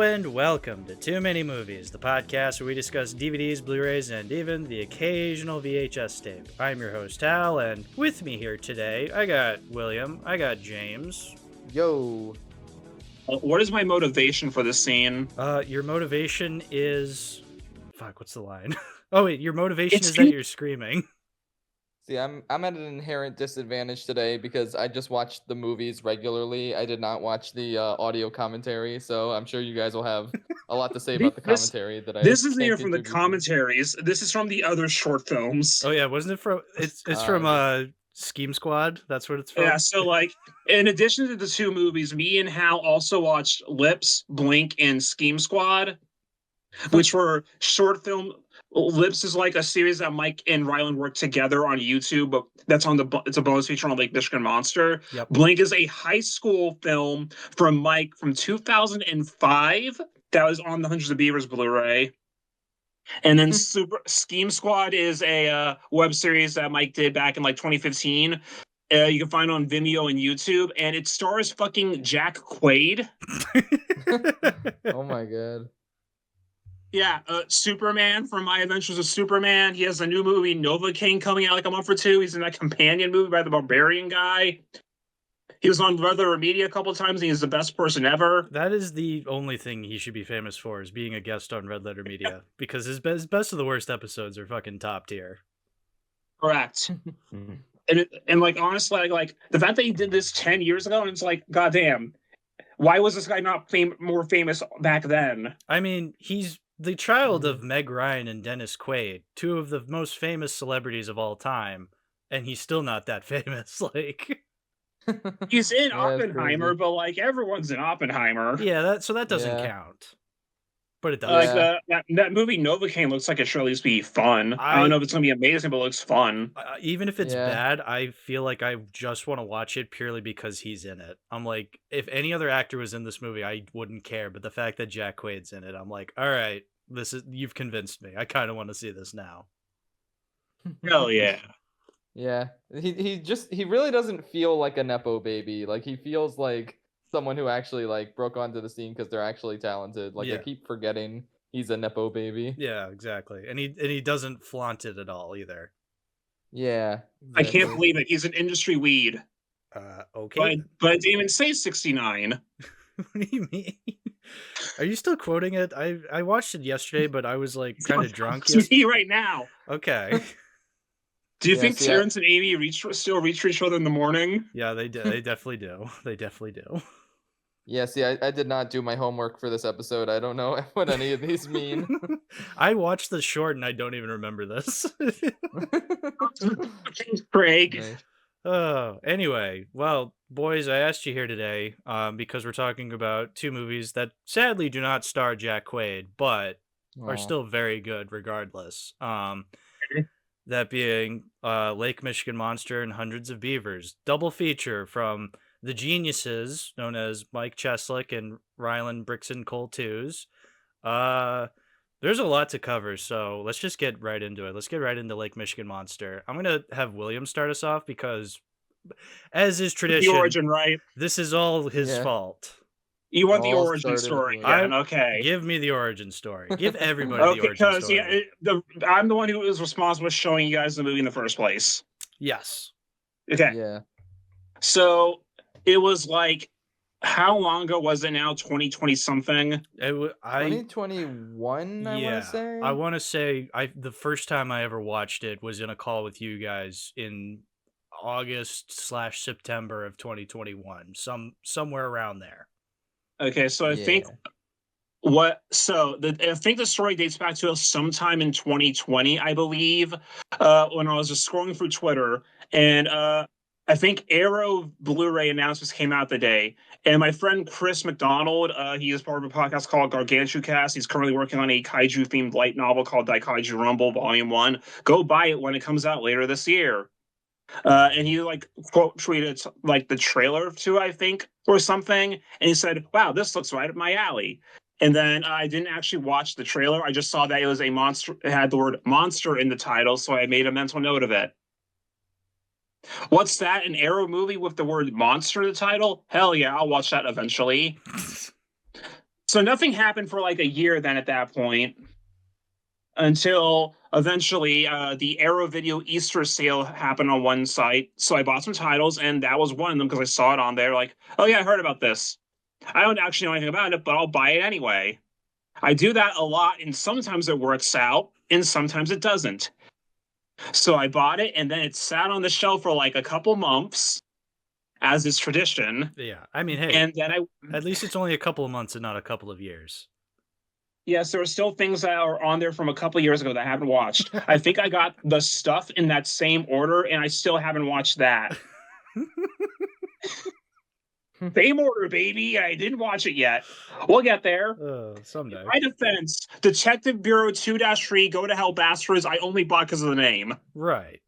Hello and welcome to Too Many Movies, the podcast where we discuss DVDs, Blu-rays, and even the occasional VHS tape. I'm your host, Hal, and with me here today, I got William, I got James. Yo. What is my motivation for this scene? Your motivation is... Fuck, what's the line? Oh wait, your motivation is that you're screaming. See, I'm at an inherent disadvantage today because I just watched the movies regularly. I did not watch the audio commentary, so I'm sure you guys will have a lot to say about the commentary. This isn't even from the commentaries. This is from the other short films. Oh yeah, wasn't it from? It's from Scheme Squad. That's what it's from. Yeah. So like, in addition to the two movies, me and Hal also watched Lips, Blink, and Scheme Squad, which were short film. Lips is like a series that Mike and Ryland worked together on YouTube, but that's it's a bonus feature on Lake Michigan Monster. Yep. Blink is a high school film from Mike from 2005 that was on the Hundreds of Beavers Blu-ray. And then Scheme Squad is a web series that Mike did back in like 2015. You can find it on Vimeo and YouTube, and it stars fucking Jack Quaid. Oh my god. Yeah, Superman from My Adventures of Superman. He has a new movie, Nova King, coming out like a month or two. He's in that companion movie by the Barbarian guy. He was on Red Letter Media a couple of times, and he's the best person ever. That is the only thing he should be famous for, is being a guest on Red Letter Media, because his best of the worst episodes are fucking top tier. Correct. and like, honestly, like the fact that he did this 10 years ago, and it's like, goddamn, why was this guy not more famous back then? I mean, he's the child of Meg Ryan and Dennis Quaid, two of the most famous celebrities of all time, and he's still not that famous. Like, he's in Oppenheimer, but like everyone's in Oppenheimer. Yeah, that doesn't count. But it does. Like that movie Nova King looks like it should at least be fun. I don't know if it's gonna be amazing, but it looks fun. Even if it's bad, I feel like I just want to watch it purely because he's in it. I'm like, if any other actor was in this movie, I wouldn't care. But the fact that Jack Quaid's in it, I'm like, all right, you've convinced me. I kind of want to see this now. Hell yeah. Yeah, he really doesn't feel like a nepo baby. Like, he feels like someone who actually like broke onto the scene because they're actually talented. Like, I keep forgetting he's a nepo baby. Yeah, exactly. And he doesn't flaunt it at all either. Yeah, exactly. I can't believe it. He's an industry weed. Okay. But it didn't even say 69. What do you mean? Are you still quoting it? I watched it yesterday, but I was like kind of drunk. Me right now. Okay. Do you think Terrence and Amy still reach for each other in the morning? Yeah, they do. They definitely do. They definitely do. Yeah, see, I did not do my homework for this episode. I don't know what any of these mean. I watched the short and I don't even remember this. Craig. Nice. Anyway, well, boys, I asked you here today because we're talking about two movies that sadly do not star Jack Quaid, but are still very good regardless. That being Lake Michigan Monster and Hundreds of Beavers. Double feature from the geniuses known as Mike Cheslick and Ryland Brixton Cole Twos. There's a lot to cover, so let's just get right into it. Let's get right into Lake Michigan Monster. I'm going to have William start us off because, as is tradition, the origin, right? This is all his fault. You want the origin story again, okay. Give me the origin story. Give everybody the origin story. Because I'm the one who was responsible for showing you guys the movie in the first place. Yes. Okay. Yeah. So, it was like, how long ago was it now? 2020 something? 2021, I want to say? I want to say the first time I ever watched it was in a call with you guys in August/September of 2021. Somewhere around there. Okay, so I think I think the story dates back to sometime in 2020, I believe, when I was just scrolling through Twitter, and I think Arrow Blu-ray announcements came out the day, and my friend Chris McDonald, he is part of a podcast called GargantuCast. He's currently working on a kaiju-themed light novel called Daikaiju Rumble Volume 1. Go buy it when it comes out later this year. And he like quote tweeted like the trailer to, I think, or something, and he said, "Wow, this looks right up my alley." And then I didn't actually watch the trailer. I just saw that it was a monster. It had the word monster in the title, so I made a mental note of it. What's that? An Arrow movie with the word monster in the title? Hell yeah, I'll watch that eventually. So nothing happened for like a year then at that point, until eventually the Arrow Video Easter sale happened on one site. So I bought some titles, and that was one of them because I saw it on there. Like, oh yeah, I heard about this. I don't actually know anything about it, but I'll buy it anyway. I do that a lot, and sometimes it works out, and sometimes it doesn't. So I bought it, and then it sat on the shelf for like a couple months, as is tradition. Yeah, I mean, hey, and then at least it's only a couple of months and not a couple of years. Yes, there are still things that are on there from a couple of years ago that I haven't watched. I think I got the stuff in that same order, and I still haven't watched that. Same order, baby. I didn't watch it yet. We'll get there. Someday. In my defense, Detective Bureau 2-3 Go to Hell Bastards, I only bought because of the name. Right.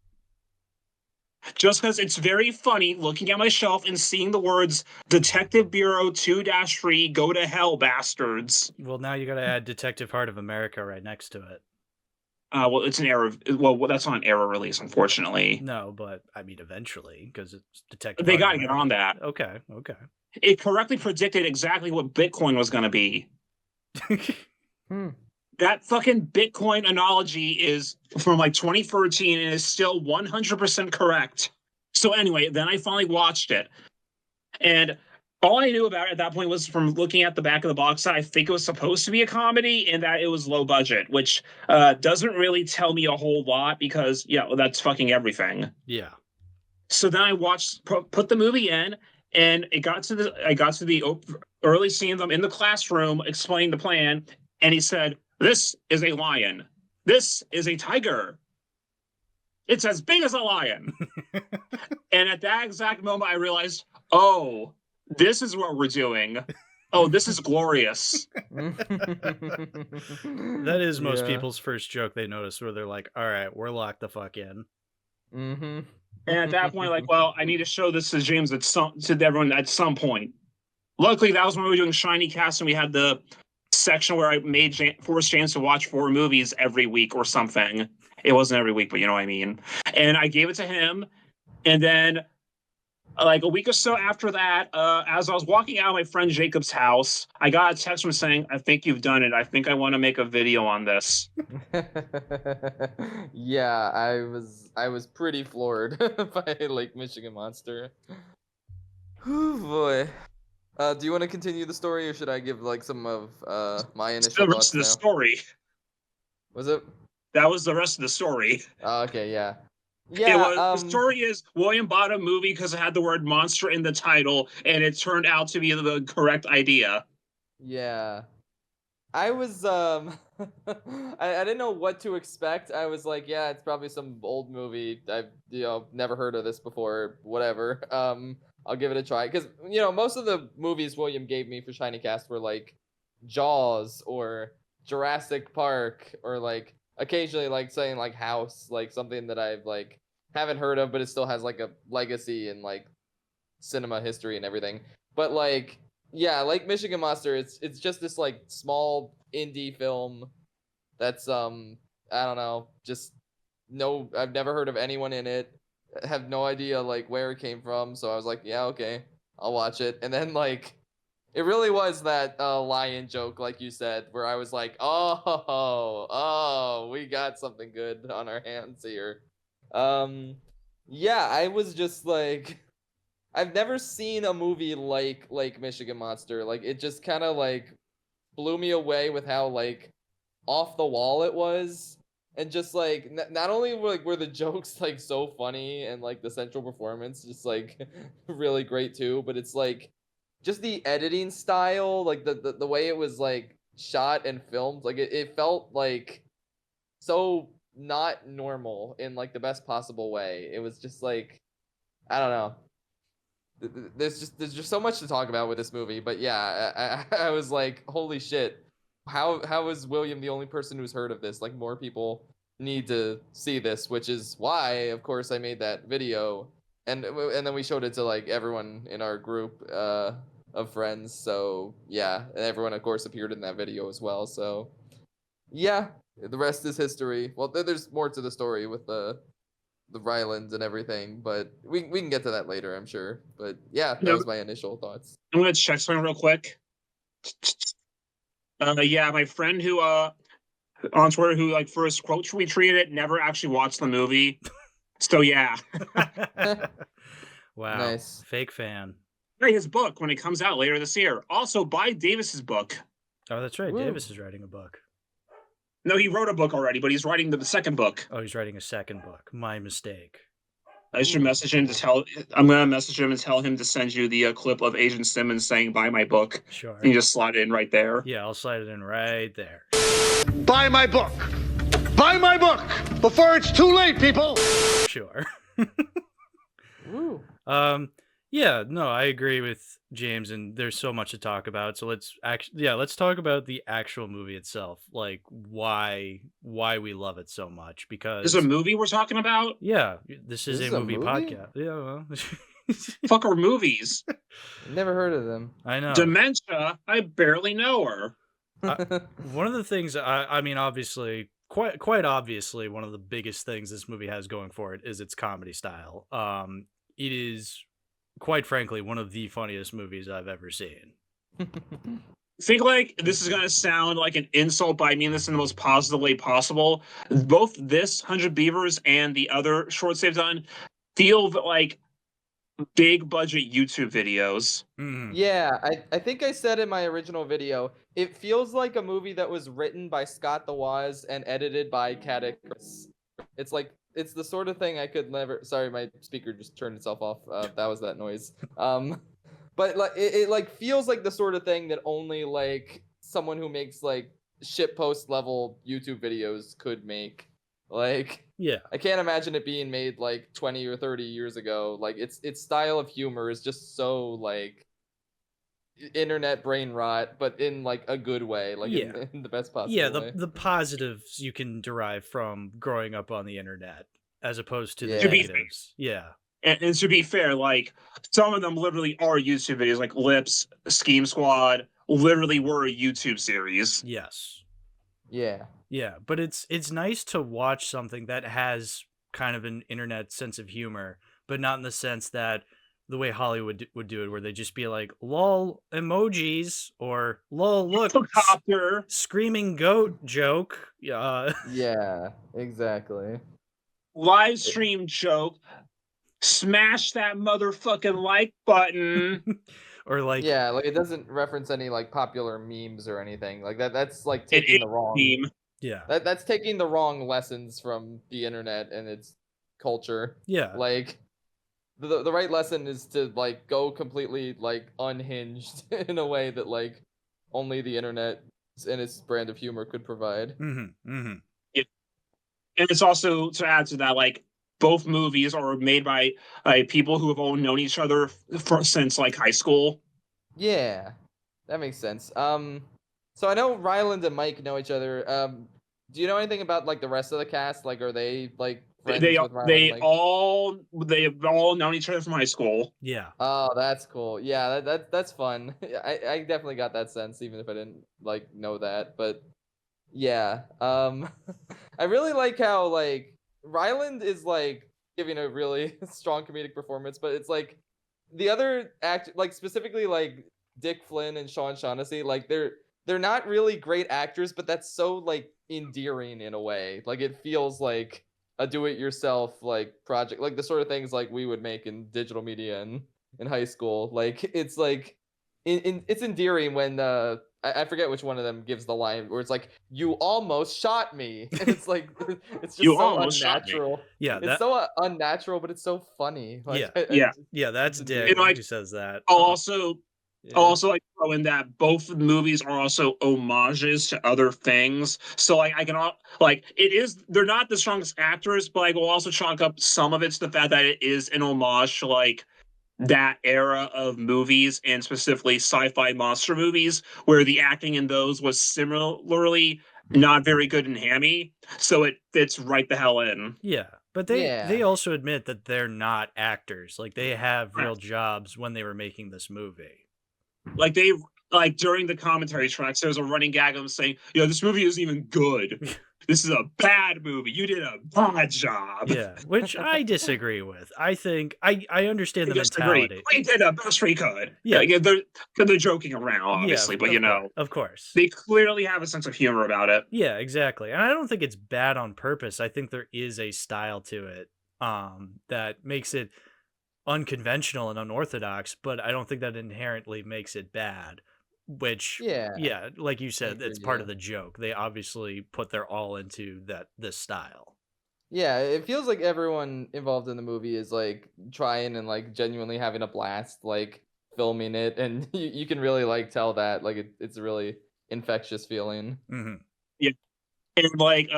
Just because it's very funny looking at my shelf and seeing the words Detective Bureau 2-3 Go to Hell Bastards. Well, now you got to add Detective Heart of America right next to it. Well, it's an error. Well, that's not an error release, unfortunately. No, but I mean, eventually, because it's Detective. They got to get on that. Okay. It correctly predicted exactly what Bitcoin was going to be. That fucking Bitcoin analogy is from like 2013 and is still 100% correct. So anyway, then I finally watched it. And all I knew about it at that point was from looking at the back of the box that I think it was supposed to be a comedy and that it was low budget, which doesn't really tell me a whole lot because, that's fucking everything. Yeah. So then I put the movie in, and I got to the early scenes. I'm in the classroom explaining the plan, and he said, "This is a lion. This is a tiger. It's as big as a lion." And at that exact moment, I realized, oh, this is what we're doing. Oh, this is glorious. That is most people's first joke they notice, where they're like, all right, we're locked the fuck in. Mm-hmm. And at that point, like, well, I need to show this to James to everyone at some point. Luckily, that was when we were doing Shiny Cast, and we had the section where I forced James to watch 4 movies every week or something. It wasn't every week, but you know what I mean. And I gave it to him, and then like a week or so after that, as I was walking out of my friend Jacob's house, I got a text from him saying, "I think you've done it. I think I want to make a video on this." Yeah, I was pretty floored by Lake Michigan Monster. Oh boy. Do you want to continue the story, or should I give like some of my initial the rest of the story? Was it? That was the rest of the story. Okay, yeah. Yeah, the story is William bought a movie because it had the word monster in the title, and it turned out to be the correct idea. Yeah. I was I didn't know what to expect. I was like, yeah, it's probably some old movie. I've never heard of this before, whatever. I'll give it a try, because most of the movies William gave me for Shiny Cast were like Jaws or Jurassic Park, or like occasionally like saying like House, like something that I've like haven't heard of, but it still has like a legacy in like cinema history and everything. But like, yeah, like Michigan Monster, it's just this like small indie film that's I don't know, I've never heard of anyone in it, have no idea like where it came from, so I was like, yeah, okay, I'll watch it. And then like it really was that lion joke, like you said, where I was like, oh, we got something good on our hands here. Yeah, I was just like, I've never seen a movie like Michigan Monster. Like, it just kind of like blew me away with how like off the wall it was, and just like not only were the jokes like so funny, and like the central performance just like really great too, but it's like just the editing style, like the way it was like shot and filmed, like it felt like so not normal in like the best possible way. It was just like, I don't know. There's just so much to talk about with this movie, but yeah, I was like, holy shit, how is William the only person who's heard of this? Like, more people need to see this, which is why, of course, I made that video, and then we showed it to like everyone in our group of friends. So yeah, and everyone of course appeared in that video as well. So yeah, the rest is history. Well, there's more to the story with the Rylands and everything, but we can get to that later, I'm sure. But yeah, that was my initial thoughts. I'm gonna check something real quick. Yeah, my friend who on Twitter who like first quote retweeted it never actually watched the movie. So yeah. Wow. Nice. Fake fan. Buy his book when it comes out later this year. Also, buy Davis's book. Oh, that's right. Woo. Davis is writing a book. No, he wrote a book already, but he's writing the second book. Oh, he's writing a second book. My mistake. I should message him to tell. I'm gonna message him and tell him to send you the clip of Agent Simmons saying "Buy my book." Sure. And you just slide it in right there. Yeah, I'll slide it in right there. Buy my book. Buy my book before it's too late, people. Sure. Woo. Yeah, no, I agree with James, and there's so much to talk about. So let's talk about the actual movie itself, like why we love it so much. Because This is a movie we're talking about. yeah, this is This a is a movie movie? podcast. Yeah, well, Fuck are movies. Never heard of them. I know. Dementia. I barely know her. One of the things I mean, obviously, quite obviously, one of the biggest things this movie has going for it is its comedy style. It is, quite frankly, one of the funniest movies I've ever seen. I think like this is gonna sound like an insult, but I mean this in the most positive way possible. Both this 100 Beavers and the other shorts they've done feel like big budget YouTube videos. Yeah, I think I said in my original video, it feels like a movie that was written by Scott the Waz and edited by Cadix. It's like, it's the sort of thing I could never. Sorry, my speaker just turned itself off. That was that noise. But like it like feels like the sort of thing that only like someone who makes like shitpost level YouTube videos could make. Like, Yeah. I can't imagine it being made like 20 or 30 years ago. Like its style of humor is just so like internet brain rot, but in like a good way, like Yeah. in the best possible Yeah, way. the positives you can derive from growing up on the internet as opposed to the Yeah. To be negatives. Yeah. And to be fair, like some of them literally are YouTube videos, like Lips, Scheme Squad, literally were a YouTube series. Yes. Yeah. Yeah, but it's nice to watch something that has kind of an internet sense of humor, but not in the sense that the way Hollywood would do it, where they just be like, lol emojis, or lol look, Helicopter. screaming goat joke. Yeah. Yeah, exactly. Live stream joke. Smash that motherfucking like button. Or like, Yeah, like it doesn't reference any like popular memes or anything. Like that's like It taking is the wrong meme. yeah. that's taking the wrong lessons from the internet and its culture. Yeah. Like the right lesson is to like go completely like unhinged in a way that like only the internet and its brand of humor could provide. Mm-hmm. Mm-hmm. And it's also to add to that, like both movies are made by people who have all known each other since like high school. Yeah, that makes sense. So I know Ryland and Mike know each other. Do you know anything about like the rest of the cast? Like, are they like friends with Ryland? They've all known each other from high school. Yeah. Oh, that's cool. Yeah, that's fun. I definitely got that sense, even if I didn't like know that. But yeah, I really like how like Ryland is like giving a really strong comedic performance, but it's like the other like specifically like Dick Flynn and Sean Shaughnessy, like they're not really great actors, but that's so like endearing in a way. Like it feels like a do-it-yourself like project, like the sort of things like we would make in digital media in high school. Like it's like it's endearing when I forget which one of them gives the line where it's like, "You almost shot me." And it's like it's just You so almost shot me. unnatural. Yeah. It's so unnatural, but it's so funny. Like, Yeah. Yeah. Yeah, that's And, Dick like, who says that. I'll also yeah. I'll also like throw in that both movies are also homages to other things. So like I can like it is they're not the strongest actors, but I will also chalk up some of it to the fact that it is an homage to like that era of movies, and specifically sci-fi monster movies, where the acting in those was similarly not very good and hammy. So it fits right the hell in. Yeah. But they Yeah. also admit that they're not actors. Like they have real jobs when they were making this movie. Like during the commentary tracks, there's a running gag of them saying, "This movie isn't even good." this is a bad movie. You did a bad job. Yeah, which I disagree with. I think I understand the mentality. We did the best we could. Yeah. They're joking around, obviously, but of course, they clearly have a sense of humor about it. Yeah, exactly. And I don't think it's bad on purpose. I think there is a style to it that makes it unconventional and unorthodox, but I don't think that inherently makes it bad. Which, yeah, like you said, it's part of the joke. They obviously put their all into this style. Yeah, it feels like everyone involved in the movie is like trying and like genuinely having a blast, like filming it, and you can really like tell that like it's a really infectious feeling. Mm-hmm. Yeah, and like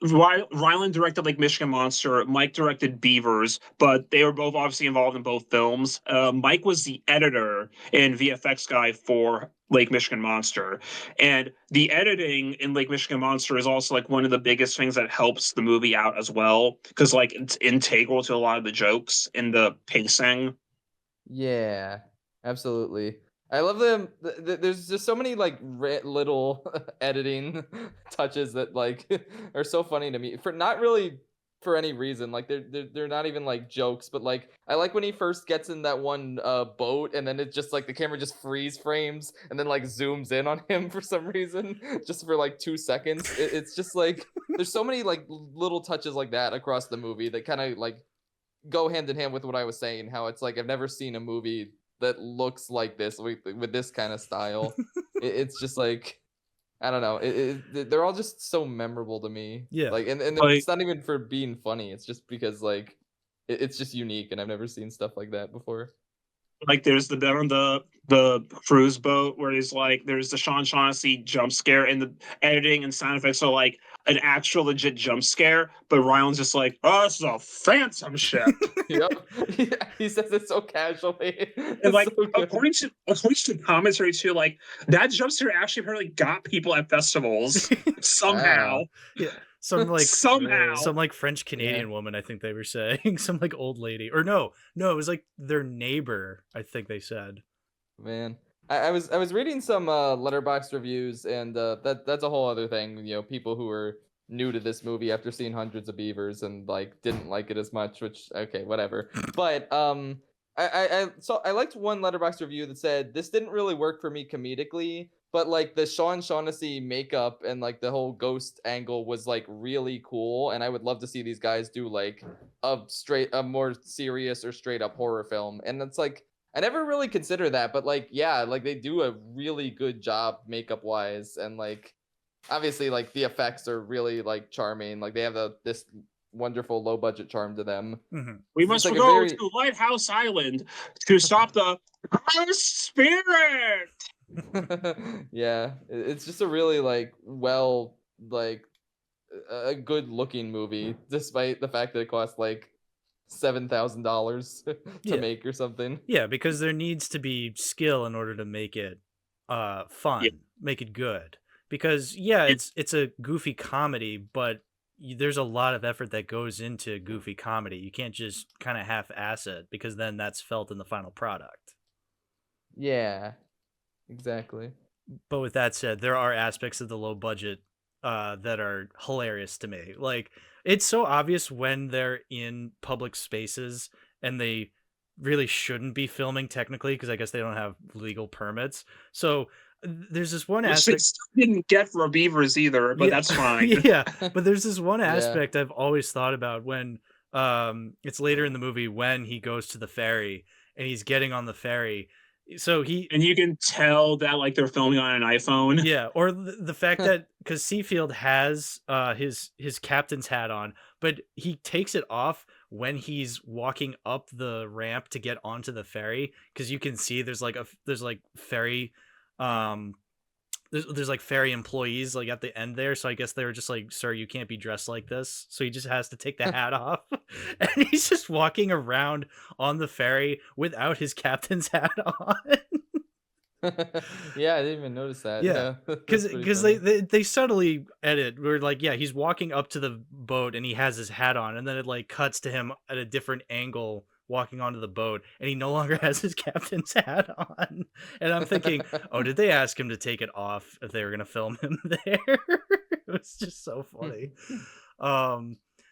Ryland directed like Michigan Monster. Mike directed Beavers, but they were both obviously involved in both films. Mike was the editor and VFX guy for Lake Michigan Monster, and the editing in Lake Michigan Monster is also like one of the biggest things that helps the movie out as well, because like it's integral to a lot of the jokes and the pacing. Yeah, absolutely. I love them. There's just so many like little editing touches that like are so funny to me for not really for any reason. Like they're not even like jokes, but like I like when he first gets in that one boat and then it just like the camera just freeze frames and then like zooms in on him for some reason just for like 2 seconds. It's just like there's so many like little touches like that across the movie that kind of like go hand in hand with what I was saying. How it's like I've never seen a movie that looks like this with this kind of style. It's just like I don't know. They're all just so memorable to me. Yeah. Like and it's not even for being funny. It's just because like it's just unique, and I've never seen stuff like that before. Like there's the bit on the cruise boat where he's like, there's the Sean Shaughnessy jump scare, and the editing and sound effects are like an actual legit jump scare, but Ryland's just like, oh, this is a phantom ship. Yep. He says it so casually. And like so according to commentary too, like that jump scare actually apparently got people at festivals somehow. Wow. Yeah. Some like French Canadian Yeah. woman, I think they were saying, some like old lady, or no, it was like their neighbor, I think they said. Man, I was reading some Letterboxd reviews, and that's a whole other thing. You know, people who are new to this movie after seeing hundreds of Beavers and like didn't like it as much, which okay, whatever. But I liked one Letterboxd review that said this didn't really work for me comedically, but like the Sean Shaughnessy makeup and like the whole ghost angle was like really cool, and I would love to see these guys do like a more serious or straight up horror film. And it's like I never really consider that, but like yeah, like they do a really good job makeup wise, and like obviously like the effects are really like charming. Like they have this wonderful low budget charm to them. Mm-hmm. We must like go to Lighthouse Island to stop the spirit. Yeah, it's just a really like a good looking movie, despite the fact that it costs like $7,000 to make or something. Yeah, because there needs to be skill in order to make it fun, make it good. Because it's a goofy comedy, but there's a lot of effort that goes into goofy comedy. You can't just kind of half-ass it, because then that's felt in the final product. Yeah, exactly. But with that said, there are aspects of the low budget that are hilarious to me. Like, it's so obvious when they're in public spaces and they really shouldn't be filming technically, because I guess they don't have legal permits. So there's this one aspect didn't get for Beavers either, but that's fine. Yeah, but there's this one aspect I've always thought about when it's later in the movie when he goes to the ferry and he's getting on the ferry. So and you can tell that like they're filming on an iPhone. Yeah, or the fact that because Seafield has his captain's hat on, but he takes it off when he's walking up the ramp to get onto the ferry, because you can see there's like ferry there's like ferry employees like at the end there, so I guess they were just like, sir, you can't be dressed like this, so he just has to take the hat off and he's just walking around on the ferry without his captain's hat on. Yeah, I didn't even notice that. Yeah, because they subtly edit where like, yeah, he's walking up to the boat and he has his hat on, and then it like cuts to him at a different angle walking onto the boat and he no longer has his captain's hat on. And I'm thinking, oh, did they ask him to take it off if they were going to film him there? was just so funny.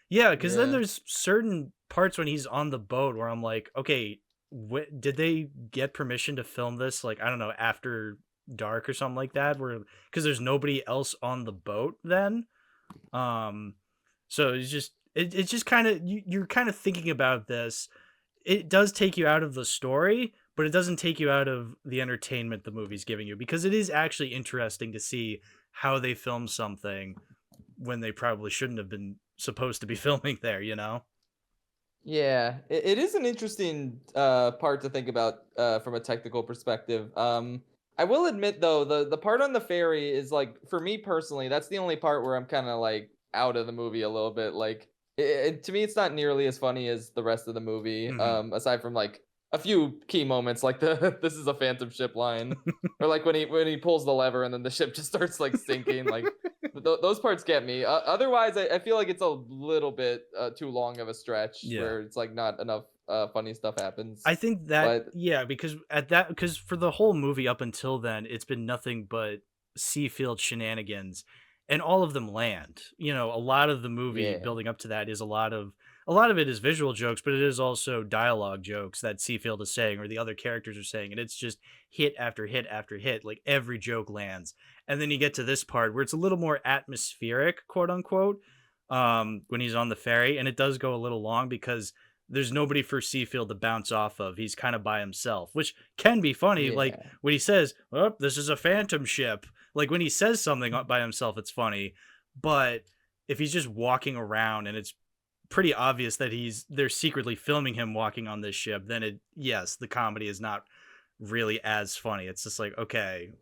Yeah, because then there's certain parts when he's on the boat where I'm like, okay, did they get permission to film this? Like, I don't know, after dark or something like that, where because there's nobody else on the boat then. So it's just kind of you're kind of thinking about this. It does take you out of the story, but it doesn't take you out of the entertainment the movie's giving you, because it is actually interesting to see how they film something when they probably shouldn't have been supposed to be filming there, you know? Yeah, it is an interesting part to think about from a technical perspective. I will admit though, the part on the ferry is like, for me personally, that's the only part where I'm kind of like out of the movie a little bit. Like, to me, it's not nearly as funny as the rest of the movie. Aside from like a few key moments, like the "this is a phantom ship" line, or like when he pulls the lever and then the ship just starts like sinking. Like those parts get me. Otherwise, I feel like it's a little bit too long of a stretch where it's like not enough funny stuff happens. I think that because for the whole movie up until then, it's been nothing but Seafield shenanigans, and all of them land. You know, a lot of the movie building up to that is a lot of it is visual jokes, but it is also dialogue jokes that Seafield is saying or the other characters are saying, and it's just hit after hit after hit. Like every joke lands, and then you get to this part where it's a little more atmospheric, quote unquote, when he's on the ferry, and it does go a little long because there's nobody for Seafield to bounce off of. He's kind of by himself, which can be funny. Like when he says, "Oh, this is a phantom ship." Like when he says something by himself, it's funny. But if he's just walking around and it's pretty obvious that they're secretly filming him walking on this ship, then the comedy is not really as funny. It's just like, okay,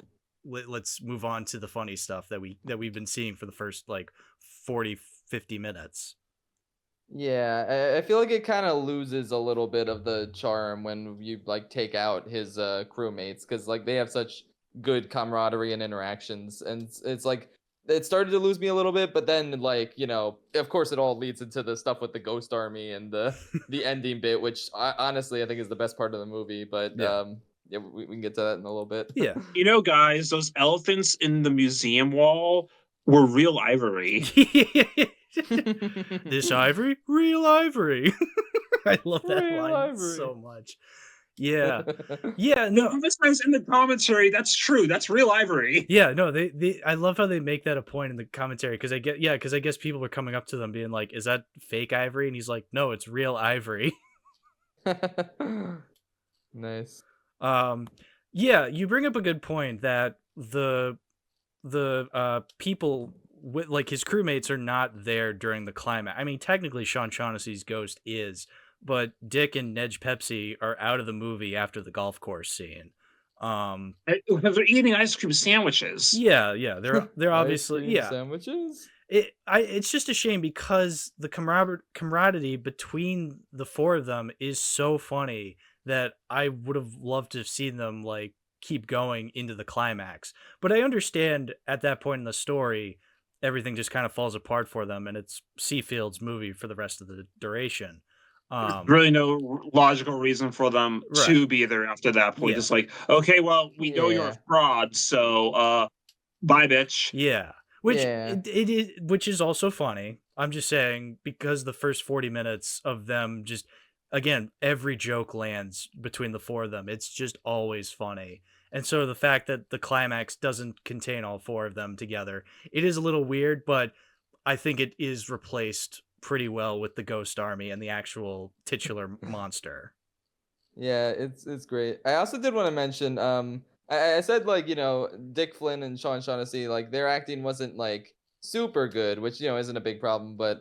let's move on to the funny stuff that we've been seeing for the first like 40-50 minutes. Yeah, I feel like it kind of loses a little bit of the charm when you like take out his crewmates, because like they have such good camaraderie and interactions, and it's like it started to lose me a little bit, but then like, you know, of course it all leads into the stuff with the ghost army and the ending bit, which honestly I think is the best part of the movie, but we can get to that in a little bit. Yeah. You know, guys, those elephants in the museum wall were real ivory. This ivory, real ivory. I love that Real line ivory. so much. Yeah. Yeah, no. Emphasize in the commentary, that's true. That's real ivory. Yeah, no, they I love how they make that a point in the commentary, because I guess people are coming up to them being like, "Is that fake ivory?" And he's like, "No, it's real ivory." Nice. Yeah, you bring up a good point that the people with like his crewmates are not there during the climax. I mean, technically Sean Shaughnessy's ghost is, but Dick and Nedge Pepsi are out of the movie after the golf course scene. Because they're eating ice cream sandwiches. Yeah, they're obviously sandwiches. It's just a shame because the camaraderie between the four of them is so funny that I would have loved to have seen them like keep going into the climax. But I understand at that point in the story, everything just kind of falls apart for them, and it's Seafield's movie for the rest of the duration. There's really no logical reason for them to be there after that point. It's like, okay, well, we know you're a fraud, so bye, bitch. Yeah. Which is also funny. I'm just saying, because the first 40 minutes of them just, again, every joke lands between the four of them. It's just always funny. And so the fact that the climax doesn't contain all four of them together, it is a little weird, but I think it is replaced pretty well with the ghost army and the actual titular monster. Yeah, it's great. I also did want to mention, I said, like, you know, Dick Flynn and Sean Shaughnessy, like, their acting wasn't like super good, which, you know, isn't a big problem, but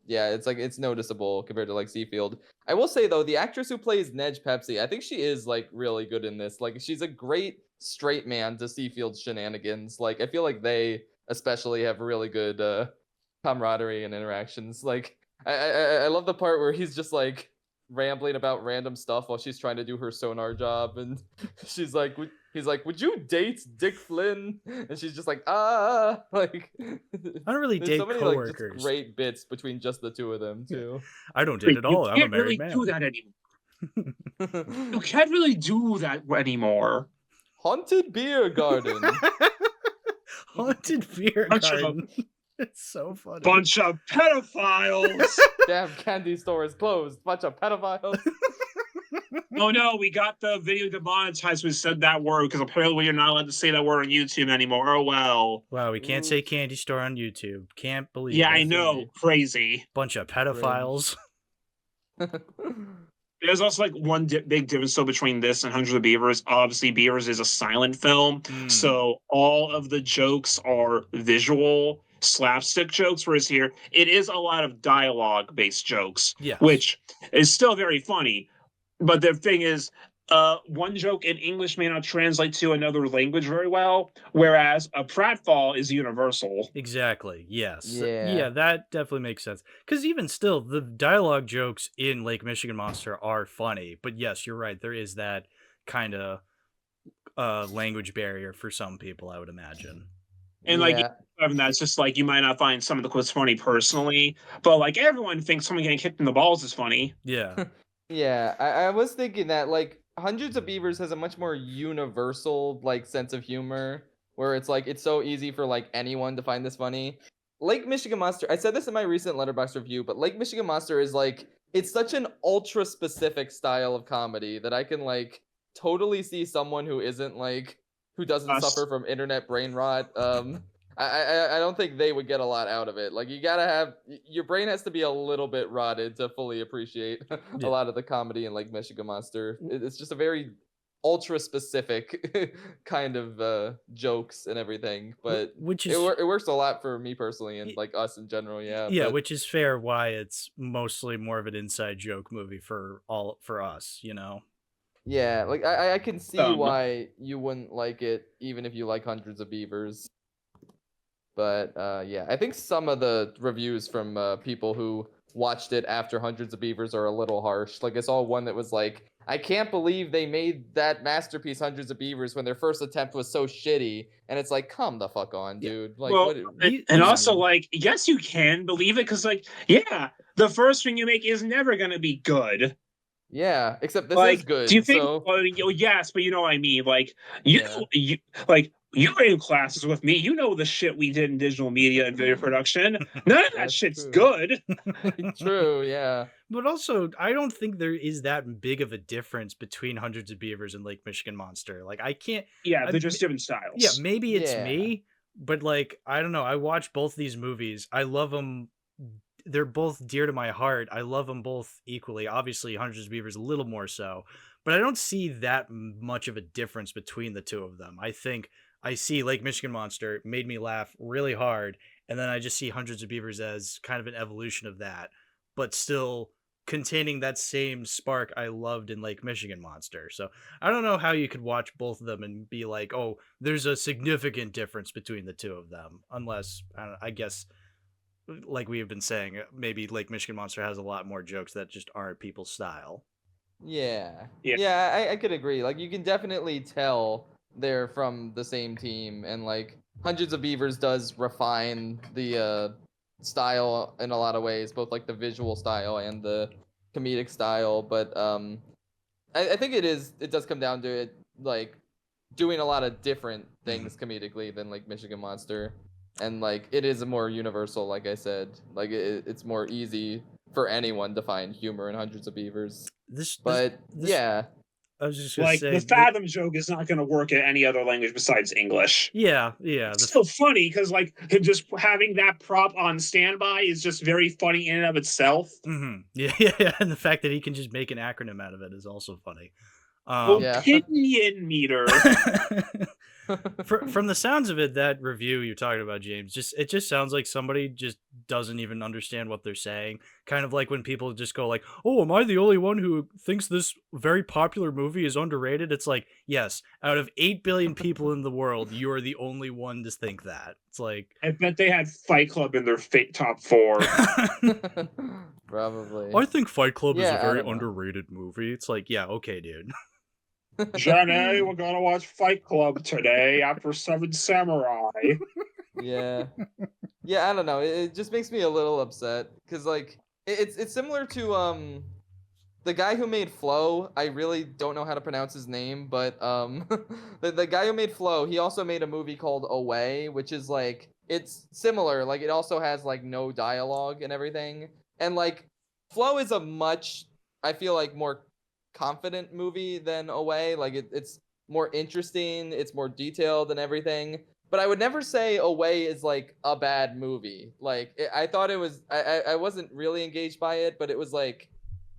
yeah, it's like it's noticeable compared to like Seafield. I will say though, the actress who plays Nedge Pepsi, I think she is like really good in this. Like, she's a great straight man to Seafield's shenanigans. Like, I feel like they especially have really good camaraderie and interactions. Like, I love the part where he's just like rambling about random stuff while she's trying to do her sonar job, and he's like, "Would you date Dick Flynn?" And she's just like, like, I don't really date so many, coworkers. like, just great bits between just the two of them too. I don't date at all. I'm a married man. You can't really do that anymore. You can't really do that anymore. Haunted beer garden. Haunted beer garden. It's so funny. Bunch of pedophiles. Damn, candy store is closed. Bunch of pedophiles. Oh no, we got the video demonetized. We said that word because apparently you're not allowed to say that word on YouTube anymore. Oh well. Wow, we can't say candy store on YouTube. Can't believe Yeah, it. I know. Crazy. Bunch of pedophiles. There's also like one big difference though between this and Hundreds of Beavers. Obviously, Beavers is a silent film, so all of the jokes are visual slapstick jokes, whereas here it is a lot of dialogue-based jokes, which is still very funny. But the thing is, one joke in English may not translate to another language very well, whereas a pratfall is universal. Exactly. Yes. Yeah. That definitely makes sense. Because even still, the dialogue jokes in Lake Michigan Monster are funny. But yes, you're right. There is that kind of language barrier for some people, I would imagine. And like, that's just like, you might not find some of the quotes funny personally, but like everyone thinks someone getting kicked in the balls is funny. Yeah. Yeah, I was thinking that like Hundreds of Beavers has a much more universal like sense of humor where it's like it's so easy for like anyone to find this funny. Lake Michigan Monster, I said this in my recent Letterboxd review, but Lake Michigan Monster is like it's such an ultra specific style of comedy that I can like totally see someone who isn't like who doesn't suffer from internet brain rot I don't think they would get a lot out of it. Like you gotta have your brain has to be a little bit rotted to fully appreciate a lot of the comedy in like Michigan Monster. It's just a very ultra specific kind of jokes and everything, but which is it works a lot for me personally and like us in general. Yeah, which is fair. Why it's mostly more of an inside joke movie for us, you know. Yeah, like I can see why you wouldn't like it even if you like Hundreds of Beavers. But yeah, I think some of the reviews from people who watched it after Hundreds of Beavers are a little harsh. Like I saw one that was like, I can't believe they made that masterpiece Hundreds of Beavers when their first attempt was so shitty. And it's like, come the fuck on, dude. Like, well, and also like, yes, you can believe it because like, yeah, the first thing you make is never going to be good. Yeah, except this like, is good. Do you think? So... yes, but you know what I mean. Like you like you were in classes with me. You know the shit we did in digital media and video production. None of that shit's good. True. Yeah. But also, I don't think there is that big of a difference between Hundreds of Beavers and Lake Michigan Monster. Like I can't. Yeah, they're just different styles. Yeah, maybe it's me, but like I don't know. I watch both these movies. I love them. They're both dear to my heart. I love them both equally. Obviously, Hundreds of Beavers a little more so, but I don't see that much of a difference between the two of them. I think I see Lake Michigan Monster made me laugh really hard, and then I just see Hundreds of Beavers as kind of an evolution of that, but still containing that same spark I loved in Lake Michigan Monster. So I don't know how you could watch both of them and be like, oh, there's a significant difference between the two of them, unless I guess. Like we have been saying, maybe Lake Michigan Monster has a lot more jokes that just aren't people's style. Yeah, I could agree. Like you can definitely tell they're from the same team, and like Hundreds of Beavers does refine the style in a lot of ways, both like the visual style and the comedic style. But I think it does come down to it like doing a lot of different things comedically than like Michigan Monster. And like it is a more universal, like I said, like it's more easy for anyone to find humor in Hundreds of Beavers. Yeah, I was just gonna say the Fathom joke is not going to work in any other language besides English. Yeah. It's still funny because like just having that prop on standby is just very funny in and of itself. Mm-hmm. Yeah, and the fact that he can just make an acronym out of it is also funny. Opinion meter. From the sounds of it, that review you're talking about, James, it just sounds like somebody just doesn't even understand what they're saying. Kind of like when people just go like, "Oh, am I the only one who thinks this very popular movie is underrated?" It's like, yes, out of 8 billion people in the world, you are the only one to think that. It's like I bet they had Fight Club in their top 4. Probably. I think Fight Club is a very underrated movie. It's like, yeah, okay, dude. Jenny, we're gonna watch Fight Club today after 7 Samurai. Yeah, I don't know. It just makes me a little upset because like it's similar to the guy who made Flow. I really don't know how to pronounce his name, but the guy who made Flow, he also made a movie called Away, which is like it's similar. Like it also has like no dialogue and everything. And like Flow is a much, I feel like, more confident movie than Away. Like it's more interesting, it's more detailed and everything. But I would never say Away is like a bad movie. Like I thought it was, I wasn't really engaged by it, but it was like,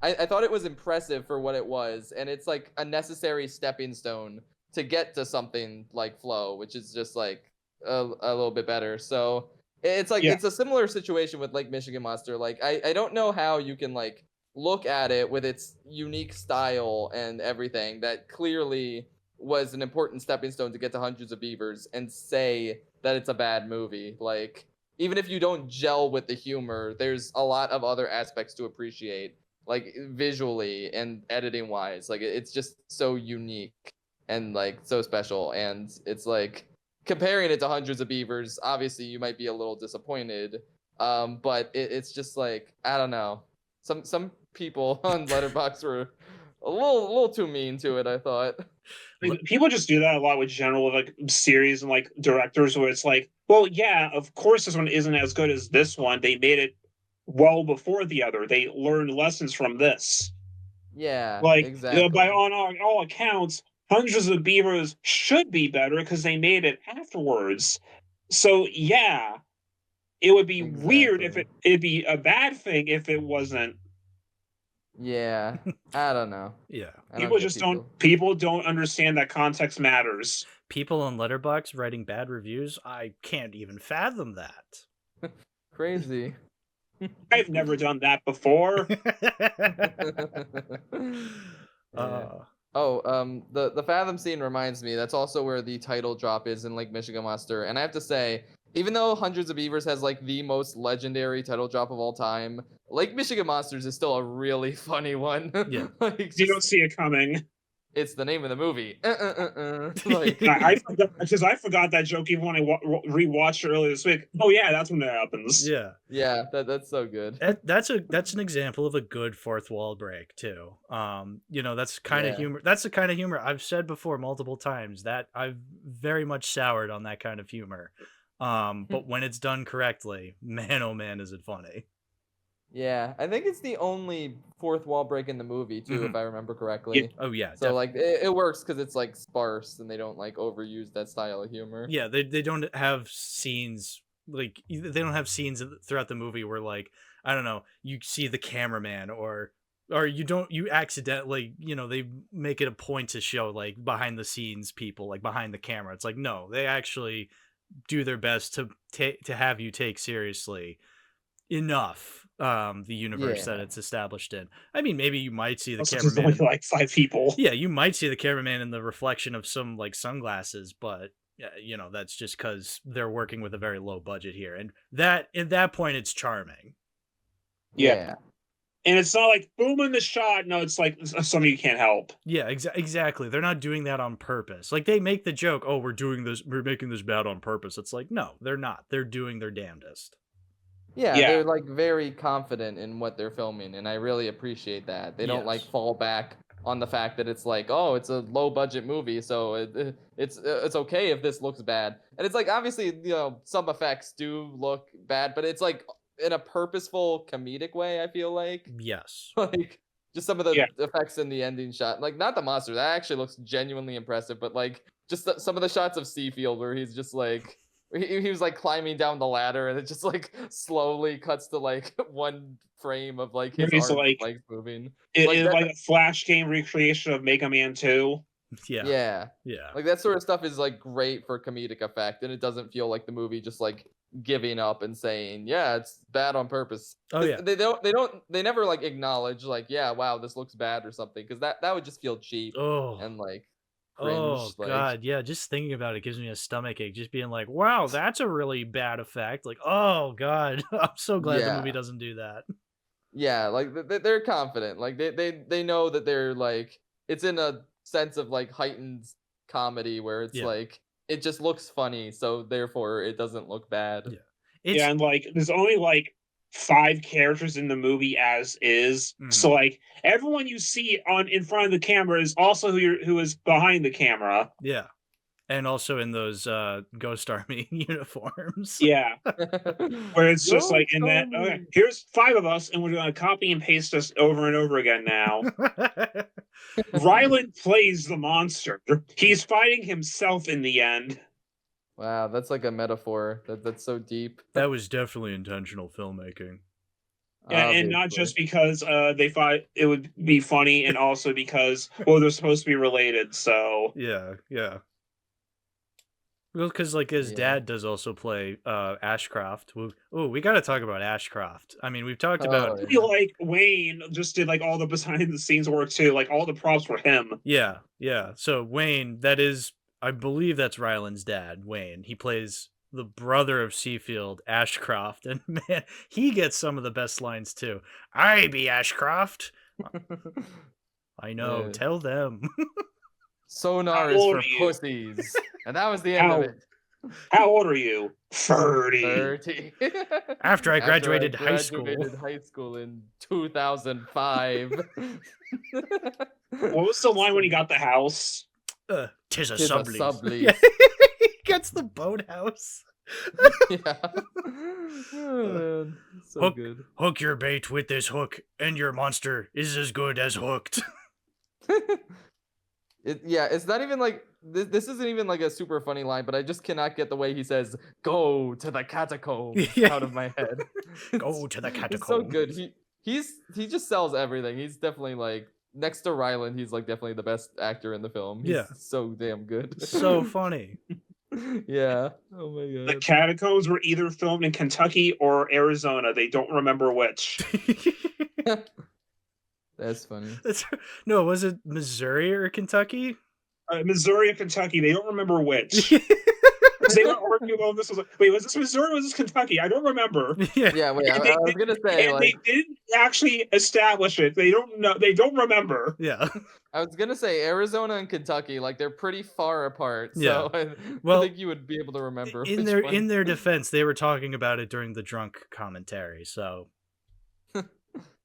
I thought it was impressive for what it was, and it's like a necessary stepping stone to get to something like Flow, which is just like a little bit better. So it's like it's a similar situation with Lake Michigan Monster. Like I don't know how you can like look at it with its unique style and everything that clearly was an important stepping stone to get to Hundreds of Beavers and say that it's a bad movie. Like even if you don't gel with the humor, there's a lot of other aspects to appreciate, like visually and editing wise. Like it's just so unique and like so special. And it's like comparing it to Hundreds of Beavers, obviously you might be a little disappointed, but it's just like, I don't know, some people on Letterboxd were a little too mean to it, I thought. Like, people just do that a lot with general like series and like directors, where it's like, well, yeah, of course this one isn't as good as this one. They made it well before the other. They learned lessons from this. Yeah, like exactly. By all accounts, Hundreds of Beavers should be better because they made it afterwards. So yeah, it would be weird if it'd be a bad thing if it wasn't. Yeah, I don't know. Yeah, people don't understand that context matters. People on Letterboxd writing bad reviews, I can't even fathom that. Crazy. I've never done that before. The Fathom scene reminds me, that's also where the title drop is in Lake Michigan Monster. And I have to say, even though Hundreds of Beavers has like the most legendary title drop of all time, Lake Michigan Monsters is still a really funny one. Yeah. Like, you don't see it coming. It's the name of the movie. Like, I forgot that joke even when I rewatched it earlier this week. Oh yeah, that's when that happens. Yeah, that's so good. That's an example of a good fourth wall break too. That's kind of humor. That's the kind of humor I've said before multiple times that I've very much soured on that kind of humor. But when it's done correctly, man, oh man, is it funny. Yeah, I think it's the only fourth wall break in the movie too, if I remember correctly. Yeah. Oh yeah. So like it works because it's like sparse and they don't like overuse that style of humor. Yeah, they don't have scenes like they don't have scenes throughout the movie where like, I don't know, you see the cameraman or you accidentally, they make it a point to show like behind the scenes people, like behind the camera. It's like, no, they actually do their best to have you take seriously enough the universe that it's established in. I mean, maybe you might see the cameraman only like 5 people. Yeah, you might see the cameraman in the reflection of some like sunglasses, but that's just because they're working with a very low budget here, and that at that point it's charming. Yeah. And it's not like boom in the shot. No, it's like something you can't help. Yeah, exactly. They're not doing that on purpose. Like they make the joke, "Oh, we're making this bad on purpose." It's like, no, they're not. They're doing their damnedest. Yeah, they're like very confident in what they're filming, and I really appreciate that. They don't like fall back on the fact that it's like, oh, it's a low budget movie, so it's okay if this looks bad. And it's like, obviously, some effects do look bad, but it's like in a purposeful comedic way, I feel like. Yes. Like just some of the effects in the ending shot, like not the monster, that actually looks genuinely impressive, but like just some of the shots of Seafield where he's just like he was like climbing down the ladder, and it just like slowly cuts to like one frame of like his arms like moving. It is like a Flash game recreation of Mega Man 2. Yeah. Like that sort of stuff is like great for comedic effect, and it doesn't feel like the movie just like giving up and saying, yeah, it's bad on purpose. Oh yeah. They never like acknowledge like, yeah, wow, this looks bad or something, because that would just feel cheap and like cringe. Oh god, yeah, just thinking about it gives me a stomach ache, just being like, wow, that's a really bad effect. Like, oh god, I'm so glad the movie doesn't do that. Yeah, like they're confident, like they know that they're like, it's in a sense of like heightened comedy where it's like it just looks funny, so therefore it doesn't look bad. And like there's only like 5 characters in the movie as is. So like everyone you see in front of the camera is also who is behind the camera. Yeah. And also in those Ghost Army uniforms. Yeah. Where it's just like, in that, Army. okay, here's 5 of us, and we're going to copy and paste us over and over again now. Ryland plays the monster. He's fighting himself in the end. Wow, that's like a metaphor. That's so deep. That was definitely intentional filmmaking. And not just because they thought it would be funny, and also because, well, they're supposed to be related, so... Yeah. Well, because like his dad does also play Ashcroft. We got to talk about Ashcroft. I mean, we've talked about. I feel like Wayne just did like all the behind the scenes work too. Like all the props were him. Yeah. So Wayne, that is, I believe that's Ryland's dad. Wayne. He plays the brother of Seafield, Ashcroft, and man, he gets some of the best lines too. I be Ashcroft. I know. Yeah. Tell them. Sonar is for pussies. And that was the end of it. How old are you? 30. 30. After I graduated high school in 2005. What was the line when he got the house? Tis a sublease. Yeah. He gets the boathouse. Yeah. Oh, man. So good. Hook your bait with this hook, and your monster is as good as hooked. It's not even like this isn't even like a super funny line, but I just cannot get the way he says "go to the catacombs" out of my head. Go to the catacombs. It's so good. He just sells everything. He's definitely like next to Ryland. He's like definitely the best actor in the film. He's so damn good. So funny. Yeah. Oh my god. The Catacombs were either filmed in Kentucky or Arizona. They don't remember which. That's funny. No, was it Missouri or Kentucky? Missouri or Kentucky. They don't remember which. They were arguing about this. Was like, wait, was this Missouri or was this Kentucky? I don't remember. Yeah, wait, I was gonna say like they didn't actually establish it. They don't know. They don't remember. Yeah. I was gonna say Arizona and Kentucky, like they're pretty far apart. Yeah. So I think you would be able to remember. In their defense, they were talking about it during the drunk commentary. So.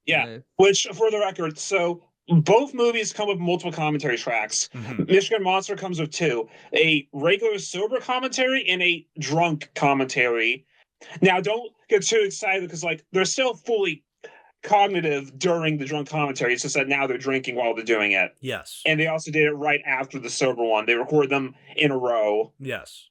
Yeah, Nice. Which, for the record, so both movies come with multiple commentary tracks. Mhm. Michigan Monster comes with 2. A regular sober commentary and a drunk commentary. Now, don't get too excited because, like, they're still fully cognitive during the drunk commentary. It's just that now they're drinking while they're doing it. Yes. And they also did it right after the sober one. They record them in a row. Yes.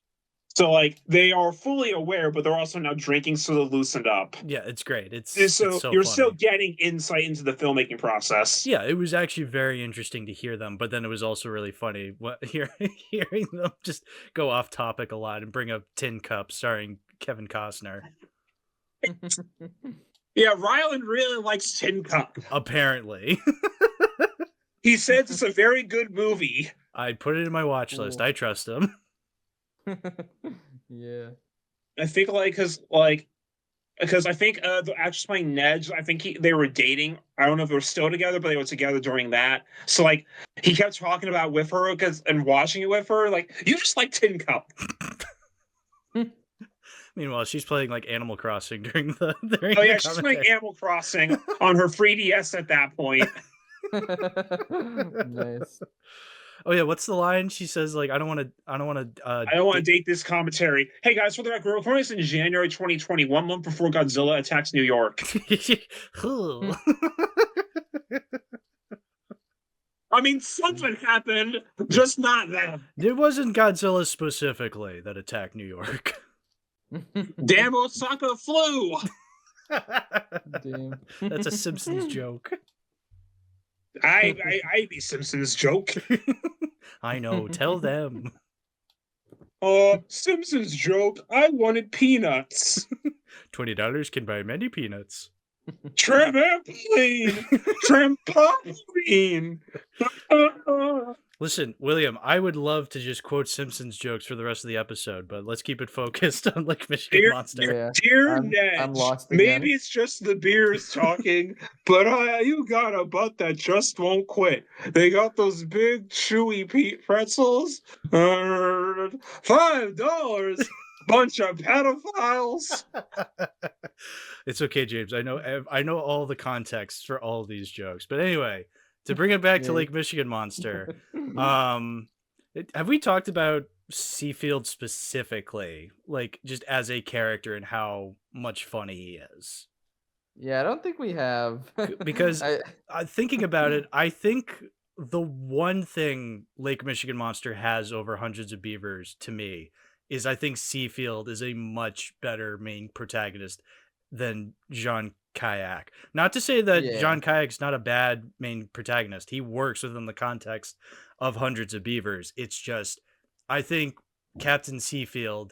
So, like, they are fully aware, but they're also now drinking, so they're loosened up. Yeah, it's great. It's so funny. you're still getting insight into the filmmaking process. Yeah, it was actually very interesting to hear them, but then it was also really funny hearing them just go off topic a lot and bring up Tin Cup starring Kevin Costner. Yeah, Ryland really likes Tin Cup. Apparently. He says it's a very good movie. I put it in my watch list. I trust him. Yeah. I think because I think the actress playing Nedge, I think they were dating. I don't know if they were still together, but they were together during that. So like he kept talking about with her and watching it with her. Like, you just like Tin Cup. Meanwhile, she's playing like Animal Crossing during the She's playing Animal Crossing on her 3DS at that point. Nice. Oh yeah, what's the line? She says like, I don't want to date this commentary. Hey guys, for the record, we're recording this in January 2020, 1 month before Godzilla attacks New York. I mean, something happened, just not that. It wasn't Godzilla specifically that attacked New York. Damn, Osaka flew. Damn. That's a Simpsons joke. I be Simpsons joke. I know. Tell them. Simpsons joke. I wanted peanuts. $20 can buy many peanuts. Trampoline. Listen, William, I would love to just quote Simpsons jokes for the rest of the episode, but let's keep it focused on like Michigan Monster. Yeah. Dear I'm Ned, lost again. maybe it's just the beers talking, but you got a butt that just won't quit. They got those big chewy pretzels. $5. Bunch of pedophiles. It's okay, James. I know all the context for all these jokes, but anyway, to bring it back to Lake Michigan Monster, have we talked about Seafield specifically, like just as a character and how much funny he is. Yeah, I don't think we have. Because thinking about it, I think the one thing Lake Michigan Monster has over Hundreds of Beavers to me is I think Seafield is a much better main protagonist than Jean Kayak. Not to say that Jean Kayak's not a bad main protagonist. He works within the context of Hundreds of Beavers. It's just, I think Captain Seafield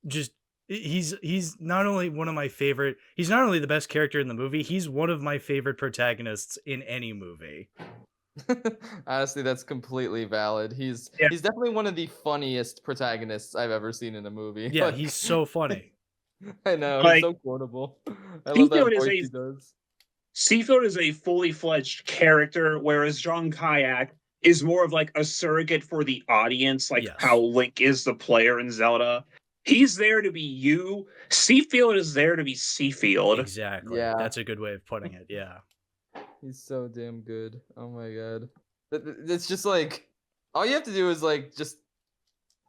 just he's not only one of my favorite, he's not only the best character in the movie, he's one of my favorite protagonists in any movie. Honestly, that's completely valid. He's definitely one of the funniest protagonists I've ever seen in a movie. Yeah, he's so funny. I know, he's so quotable. I love that voice he does. Seafield is a fully fledged character, whereas John Kayak is more of like a surrogate for the audience, like how Link is the player in Zelda. He's there to be you. Seafield is there to be Seafield. Exactly. Yeah. That's a good way of putting it. Yeah. He's so damn good. Oh my god. It's just like, all you have to do is like just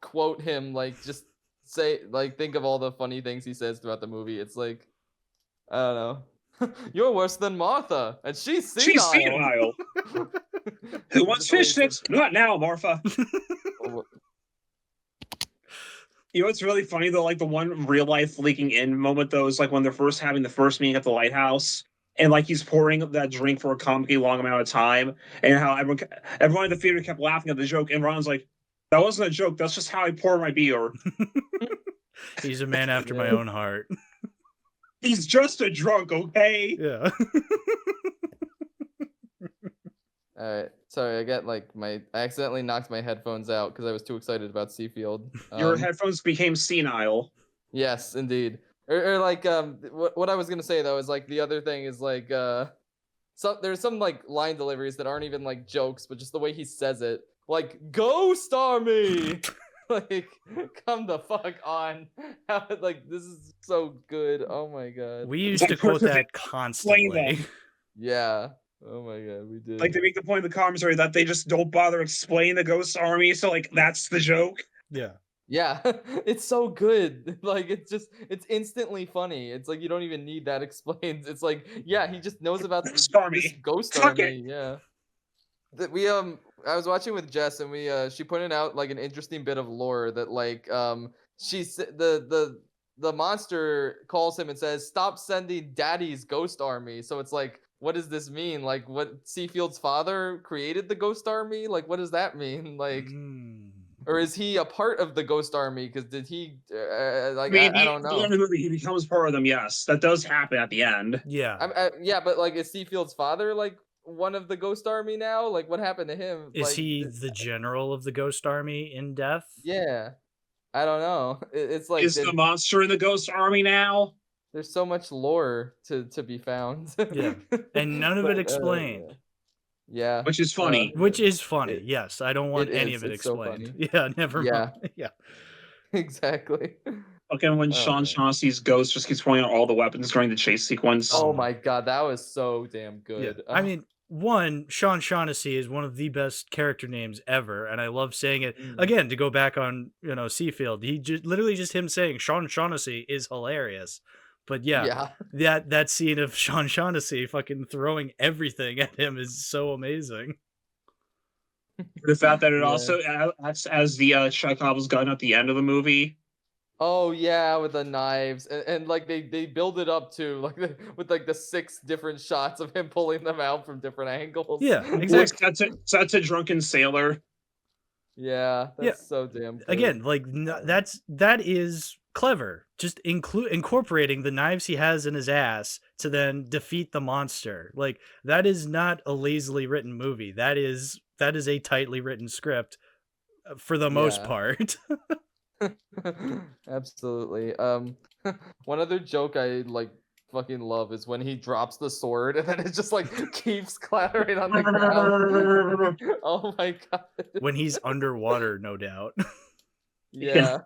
quote him, like just say, like think of all the funny things he says throughout the movie. It's like, I don't know. You're worse than Martha, and she's senile. She's senile. Who wants fish sticks? Not now, Martha. You know what's really funny though? Like the one real life leaking in moment though is like when they're first having the first meeting at the lighthouse, and like he's pouring that drink for a comically long amount of time, and how everyone in the theater kept laughing at the joke, and Ron's like, "That wasn't a joke. That's just how I pour my beer." He's a man after my own heart. He's just a drunk, okay? Yeah. Alright, sorry, I accidentally knocked my headphones out because I was too excited about Seafield. Your headphones became senile. Yes, indeed. Or like, what I was gonna say though is like the other thing is like, there's some like line deliveries that aren't even like jokes, but just the way he says it, like "Ghost Army," like, come the fuck on! Like, this is so good. Oh my god. We used to quote that constantly. Yeah. Oh my god, we did. Like, they make the point in the commentary that they just don't bother explaining the Ghost Army, so like that's the joke. Yeah. Yeah, it's so good. Like, it's instantly funny. It's like you don't even need that explained. It's like, yeah, he just knows about this Ghost Army. Yeah. That I was watching with Jess, and she pointed out like an interesting bit of lore that like the monster calls him and says, "Stop sending Daddy's Ghost Army." So it's like, what does this mean? Like, what, Seafield's father created the Ghost Army? Like, what does that mean? Like, or is he a part of the Ghost Army? Because did he, like, maybe, I don't know. At the end of the movie, he becomes part of them, yes. That does happen at the end. Yeah. Yeah, but, like, is Seafield's father, like, one of the Ghost Army now? Like, what happened to him? Is he the general of the Ghost Army in death? Yeah. I don't know. It's like... Is the monster in the Ghost Army now? There's so much lore to be found. Yeah. And none of it explained. Yeah. Which is funny. Which is funny. Yes. I don't want any of it explained. So yeah, never mind. Yeah. Exactly. Okay, when Sean Shaughnessy's ghost just keeps pointing out all the weapons during the chase sequence. Oh my god, that was so damn good. Yeah. I mean, Sean Shaughnessy is one of the best character names ever, and I love saying it. Again, to go back on, Seafield, literally just him saying Sean Shaughnessy is hilarious. But yeah. That scene of Sean Shaughnessy fucking throwing everything at him is so amazing. The fact that it also acts as the Chekhov's gun at the end of the movie. Oh yeah, with the knives, and like they build it up too, like with like the 6 different shots of him pulling them out from different angles. Yeah, exactly. That's a drunken sailor. Yeah, that's so damn good. Again, like that is clever. Just incorporating the knives he has in his ass to then defeat the monster. Like, that is not a lazily written movie. That is a tightly written script for the most part. Absolutely. One other joke I like fucking love is when he drops the sword and then it just like keeps clattering on the ground. Oh my god. When he's underwater, no doubt. Yeah.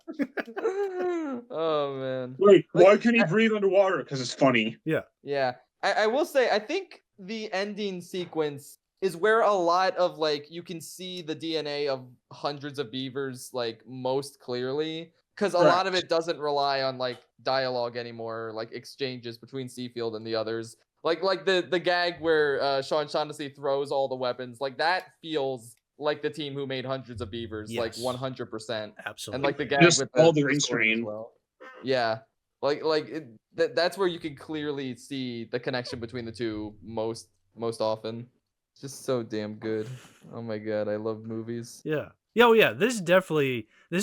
Oh man. Wait, why can he breathe underwater? Because it's funny. Yeah. Yeah. I will say, I think the ending sequence is where a lot of like you can see the DNA of hundreds of Beavers like most clearly, because a lot of it doesn't rely on like dialogue anymore, like exchanges between Seafield and the others. Like the gag where Sean Shaughnessy throws all the weapons, like that feels like the team who made hundreds of Beavers, like 100%. Absolutely. And like the gag Just with all the the green story as screen. well. Yeah. That's where you can clearly see the connection between the two most often. It's just so damn good. Oh my god, I love movies. Yeah. Yeah, well, yeah. This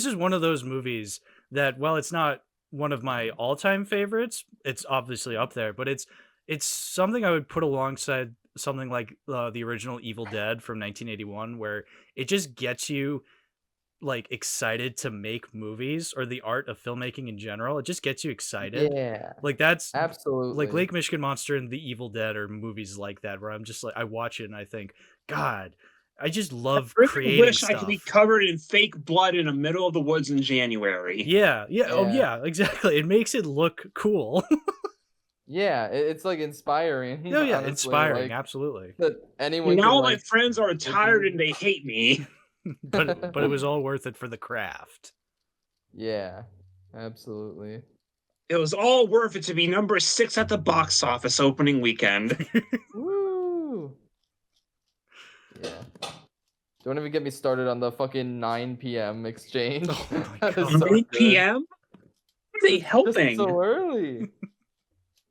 is one of those movies that, while it's not one of my all-time favorites, it's obviously up there, but it's something I would put alongside something like the original Evil Dead from 1981, where it just gets you like excited to make movies, or the art of filmmaking in general. It just gets you excited. Yeah. Like that's Absolutely. like Lake Michigan Monster and The Evil Dead are movies like that, where I'm just like, I watch it and I think, God, I just love I creating wish stuff. I could be covered in fake blood in the middle of the woods in January. Yeah. Oh yeah, exactly. It makes it look cool. Yeah, it's like inspiring. Oh yeah, honestly, inspiring, like, absolutely. that anyone Now can, my like, friends are tired and they hate me. but it was all worth it for the craft. Yeah, absolutely. It was all worth it to be number 6 at the box office opening weekend. Woo! Yeah. Don't even get me started on the fucking 9 p.m. exchange. Oh my That is God. so 9 good. p.m.? What are they Just helping? so early.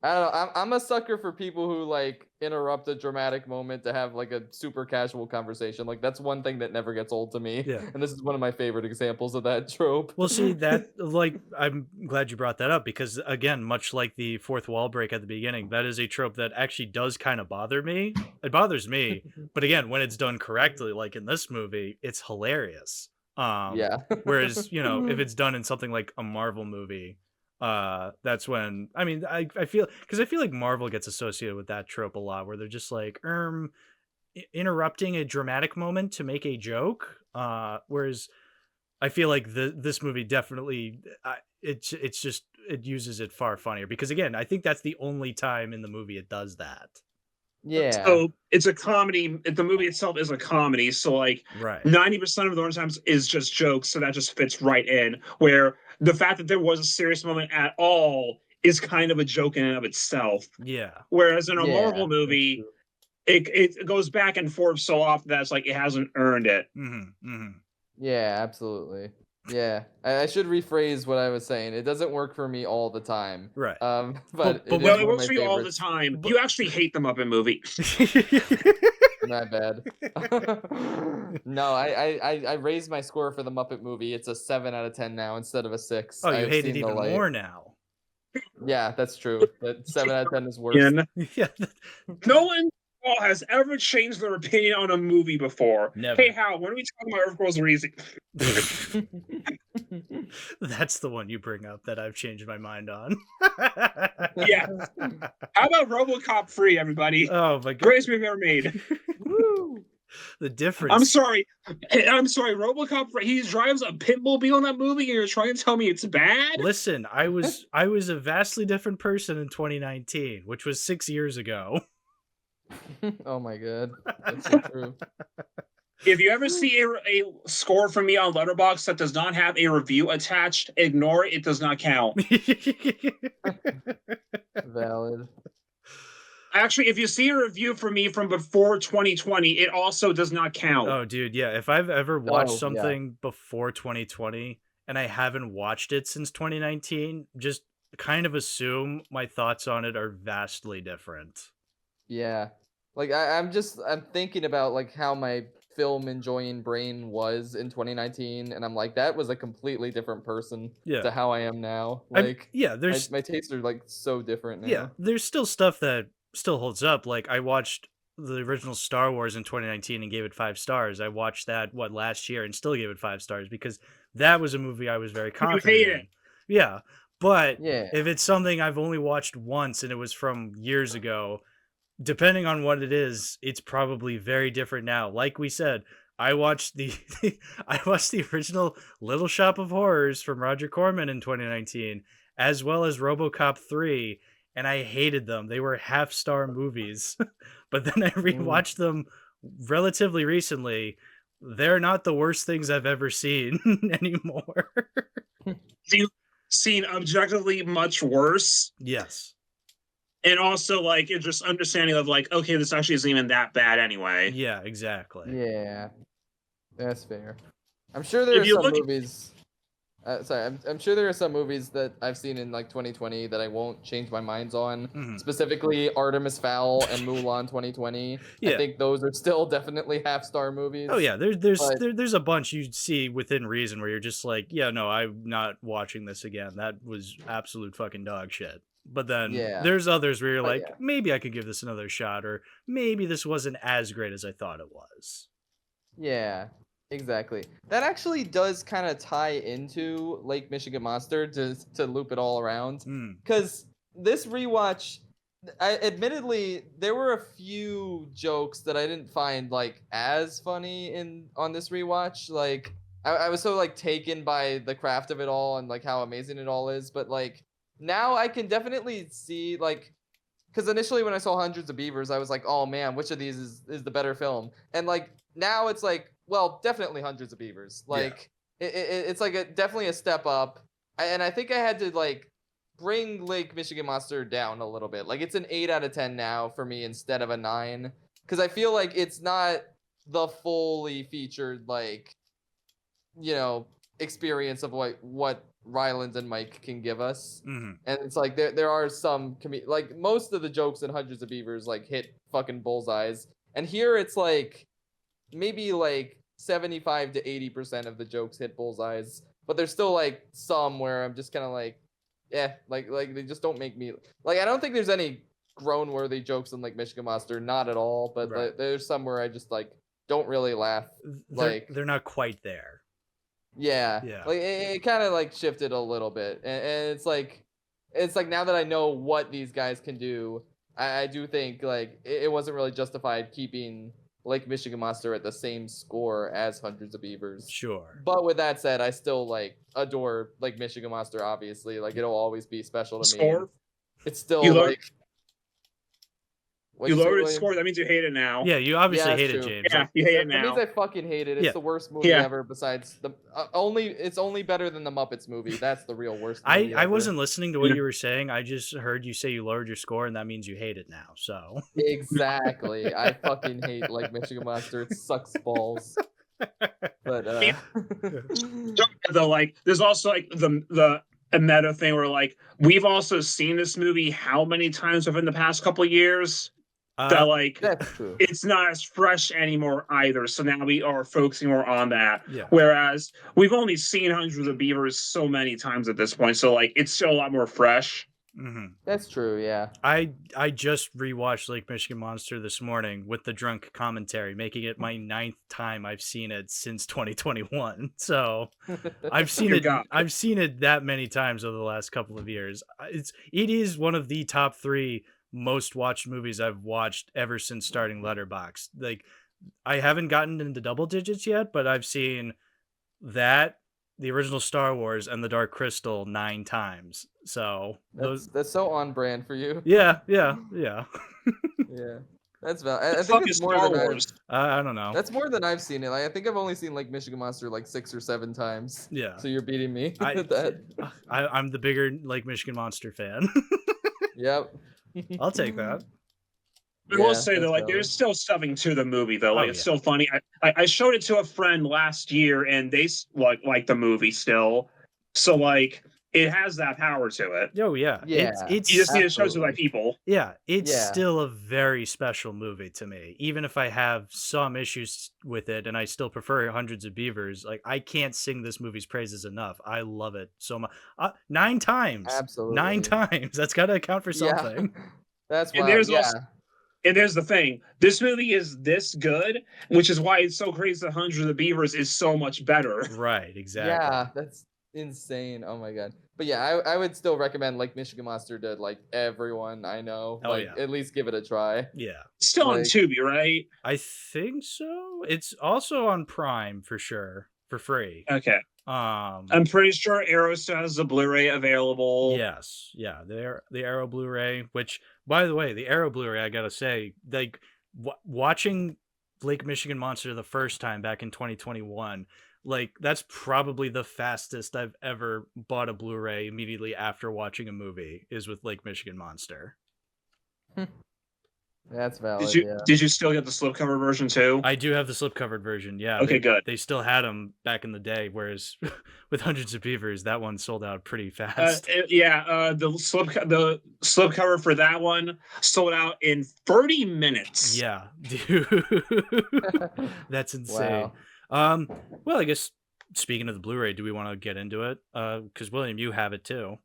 I don't know. I'm a sucker for people who like interrupt a dramatic moment to have like a super casual conversation. Like that's one thing that never gets old to me. Yeah. And this is one of my favorite examples of that trope. Well, see, that, like, I'm glad you brought that up, because again, much like the fourth wall break at the beginning, that is a trope that actually does kind of bother me. It bothers me, but again, when it's done correctly, like in this movie, it's hilarious. Yeah. Whereas, if it's done in something like a Marvel movie, that's when, I mean, I feel, because I feel like Marvel gets associated with that trope a lot, where they're just like interrupting a dramatic moment to make a joke, whereas I feel like this movie definitely, it uses it far funnier, because again, I think that's the only time in the movie it does that. Yeah. So it's a comedy. The movie itself is a comedy. So like Right. 90% of the runtime is just jokes. So that just fits right in. Where the fact that there was a serious moment at all is kind of a joke in and of itself. Yeah. Whereas in a Yeah, Marvel movie, it goes back and forth so often that it's like it hasn't earned it. Yeah, absolutely. Yeah, I should rephrase what I was saying. It doesn't work for me all the time. Right. But But it Well, is it one of works my for you all the favorites. time. You actually hate the Muppet movie. Not bad. No, I raised my score for the Muppet movie. It's a 7 out of 10 now instead of a 6. Oh, you I've hate seen it the even light. more now. Yeah, that's true. But 7 out of 10 is worse. And Yeah. no one has ever changed their opinion on a movie before. Never. Hey, Hal, when are we talking about Earth Girls Are Easy? That's the one you bring up that I've changed my mind on. Yeah. How about RoboCop 3, everybody? Oh my god. Greatest movie ever made. Woo! The difference. I'm sorry, RoboCop. He drives a pitmobile in that movie, and you're trying to tell me it's bad? Listen, I was a vastly different person in 2019, which was 6 years ago. Oh my god, that's so true. If you ever see a score from me on Letterboxd that does not have a review attached, ignore it. It does not count. Valid. Actually, if you see a review from me from before 2020, it also does not count. Oh, dude, yeah. If I've ever watched yeah. something before 2020 and I haven't watched it since 2019, just kind of assume my thoughts on it are vastly different. Yeah, like I'm thinking about like how my film enjoying brain was in 2019, and I'm like, that was a completely different person to how I am now. Like, there's my tastes are like so different now. Yeah, there's still stuff that still holds up. Like I watched the original Star Wars in 2019 and gave it 5 stars. I watched that last year and still gave it 5 stars, because that was a movie I was very confident hate in. it. Yeah, but Yeah. if it's something I've only watched once and it was from years ago, depending on what it is, it's probably very different now. Like we said, I watched the original Little Shop of Horrors from Roger Corman in 2019, as well as RoboCop 3, and I hated them. They were half-star movies. But then I rewatched them relatively recently, they're not the worst things I've ever seen anymore. You've seen objectively much worse. Yes. And also, like, it's just understanding of, like, okay, this actually isn't even that bad anyway. Yeah, exactly. Yeah, that's fair. I'm sure there are some movies. I'm sure there are some movies that I've seen in like 2020 that I won't change my minds on. Specifically, Artemis Fowl and Mulan 2020. I think those are still definitely half-star movies. Oh yeah, there's a bunch you see within reason where you're just like, yeah, no, I'm not watching this again. That was absolute fucking dog shit. But then there's others where you're like, maybe I could give this another shot, or maybe this wasn't as great as I thought it was. Yeah. Exactly. That actually does kind of tie into Lake Michigan Monster to loop it all around. Because this rewatch, admittedly, there were a few jokes that I didn't find like as funny on this rewatch. Like I was so like taken by the craft of it all and like how amazing it all is. But like now I can definitely see like, because initially when I saw Hundreds of Beavers, I was like, oh man, which of these is the better film? And like now it's like, well, definitely Hundreds of Beavers. Like it's like definitely a step up. And I think I had to like bring Lake Michigan Monster down a little bit. Like it's an 8 out of 10 now for me instead of a 9. Because I feel like it's not the fully featured like, you know, experience of what Ryland and Mike can give us. And it's like there are some like most of the jokes in Hundreds of Beavers like hit fucking bullseyes. And here it's like maybe like 75 to 80% of the jokes hit bullseyes, but there's still like some where I'm just kind of like, like they just don't make me like. I don't think there's any groan-worthy jokes in like Michigan Monster, not at all. But like, there's some where I just like don't really laugh. They're not quite there. Yeah. Like it kind of like shifted a little bit, and it's like now that I know what these guys can do, I do think like it wasn't really justified keeping Lake Michigan Monster at the same score as Hundreds of Beavers. Sure. But with that said, I still like adore Lake Michigan Monster, obviously. Like it'll always be special to me. It's still like you lowered its score, that means you hate it now. Yeah, you obviously hate it, James. Yeah, you hate it now. That means I fucking hate it. It's the worst movie ever besides the it's only better than the Muppets movie. That's the real worst movie I wasn't listening to what you were saying. I just heard you say you lowered your score, and that means you hate it now. So exactly. I fucking hate like Michigan Monster. It sucks balls. But though, like there's also like the a meta thing where like we've also seen this movie how many times within the past couple of years? That like it's not as fresh anymore either. So now we are focusing more on that. Whereas we've only seen Hundreds of Beavers so many times at this point. So like it's still a lot more fresh. That's true, yeah. I just rewatched Lake Michigan Monster this morning with the drunk commentary, making it my 9th time I've seen it since 2021. So I've seen I've seen it that many times over the last couple of years. It is one of the top 3 most watched movies I've watched ever since starting Letterboxd. Like I haven't gotten into double digits yet, but I've seen that, the original Star Wars, and The Dark Crystal 9 times. So that's so on brand for you. Yeah. Yeah. That's valid. I think it's more than I don't know. That's more than I've seen it. Like, I think I've only seen like Michigan Monster like 6 or 7 times. Yeah. So you're beating me at that. I'm the bigger Lake Michigan Monster fan. Yep. I'll take that. I will say though, like there's still stuffing to the movie though. Like it's still funny. I showed it to a friend last year, and they like the movie still. So like it has that power to it. Oh yeah. It's you just need to show it to like people. Yeah, it's still a very special movie to me. Even if I have some issues with it, and I still prefer Hundreds of Beavers, like I can't sing this movie's praises enough. I love it so much. 9 times. Absolutely. 9 times. That's got to account for something. That's why. And there's also, and there's the thing. This movie is this good, which is why it's so crazy that Hundreds of Beavers is so much better. Right, exactly. Yeah, that's insane. Oh my god. But yeah, I would still recommend like Michigan Monster to like everyone I know. At least give it a try. Yeah. It's still on Tubi, right? I think so. It's also on Prime for sure, for free. Okay. I'm pretty sure Arrow still has the Blu-ray available. Yes. Yeah, the Arrow Blu-ray, which by the way, the Arrow Blu-ray, I got to say, like watching Lake Michigan Monster the first time back in 2021, like that's probably the fastest I've ever bought a Blu-ray immediately after watching a movie is with Lake Michigan Monster. That's valid. Did you still get the slipcover version too? I do have the slip-covered version. Yeah. Okay, good. They still had them back in the day, whereas with Hundreds of Beavers, that one sold out pretty fast. The slipcover for that one sold out in 30 minutes. Yeah, dude, that's insane. Wow. Well, I guess speaking of the Blu-ray, do we want to get into it? Because William, you have it too.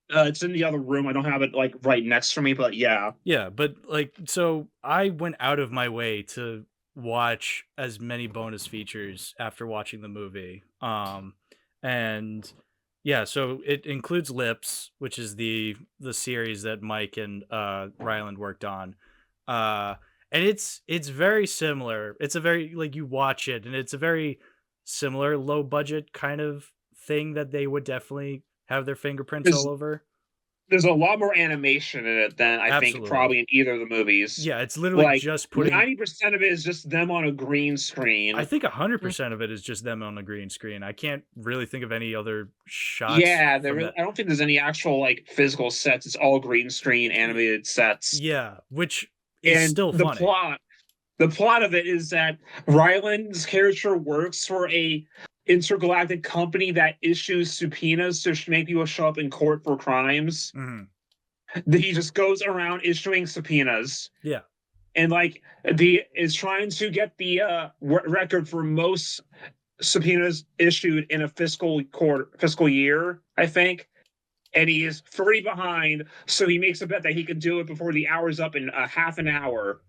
It's in the other room. I don't have it like right next to me, but yeah. Yeah, but like, so I went out of my way to watch as many bonus features after watching the movie. And yeah, so it includes Lips, which is the series that Mike and Ryland worked on. And it's very similar. It's a very, like, you watch it and it's a very similar low budget kind of thing that they would definitely have their fingerprints all over. There's a lot more animation in it than I think probably in either of the movies. Yeah, it's literally like, just putting 90% of it is just them on a green screen. I think 100% of it is just them on a green screen. I can't really think of any other shots. Yeah, I don't think there's any actual like physical sets. It's all green screen animated sets. Yeah, which is still funny. The plot of it is that Ryland's character works for a intergalactic company that issues subpoenas to make people show up in court for crimes. Mm-hmm. He just goes around issuing subpoenas. Yeah, and like is trying to get the record for most subpoenas issued in a fiscal year, I think. And he is 30 behind, so he makes a bet that he can do it before the hour's up in half an hour.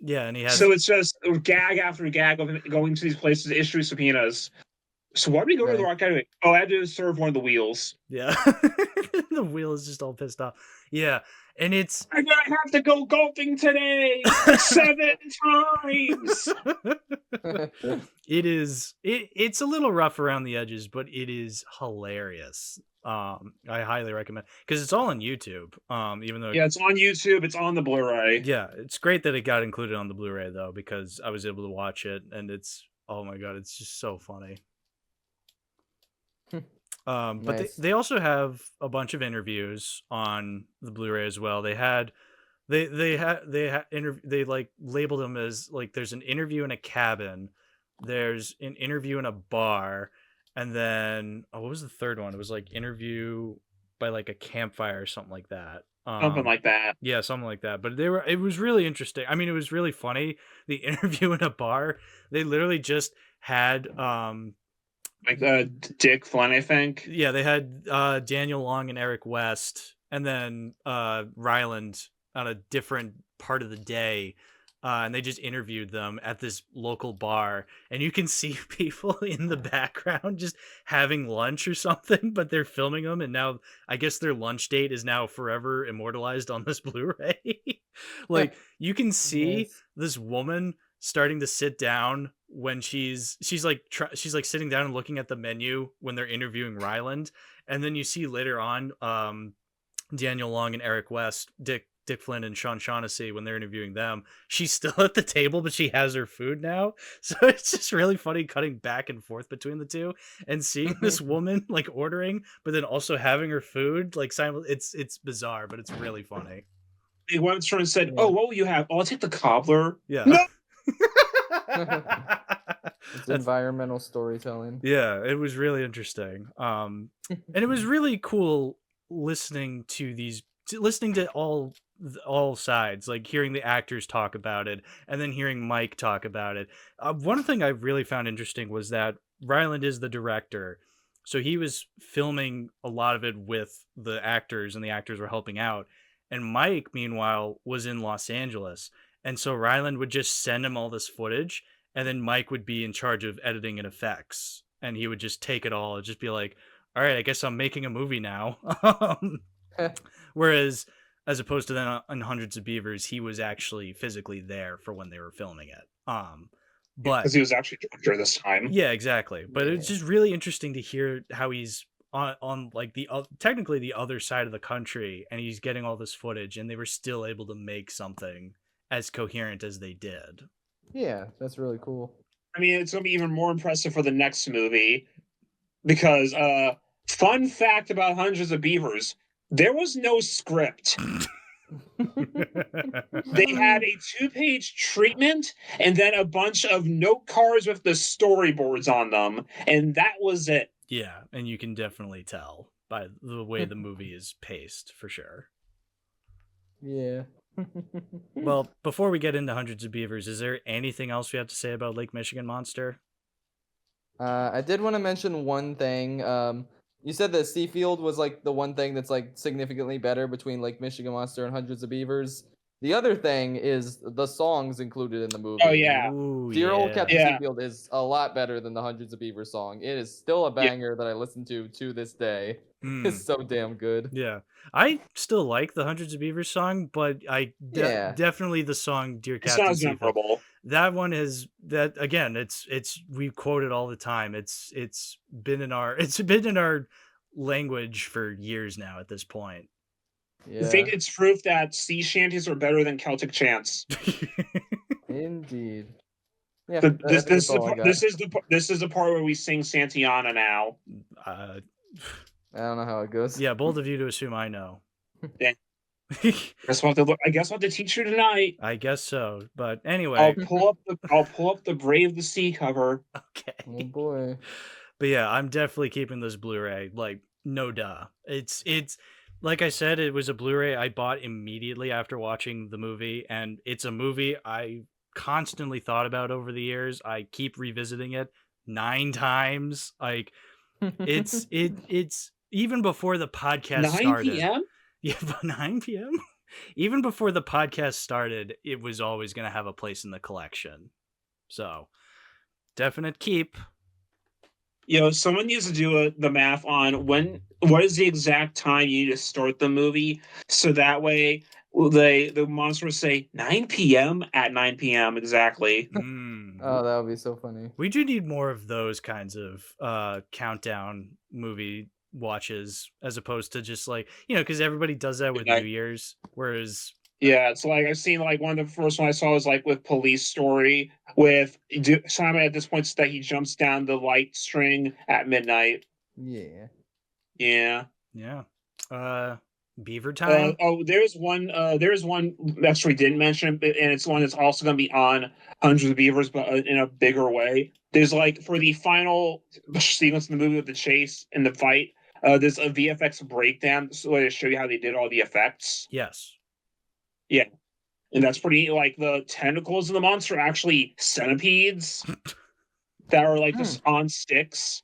Yeah, and he has. So it's just gag after gag of going to these places to issue subpoenas. So why did we go to the Rock Academy? Oh, I had to serve one of the wheels. Yeah, the wheel is just all pissed off. Yeah, and it's. I'm gonna have to go golfing today 7 times. It is. It's a little rough around the edges, but it is hilarious. I highly recommend because it's all on YouTube. Even though it's on YouTube, it's on the Blu-ray. Yeah, it's great that it got included on the Blu-ray though, because I was able to watch it and it's, oh my god, it's just so funny. But Nice. they also have a bunch of interviews on the Blu-ray as well. They like labeled them as like there's an interview in a cabin, there's an interview in a bar. And then, what was the third one? It was like interview by like a campfire or something like that. Something like that. Yeah, something like that. But it was really interesting. I mean, it was really funny. The interview in a bar, they literally just had Dick Flynn, I think. Yeah, they had Daniel Long and Eric West, and then Ryland on a different part of the day. And they just interviewed them at this local bar, and you can see people in the background just having lunch or something, but they're filming them. And now I guess their lunch date is now forever immortalized on this Blu-ray. Like you can see this woman starting to sit down when she's like sitting down and looking at the menu when they're interviewing Ryland. And then you see later on Daniel Long and Eric West, Dick Flynn and Sean Shaughnessy, when they're interviewing them, she's still at the table, but she has her food now. So it's just really funny cutting back and forth between the two and seeing this woman like ordering, but then also having her food. Like it's bizarre, but it's really funny. He went through and said, "Oh, what will you have? Oh, I'll take the cobbler." Yeah. No! It's environmental storytelling. Yeah, it was really interesting. And it was really cool listening to all sides, like hearing the actors talk about it and then hearing Mike talk about it. One thing I really found interesting was that Ryland is the director, so he was filming a lot of it with the actors and the actors were helping out, and Mike meanwhile was in Los Angeles, and so Ryland would just send him all this footage and then Mike would be in charge of editing and effects, and he would just take it all and just be like, all right, I guess I'm making a movie now. Whereas as opposed to then on Hundreds of Beavers, he was actually physically there for when they were filming it. But because he was actually director this time. Yeah, exactly. But it's just really interesting to hear how he's on like technically the other side of the country, and he's getting all this footage, and they were still able to make something as coherent as they did. Yeah, that's really cool. I mean, it's going to be even more impressive for the next movie because, fun fact about Hundreds of Beavers, there was no script. They had a 2-page treatment and then a bunch of note cards with the storyboards on them, and that was it. Yeah, and you can definitely tell by the way the movie is paced, for sure. Yeah. Well, before we get into Hundreds of Beavers, is there anything else we have to say about Lake Michigan Monster? I did want to mention one thing. You said that Seafield was like the one thing that's like significantly better between Lake Michigan Monster and Hundreds of Beavers. The other thing is the songs included in the movie. Oh, yeah. Ooh, Dear Old yeah. Captain Yeah. Seafield is a lot better than the Hundreds of Beavers song. It is still a banger that I listen to this day. Mm. It's so damn good. Yeah, I still like the Hundreds of Beavers song, but definitely the song "Dear It Captain sounds Seafield." memorable. That one is that again. It's we quote it all the time. It's been in our language for years now. At this point, Yeah. I think it's proof that sea shanties are better than Celtic chants. Indeed. Yeah. This is the part where we sing Santiana now. I don't know how it goes. Yeah, bold of you to assume I know. Yeah. I guess I'll have to teach you tonight. I guess so. But anyway, I'll pull up the Brave the Sea cover. Okay. Oh boy. But yeah, I'm definitely keeping this Blu-ray. Like, no duh. It's like I said, it was a Blu-ray I bought immediately after watching the movie, and it's a movie I constantly thought about over the years. I keep revisiting it 9 times. Like, it's even before the podcast 9 started. p.m.? Yeah, but 9 p.m. Even before the podcast started, it was always going to have a place in the collection. So, definite keep. Someone needs to do the math on what is the exact time you need to start the movie, so that way the monster will say 9 p.m. at 9 p.m. exactly. Oh, that would be so funny. We do need more of those kinds of countdown movie watches, as opposed to just like, because everybody does that with New Year's, whereas yeah, it's like I've seen like one of the first one I saw was like with Police Story with Simon at this point that he jumps down the light string at midnight. Yeah. Beaver Time. There's one that we didn't mention, and it's one that's also going to be on Hundreds of Beavers, but in a bigger way. There's like for the final sequence in the movie with the chase and the fight, there's a VFX breakdown to show you how they did all the effects. Yes. Yeah. And that's pretty, like, the tentacles of the monster are actually centipedes that are, like, just on sticks.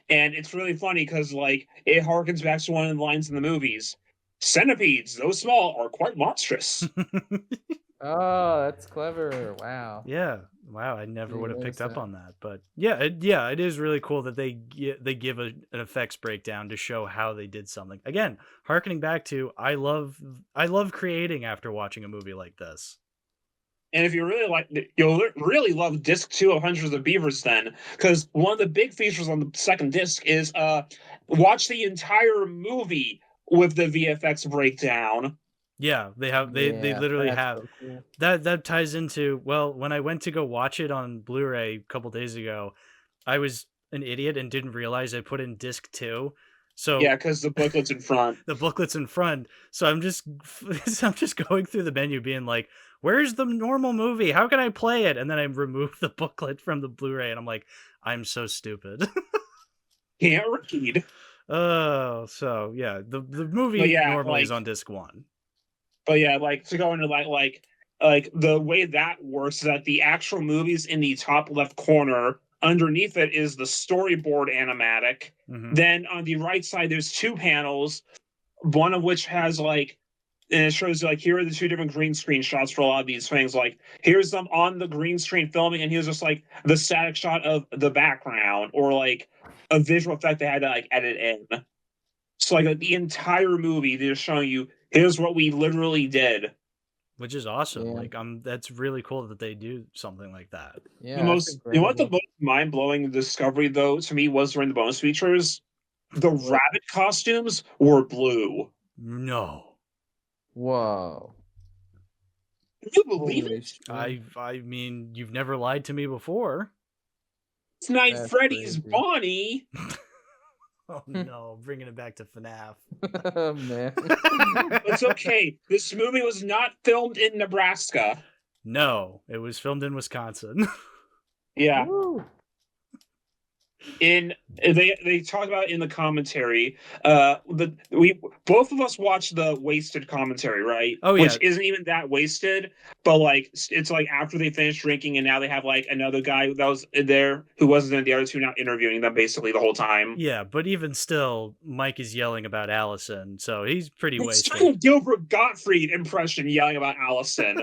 And it's really funny because, like, it harkens back to one of the lines in the movies. Centipedes, though small, are quite monstrous. Oh, that's clever. Wow. Yeah. Wow, I never would have picked up that. on that. But yeah, it is really cool that they give an effects breakdown to show how they did something. Again, harkening back to I love creating after watching a movie like this. And if you really like, you'll really love disc 2 of Hundreds of Beavers then, because one of the big features on the second disc is watch the entire movie with the VFX breakdown. Yeah, they literally have. So cool. That ties into, well, when I went to go watch it on Blu-ray a couple days ago, I was an idiot and didn't realize I put in disc 2. So yeah, because the booklet's in front. The booklet's in front. So I'm just going through the menu being like, where's the normal movie? How can I play it? And then I remove the booklet from the Blu-ray and I'm like, I'm so stupid. Can't read. Oh, so yeah, the movie normally is on disc 1. But yeah, like to go into like the way that works is that the actual movie's in the top left corner. Underneath it is the storyboard animatic. Mm-hmm. Then on the right side, there's 2 panels, one of which has and it shows like here are the 2 different green screen shots for a lot of these things. Like here's them on the green screen filming, and here's just like the static shot of the background or like a visual effect they had to like edit in. So like the entire movie, they're showing you here's what we literally did, which is awesome. Yeah. Like that's really cool that they do something like that. Yeah, the most mind-blowing discovery though to me was during the bonus features. The rabbit costumes were blue. No. Whoa. Can you believe it? I mean, you've never lied to me before. It's Night That's Freddy's crazy. Bonnie. Oh no, bringing it back to FNAF. Oh, man. It's okay. This movie was not filmed in Nebraska. No, it was filmed in Wisconsin. Yeah. Woo. They talk about in the commentary. We both of us watched the wasted commentary, right? Oh, yeah. Which isn't even that wasted, but like it's like after they finished drinking, and now they have like another guy that was there who wasn't in the other two, now interviewing them basically the whole time. Yeah, but even still, Mike is yelling about Allison, so he's pretty It's wasted. like a Gilbert Gottfried impression yelling about Allison.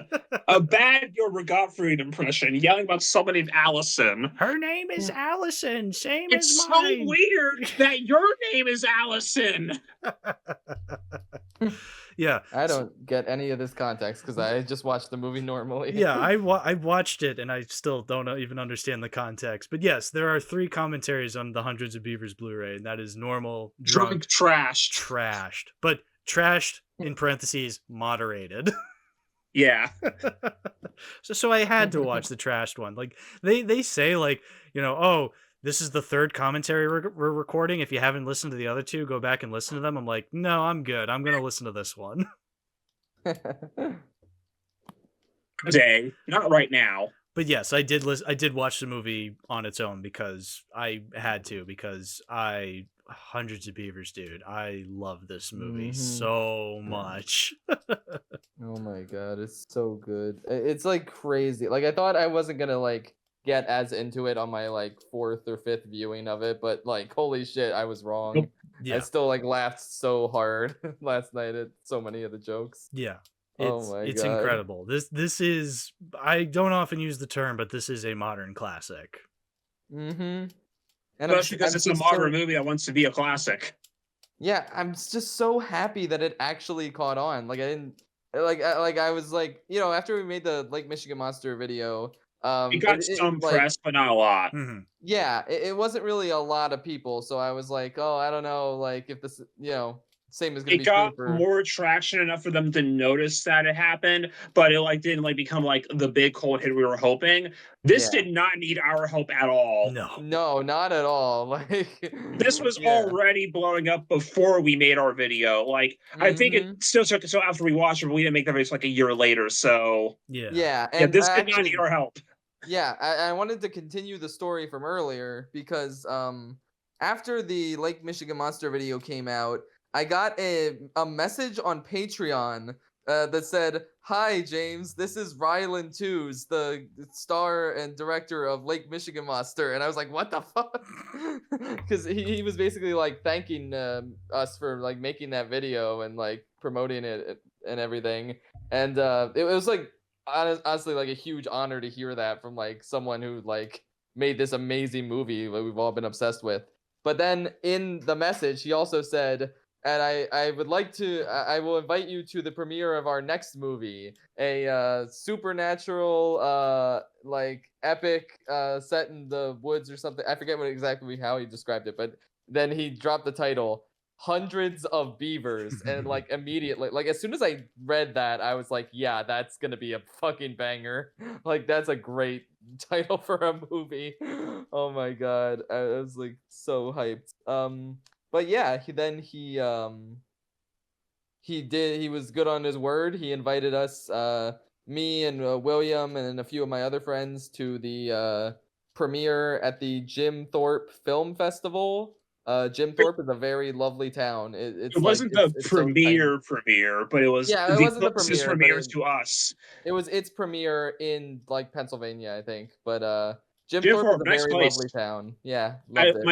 A bad Gilbert Gottfried impression yelling about someone named Allison. Her name is Allison, same It's as so mine. weird that your name is Allison. Yeah, I don't get any of this context because I just watched the movie normally. yeah, I watched it and I still don't even understand the context. But yes, there are 3 commentaries on the Hundreds of Beavers Blu-ray, and that is normal, drunk, Trash. trashed, but trashed in parentheses moderated. Yeah. So I had to watch the trashed one. Like they say, like, you know, oh, this is the 3rd commentary we're recording. If you haven't listened to the other 2, go back and listen to them. I'm like, no, I'm good. I'm gonna listen to this one. Today, not right now. But yes, I did watch the movie on its own because I had to, because Hundreds of Beavers, dude. I love this movie so much. Oh my god, it's so good. It's like crazy. Like I thought I wasn't gonna like get as into it on my like 4th or 5th viewing of it, but like holy shit, I was wrong. Yeah. I still like laughed so hard last night at so many of the jokes. Yeah. It's incredible. This is, I don't often use the term, but this is a modern classic. And Especially because it's a modern movie that wants to be a classic. Yeah, I'm just so happy that it actually caught on. Like I didn't like I was like, you know, after we made the Lake Michigan Monster video, It got some press, but not a lot. Yeah, it wasn't really a lot of people, so I was like, oh, I don't know, like if this, you know, same is gonna be true It for... got more traction enough for them to notice that it happened, but it like didn't like become like the big cold hit we were hoping. This did not need our help at all. No, not at all. Like this was already blowing up before we made our video. Like I think it still took until after we watched it, but we didn't make that video like a year later. So and this did not need our help. Yeah, I wanted to continue the story from earlier because after the Lake Michigan Monster video came out, I got a message on Patreon that said, "Hi James, this is Rylan Twos, the star and director of Lake Michigan Monster," and I was like, "What the fuck?" Because he was basically like thanking us for like making that video and like promoting it and everything, and it was like honestly like a huge honor to hear that from like someone who like made this amazing movie that we've all been obsessed with. But then in the message, he also said, and I would like to, I will invite you to the premiere of our next movie, a supernatural, like epic, set in the woods or something. I forget how he described it, but then he dropped the title, Hundreds of Beavers, and like immediately, like as soon as I read that, I was like, yeah, that's gonna be a fucking banger. Like that's a great title for a movie. Oh my god, I was like so hyped. But yeah, he was good on his word. He invited us, me and William and a few of my other friends, to the premiere at the Jim Thorpe Film Festival. Jim Thorpe is a very lovely town. It wasn't the premiere, but it was it wasn't the premiere to us. It was its premiere in like Pennsylvania, I think. But Jim Thorpe is a very lovely town. Yeah, loved it.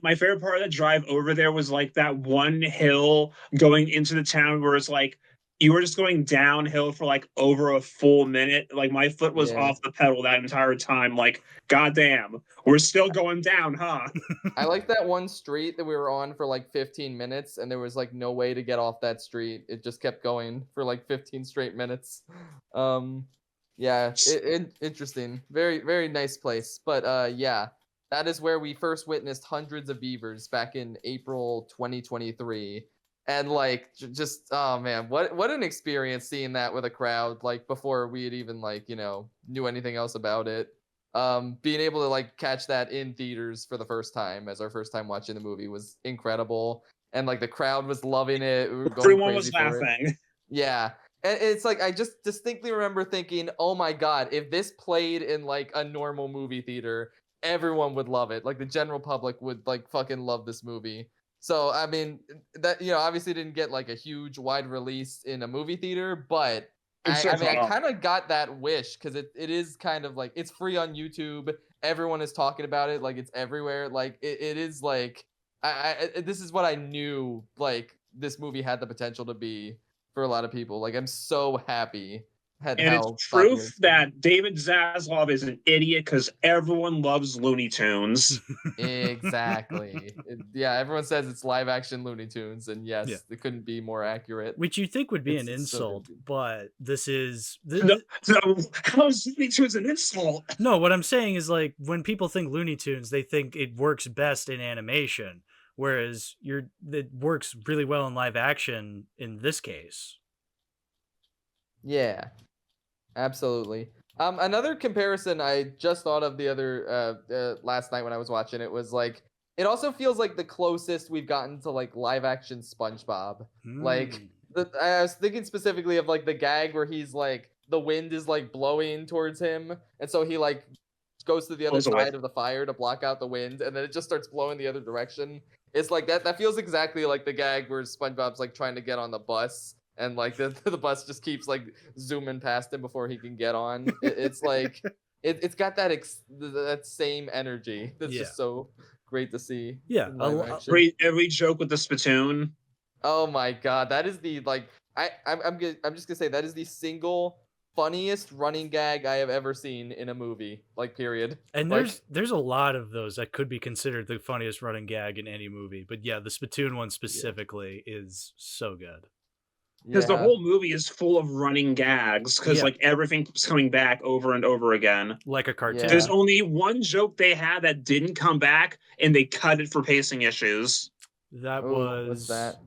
My favorite part of the drive over there was like that one hill going into the town where it's like you were just going downhill for like over a full minute. Like my foot was off the pedal that entire time. Like, goddamn, we're still going down, huh? I like that one street that we were on for like 15 minutes, and there was like no way to get off that street. It just kept going for like 15 straight minutes. Yeah, interesting. Very, very nice place. But yeah, that is where we first witnessed Hundreds of Beavers back in April 2023. And like just oh man, what an experience seeing that with a crowd, like before we had even like, knew anything else about it. Being able to like catch that in theaters for the first time as our first time watching the movie was incredible. And like the crowd was loving it. We were going Everyone crazy was laughing. Yeah. And it's like I just distinctly remember thinking, oh my god, if this played in like a normal movie theater, everyone would love it. Like the general public would like fucking love this movie. So I mean that obviously didn't get like a huge wide release in a movie theater, but I mean I kind of got that wish because it is kind of like it's free on YouTube. Everyone is talking about it, like it's everywhere. Like it is like this is what I knew like this movie had the potential to be for a lot of people. Like I'm so happy. And it's proof that David Zaslav is an idiot because everyone loves Looney Tunes. Exactly. Yeah, everyone says it's live action Looney Tunes, and yes, it couldn't be more accurate. Which you think would be an insult, but this is... No, how is Looney Tunes an insult? No, what I'm saying is like when people think Looney Tunes, they think it works best in animation, whereas it works really well in live action in this case. Yeah. Absolutely. Another comparison I just thought of the other last night when I was watching it was like it also feels like the closest we've gotten to like live action SpongeBob. Like I was thinking specifically of like the gag where he's like the wind is like blowing towards him, and so he like goes to the other side of the fire to block out the wind, and then it just starts blowing the other direction. It's like that feels exactly like the gag where SpongeBob's like trying to get on the bus. And like the bus just keeps like zooming past him before he can get on. It's like it's got that same energy. That's just so great to see. Yeah, every joke with the spittoon. Oh my god, that is the like I'm just gonna say that is the single funniest running gag I have ever seen in a movie. Like period. And there's a lot of those that could be considered the funniest running gag in any movie. But yeah, the spittoon one specifically is so good. Because the whole movie is full of running gags because like everything keeps coming back over and over again. Like a cartoon. There's only one joke they had that didn't come back and they cut it for pacing issues. That was that?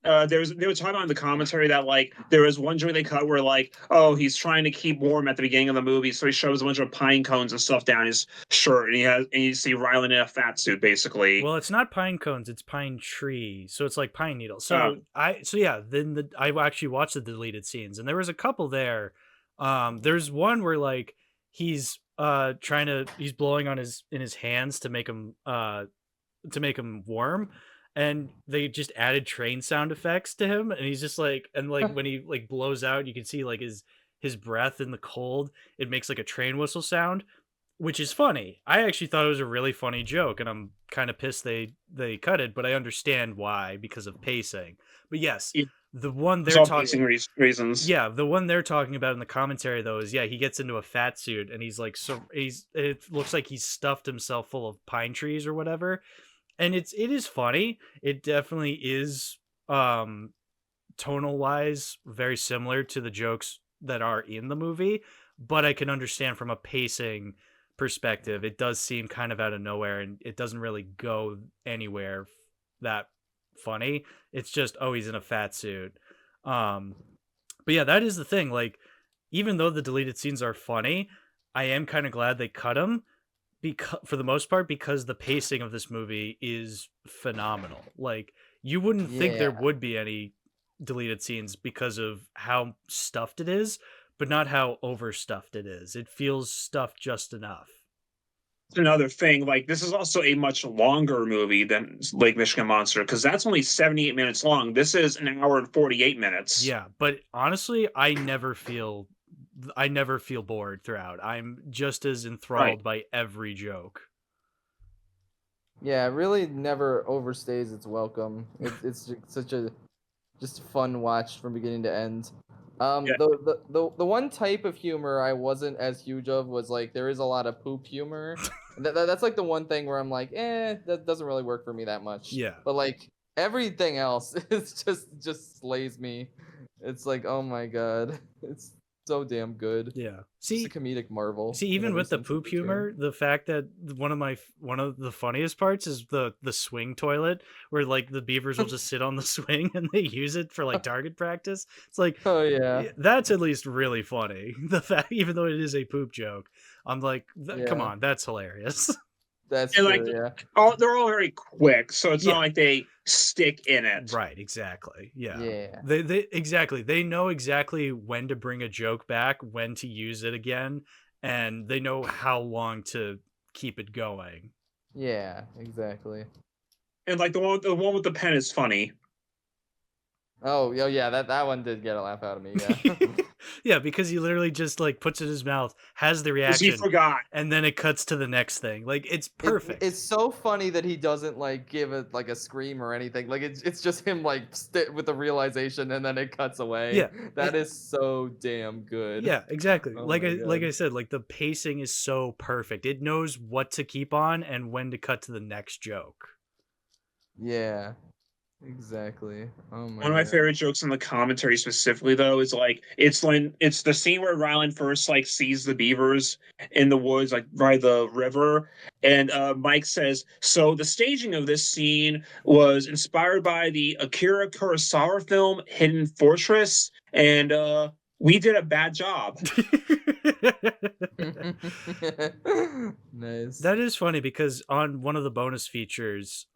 They were talking about in the commentary that like there was one joke they cut where like, oh, he's trying to keep warm at the beginning of the movie, so he shows a bunch of pine cones and stuff down his shirt, and you see Rylan in a fat suit basically. Well, it's not pine cones, it's pine tree, so it's like pine needles. So I actually watched the deleted scenes, and there was a couple there. There's one where like he's blowing on his hands to make him warm. And they just added train sound effects to him, and he's just like, and like when he like blows out, you can see like his breath in the cold. It makes like a train whistle sound, which is funny. I actually thought it was a really funny joke, and I'm kind of pissed they cut it, but I understand why, because of pacing. But yes, the one they're talking reasons. Yeah, the one they're talking about in the commentary though is he gets into a fat suit, and he's like it looks like he's stuffed himself full of pine trees or whatever. And it is funny. It definitely is tonal wise very similar to the jokes that are in the movie, but I can understand from a pacing perspective, it does seem kind of out of nowhere, and it doesn't really go anywhere that funny. It's just, oh, he's in a fat suit. But yeah, that is the thing. Like, even though the deleted scenes are funny, I am kind of glad they cut them. For the most part, because the pacing of this movie is phenomenal. Like, you wouldn't think there would be any deleted scenes because of how stuffed it is, but not how overstuffed it is. It feels stuffed just enough. Another thing, like, this is also a much longer movie than Lake Michigan Monster, because that's only 78 minutes long. This is an hour and 48 minutes. Yeah, but honestly, I never feel bored throughout. I'm just as enthralled by every joke. Yeah, it really never overstays its welcome. It's such a just fun watch from beginning to end. The one type of humor I wasn't as huge of was like there is a lot of poop humor. That's like the one thing where I'm like, that doesn't really work for me that much. Yeah. But like everything else, it's just slays me. It's like, oh my god, it's so damn good. Yeah. It's a comedic marvel. See, even with the poop humor, the fact that one of the funniest parts is the swing toilet, where like the beavers will just sit on the swing and they use it for like target practice. It's like, oh yeah, that's at least really funny. The fact, even though it is a poop joke, I'm like, come on, that's hilarious. That's true, like, yeah. They're all very quick, so it's not like they stick in it. Right, exactly. Yeah. Yeah. They exactly. They know exactly when to bring a joke back, when to use it again, and they know how long to keep it going. Yeah, exactly. And like the one with the pen is funny. Oh, yeah, that one did get a laugh out of me, yeah. Yeah, because he literally just like puts it in his mouth, has the reaction, He forgot, and then it cuts to the next thing. Like it's perfect. It's so funny that he doesn't like give it like a scream or anything. Like it's just him like with the realization, and then it cuts away. Yeah, that is so damn good. Yeah, exactly. Oh like my I said, like the pacing is so perfect. It knows what to keep on and when to cut to the next joke. Yeah. Exactly. Oh my One of my God. favorite jokes in the commentary specifically, though, is like it's the scene where Ryland first like sees the beavers in the woods, like by the river, and Mike says, "So the staging of this scene was inspired by the Akira Kurosawa film Hidden Fortress, and we did a bad job." Nice. That is funny because on one of the bonus features,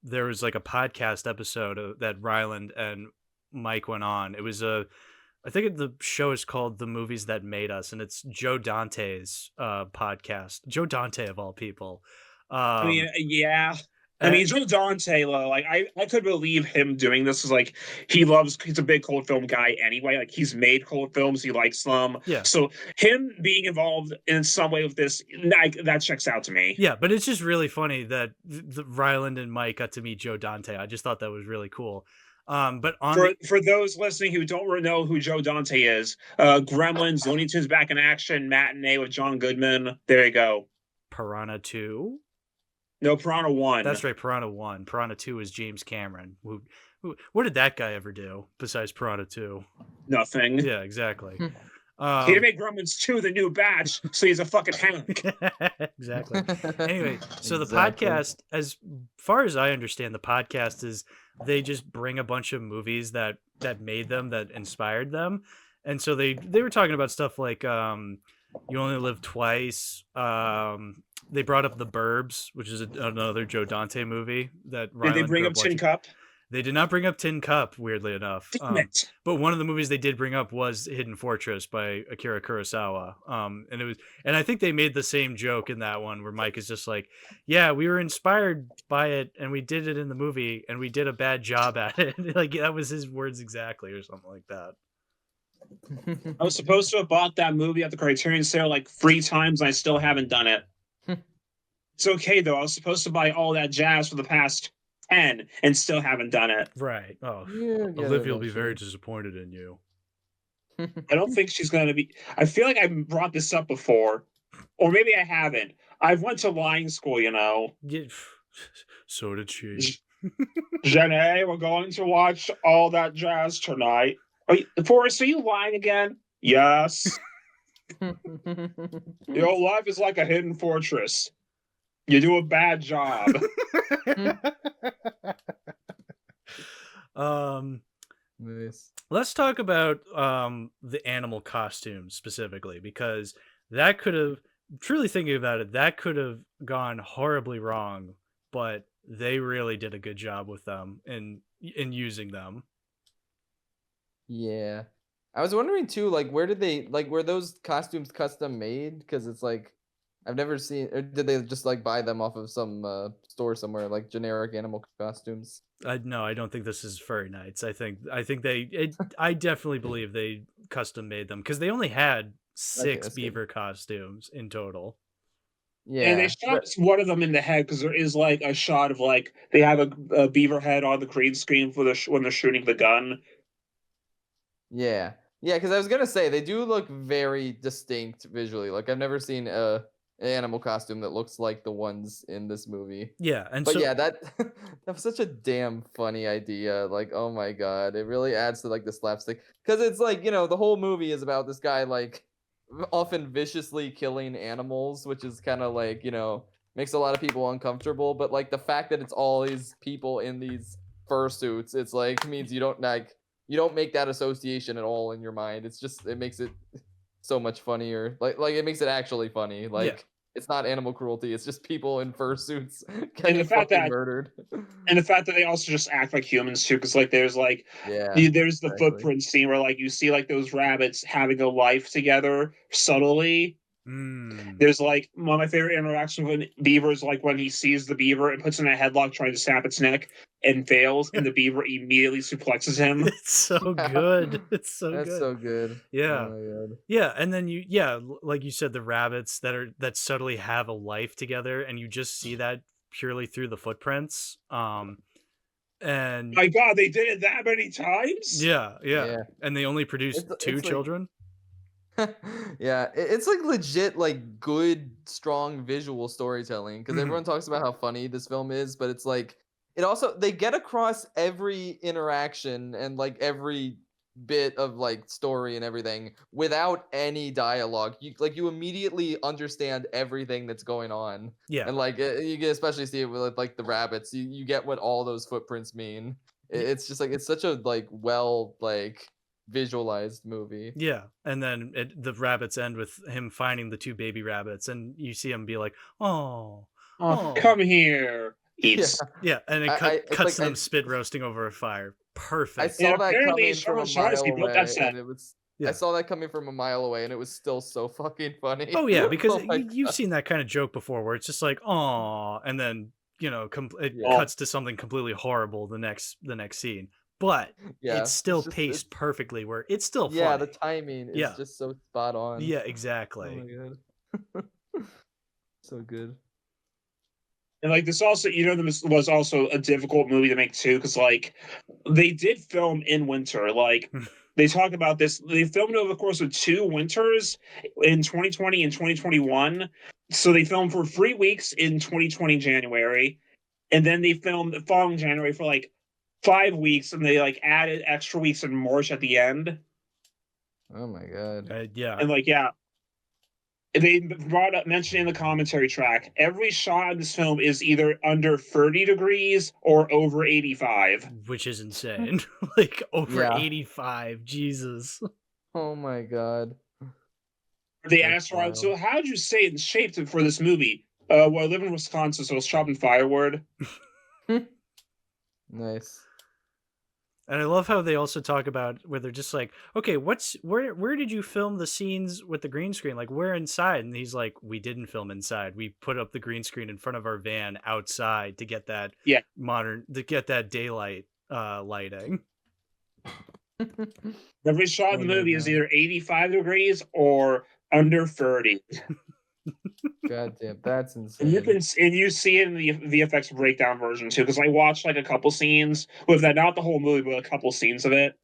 there was like a podcast episode that Ryland and Mike went on. It was I think the show is called The Movies That Made Us, and it's Joe Dante's podcast. Joe Dante of all people. I mean, yeah. I mean, Joe Dante, like I could believe him doing this. Is like he's a big cult film guy anyway. Like he's made cult films, he likes them. Yeah. So him being involved in some way with this, that checks out to me. Yeah, but it's just really funny that Ryland and Mike got to meet Joe Dante. I just thought that was really cool. But for those listening who don't know who Joe Dante is, Gremlins, Looney Tunes Back in Action, Matinee with John Goodman. There you go. Piranha 2. No, Piranha 1. That's right, Piranha 1. Piranha 2 is James Cameron. What did that guy ever do besides Piranha 2? Nothing. Yeah, exactly. He didn't make Gremlins 2 the new batch, so he's a fucking hound. Exactly. Anyway, so the podcast, as far as I understand, the podcast is they just bring a bunch of movies that made them, that inspired them. And so they were talking about stuff like You Only Live Twice. They brought up The Burbs, which is another Joe Dante movie that Ryland Did they bring up Tin Cup? They did not bring up Tin Cup, weirdly enough. Damn it. But one of the movies they did bring up was Hidden Fortress by Akira Kurosawa. And I think they made the same joke in that one where Mike is just like, yeah, we were inspired by it and we did it in the movie and we did a bad job at it. Like that was his words exactly, or something like that. I was supposed to have bought that movie at the Criterion sale like 3 times and I still haven't done it. It's okay though. I was supposed to buy all that jazz for the past 10 and still haven't done it. Right. Oh, Yeah, Olivia will be very disappointed in you. I don't think she's going to be. I feel like I brought this up before, or maybe I haven't. I went to lying school, you know. Yeah, so did she. Jenny, we're going to watch all that jazz tonight. Forrest, are you lying again? Yes. Your life is like a hidden fortress. You do a bad job. Nice. Let's talk about the animal costumes specifically, because that could have, truly thinking about it, that could have gone horribly wrong, but they really did a good job with them in using them. Yeah. I was wondering too, like, where did they, like, were those costumes custom made? Because it's like, I've never seen, or did they just like buy them off of some store somewhere, like generic animal costumes? No, I don't think this is Furry Nights. I definitely believe they custom made them because they only had 6 beaver costumes in total. Yeah, and they shot one of them in the head because there is like a shot of like they have a beaver head on the green screen for when they're shooting the gun. Yeah, because I was gonna say they do look very distinct visually. Like I've never seen animal costume that looks like the ones in this movie. Yeah, and But so yeah, that that was such a damn funny idea. Like, oh my god, it really adds to like the slapstick because it's like, you know, the whole movie is about this guy like often viciously killing animals, which is kind of like, you know, makes a lot of people uncomfortable. But like the fact that it's all these people in these fursuits, it's like means you don't make that association at all in your mind. It's just it makes it so much funnier. Like it makes it actually funny. Like it's not animal cruelty. It's just people in fursuits getting fucking murdered. And the fact that they also just act like humans too, because like there's like there's the footprint scene where like you see like those rabbits having a life together subtly. There's like one of my favorite interactions with Beavers, like when he sees the beaver and puts in a headlock trying to snap its neck and fails, and the beaver immediately suplexes him. It's so good. It's so That's good. so good. Yeah. Oh my god. Yeah, and then like you said, the rabbits that subtly have a life together, and you just see that purely through the footprints. And my god, they did it that many times. Yeah. And they only produced two children. Yeah, it's like legit like good strong visual storytelling because everyone talks about how funny this film is, but it's like it also they get across every interaction and like every bit of like story and everything without any dialogue. You immediately understand everything that's going on. Yeah, and like you can especially see it with like the rabbits. You get what all those footprints mean. It's just like it's such a like well like visualized movie. Yeah, and then the rabbits end with him finding the two baby rabbits, and you see him be like, "Oh, come here." Yeah, and it cuts to them spit roasting over a fire. Perfect. I saw that coming from a mile away, and it was. I saw that coming from a mile away, and it was still so fucking funny. Oh yeah, because you've seen that kind of joke before, where it's just like, "Aw," and then it cuts to something completely horrible the next scene. But it's still paced perfectly where it's still funny. Yeah, the timing is just so spot on. Yeah, exactly. Oh my god. So good. And like this also, this was also a difficult movie to make too, because like they did film in winter. Like they talk about this, they filmed over the course of 2 winters in 2020 and 2021. So they filmed for 3 weeks in 2020 January, and then they filmed the following January for like 5 weeks, and they like added extra weeks in March at the end. Oh my god. Yeah. And like they mentioned in the commentary track, every shot in this film is either under 30 degrees or over 85, which is insane. Like over 85, Jesus. Oh my god. They asked Ryan, so how did you stay in shape for this movie? Well, I live in Wisconsin, so I was chopping firewood. Nice. And I love how they also talk about where they're just like, okay, where did you film the scenes with the green screen? Like, we're inside. And he's like, we didn't film inside. We put up the green screen in front of our van outside to get that daylight lighting. Every shot in the movie is either 85 degrees or under 30. God damn, that's insane. And you see it in the VFX breakdown version too, because I watched like a couple scenes with that, not the whole movie, but a couple scenes of it.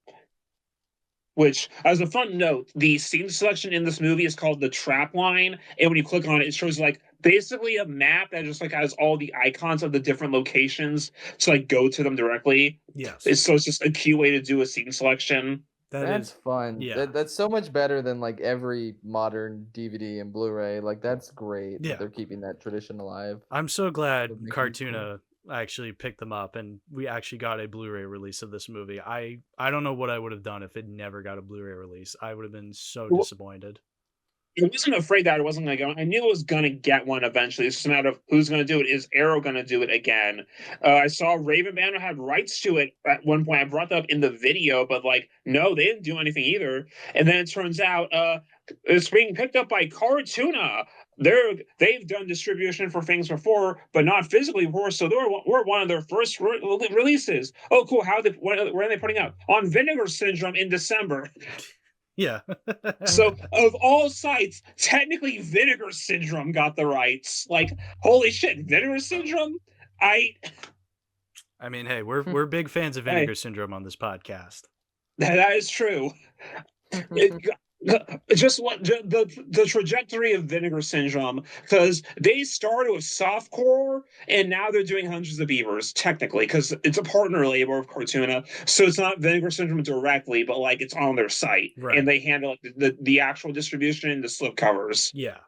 Which, as a fun note, the scene selection in this movie is called the trap line, and when you click on it, it shows like basically a map that just like has all the icons of the different locations to like go to them directly. Yes. So it's just a cute way to do a scene selection. That's fun. Yeah. That's so much better than like every modern DVD and Blu-ray. Like that's great that they're keeping that tradition alive. I'm so glad Cartoona actually picked them up and we actually got a Blu-ray release of this movie. I don't know what I would have done if it never got a Blu-ray release. I would have been so disappointed. I wasn't afraid that it wasn't going to go. I knew it was going to get one eventually. It's just a matter of who's going to do it. Is Arrow going to do it again? I saw Raven Banner had rights to it at one point. I brought that up in the video, but like, no, they didn't do anything either. And then it turns out it's being picked up by Cartoona. They've done distribution for things before, but not physically before. So we're one of their first releases. Oh, cool. Where are they putting out? On Vinegar Syndrome in December. Yeah. So of all sites, technically Vinegar Syndrome got the rights. Like, holy shit, Vinegar Syndrome? I mean, hey, we're big fans of Vinegar Syndrome on this podcast. That is true. just what the trajectory of Vinegar Syndrome, because they started with softcore and now they're doing Hundreds of Beavers technically because it's a partner label of Cartoona, so it's not Vinegar Syndrome directly, but like it's on their site and they handle the actual distribution and the slipcovers. Yeah.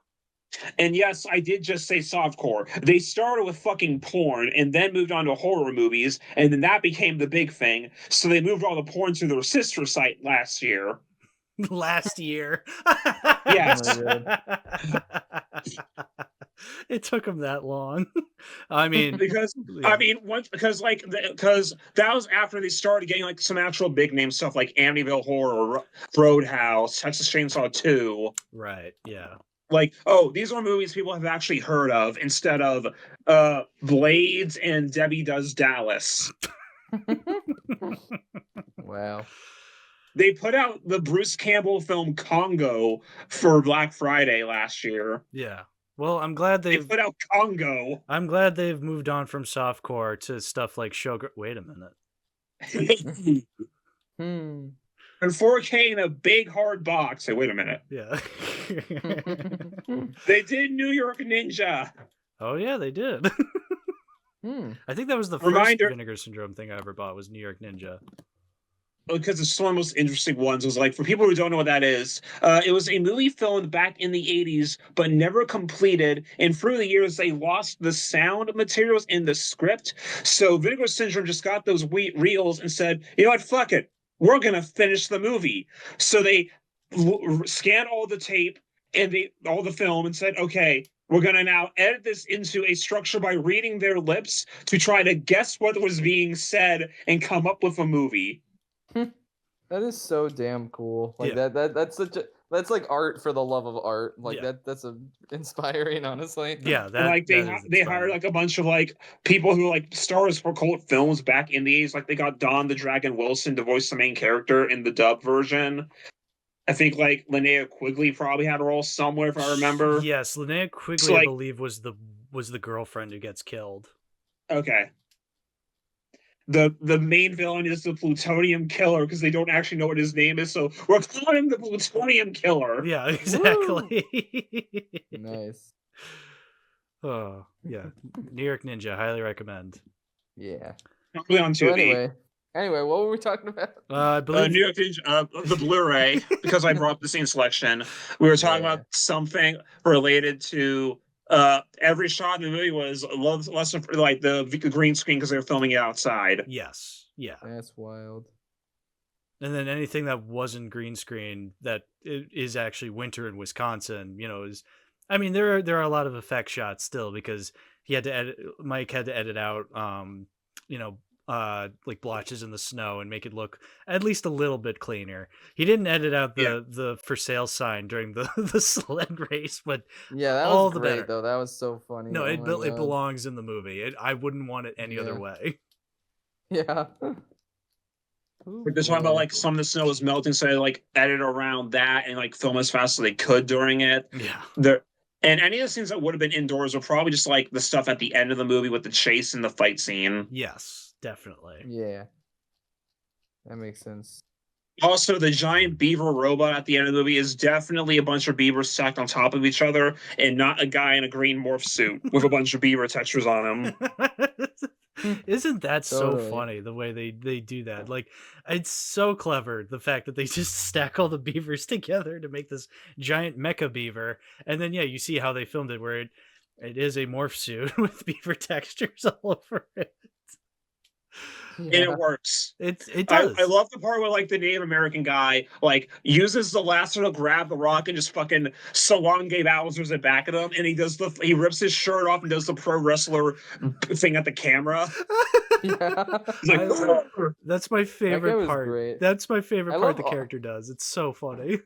And yes, I did just say softcore. They started with fucking porn and then moved on to horror movies, and then that became the big thing. So they moved all the porn to their sister site last year. Last year. Yes. It took them that long. I mean, because that was after they started getting like some actual big name stuff like Amityville Horror, Roadhouse, Texas Chainsaw 2. Right. Yeah. Like, oh, these are movies people have actually heard of instead of Blades and Debbie Does Dallas. Wow. They put out the Bruce Campbell film Congo for Black Friday last year. Yeah. Well, I'm glad they put out Congo. I'm glad they've moved on from softcore to stuff like Showgirl. Wait a minute. And 4K in a big hard box. Hey, wait a minute. Yeah. They did New York Ninja. Oh yeah, they did. I think that was the first Vinegar Syndrome thing I ever bought was New York Ninja. Because it's one of the most interesting ones. It was like, for people who don't know what that is, it was a movie filmed back in the 80s, but never completed. And through the years, they lost the sound materials in the script. So Vinegar Syndrome just got those reels and said, you know what, fuck it. We're going to finish the movie. So they scanned all the tape and all the film and said, okay, we're going to now edit this into a structure by reading their lips to try to guess what was being said and come up with a movie. That is so damn cool. Like that's like art for the love of art. Like that's inspiring, honestly. Yeah, they hired like a bunch of like people who like stars for cult films back in the 80s. Like they got Don the Dragon Wilson to voice the main character in the dub version. I think like Linnea Quigley probably had a role somewhere if I remember. Yes, Linnea Quigley, I believe, was the girlfriend who gets killed. Okay. The main villain is the Plutonium Killer because they don't actually know what his name is, so we're calling him the Plutonium Killer. Yeah, exactly. Nice. Oh, yeah. New York Ninja, highly recommend. Yeah. Probably on TV. Anyway, what were we talking about? I believe New York Ninja, the Blu-ray, because I brought up the scene selection. We were talking about something related to every shot in the movie was less than like the green screen because they were filming it outside. Yes. Yeah. That's wild. And then anything that wasn't green screen that is actually winter in Wisconsin, is, I mean, there are a lot of effect shots still because Mike had to edit out, like blotches in the snow and make it look at least a little bit cleaner. He didn't edit out the for sale sign during the sled race, but that was great though. That was so funny. No, it belongs in the movie. I wouldn't want it any other way. Yeah. They're talking about like some of the snow was melting, so they like edit around that and like film as fast as they could during it. Yeah. And any of the scenes that would have been indoors were probably just like the stuff at the end of the movie with the chase and the fight scene. Yes, definitely. Yeah. That makes sense. Also, the giant beaver robot at the end of the movie is definitely a bunch of beavers stacked on top of each other and not a guy in a green morph suit with a bunch of beaver textures on him. Isn't that so funny the way they do that? Like, it's so clever, the fact that they just stack all the beavers together to make this giant mecha beaver, and then you see how they filmed it where it is a morph suit with beaver textures all over it. And it works. It does. I love the part where like the Native American guy like uses the lasso to grab the rock and just fucking Salonge Bowser's it back at him, and he rips his shirt off and does the pro wrestler thing at the camera. Yeah. That's my favorite part. Great. That's my favorite part the character does. It's so funny.